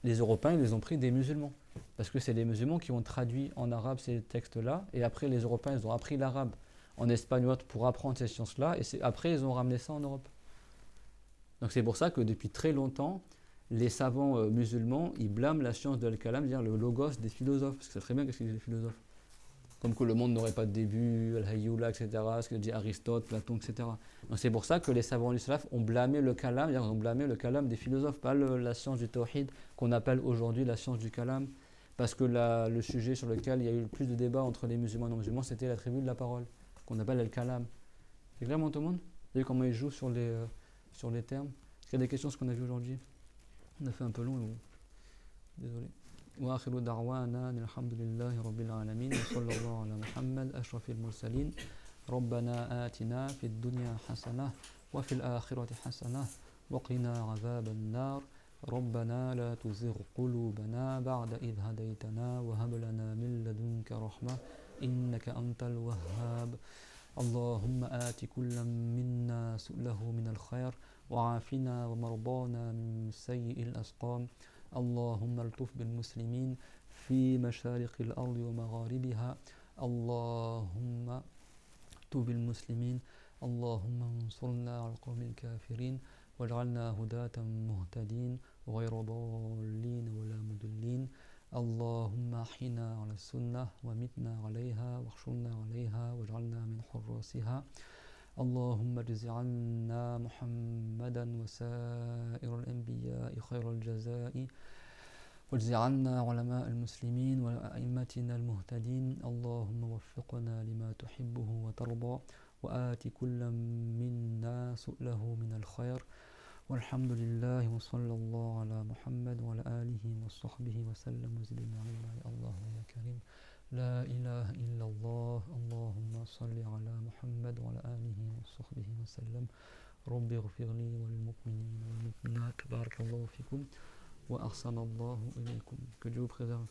les Européens, ils les ont pris des musulmans. Parce que c'est les musulmans qui ont traduit en arabe ces textes-là, et après les Européens, ils ont appris l'arabe en espagnol pour apprendre ces sciences-là, et après ils ont ramené ça en Europe. Donc c'est pour ça que depuis très longtemps, les savants musulmans, ils blâment la science de Al-Kalam, c'est-à-dire le logos des philosophes, parce que c'est très bien qu'est-ce qu'ils disent les philosophes. Comme que le monde n'aurait pas de début, Al-Hayyula, etc., ce que dit Aristote, Platon, etc. Donc c'est pour ça que les savants du salaf ont blâmé le kalam, ils ont blâmé le kalam des philosophes, pas la science du tawhid, qu'on appelle aujourd'hui la science du kalam, parce que le sujet sur lequel il y a eu le plus de débats entre les musulmans et non-musulmans, c'était l'attribut de la parole, qu'on appelle le kalam. C'est clair, tout le monde? Vous voyez comment ils jouent sur les termes? Est-ce qu'il y a des questions sur ce qu'on a vu aujourd'hui? On a fait un peu long, désolé. وآخر دعوانا الحمد لله رب العالمين وصلى الله على محمد أشرف المرسلين ربنا آتنا في الدنيا حسنة وفي الآخرة حسنة وقنا عذاب النار ربنا لا تزغ قلوبنا بعد إذ هديتنا وهب لنا من لدنك رحمة إنك أنت الوهاب اللهم آت كل منا سؤله من الخير وعافنا ومرضانا من سيء الأسقام اللهم الطف بالمسلمين في مشارق الأرض ومغاربها اللهم الطف بالمسلمين اللهم انصرنا على القوم الكافرين واجعلنا هداة مهتدين غير ضالين ولا مضلين اللهم احينا على السنة ومتنا عليها واحشرنا عليها واجعلنا من حراسها اللهم اجز عنا محمدا وسائر الأنبياء خير الجزاء واجز عنا علماء المسلمين وأئمتنا المهتدين اللهم وفقنا لما تحبه وترضى وآت كل منا سؤله من الخير والحمد لله وصلى الله على محمد وعلى آله وصحبه وسلم وزدنا الله يا كريم لا إله إلا الله اللهم صل على محمد وعلى آله وصحبه وسلم رب اغفر لي وللمؤمنين والمؤمنات بارك الله فيكم وأحسن الله إليكم. Que Dieu vous préserve.